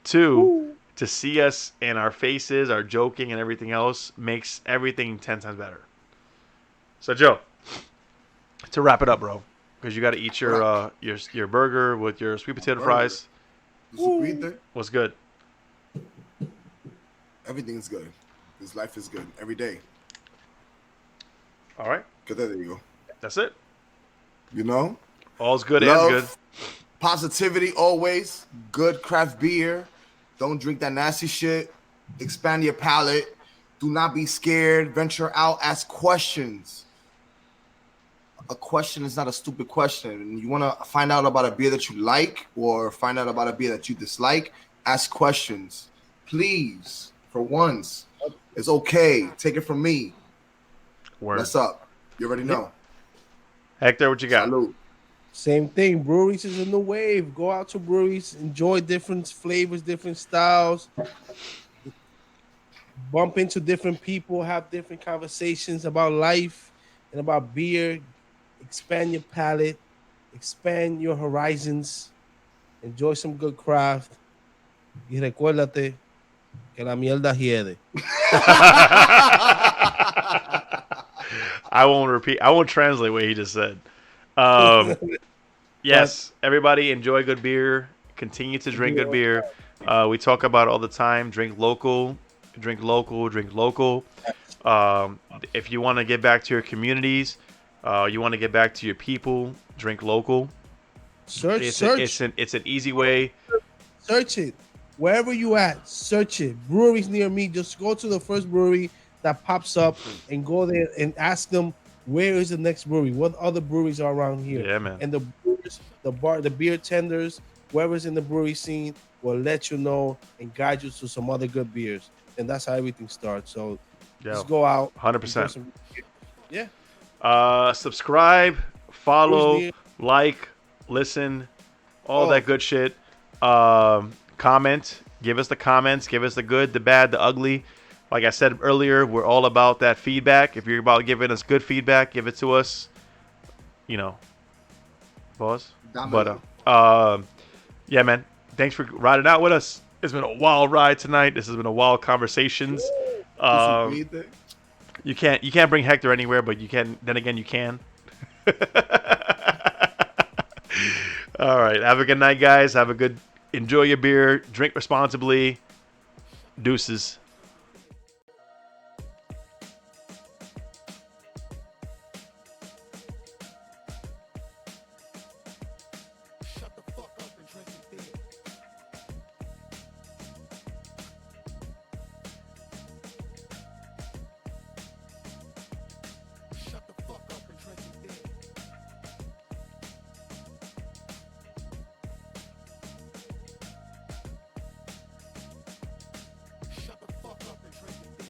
Two, to see us and our faces, our joking and everything else makes everything 10 times better. So Joe, to wrap it up, bro, because you got to eat your burger with your sweet potato fries. What's good? Everything's good. This life is good every day. All right. Good. There you go. That's it. You know? All's good. Love, and good. Positivity always. Good craft beer. Don't drink that nasty shit. Expand your palate. Do not be scared. Venture out. Ask questions. A question is not a stupid question. You want to find out about a beer that you like or find out about a beer that you dislike? Ask questions. Please. For once. It's okay. Take it from me. Word. What's up? You already know. Hector, what you got? Salud. Same thing. Breweries is a new wave. Go out to breweries, enjoy different flavors, different styles, bump into different people, have different conversations about life and about beer. Expand your palate, expand your horizons, enjoy some good craft. Y recuérdate que Que la mierda hiede. I won't repeat. I won't translate what he just said. Yes, everybody enjoy good beer. Continue to drink good beer. We talk about it all the time. Drink local. Drink local. Drink local. If you want to get back to your communities, you want to get back to your people, drink local. Search. It's an easy way. Search it. Wherever you at, search it. Breweries near me, just go to the first brewery that pops up and go there and ask them where is the next brewery, what other breweries are around here. Yeah, man. And the brewers, the beer tenders, whoever's in the brewery scene will let you know and guide you to some other good beers. And that's how everything starts. So just go out. 100%. Yeah. Subscribe, follow, like, listen, all that good shit. Comment. Give us the comments. Give us the good, the bad, the ugly. Like I said earlier, we're all about that feedback. If you're about giving us good feedback, give it to us. You know, boss. But yeah, man. Thanks for riding out with us. It's been a wild ride tonight. This has been a wild conversations. You can't bring Hector anywhere, but you can. Then again, you can. All right. Have a good night, guys. Enjoy your beer. Drink responsibly. Deuces.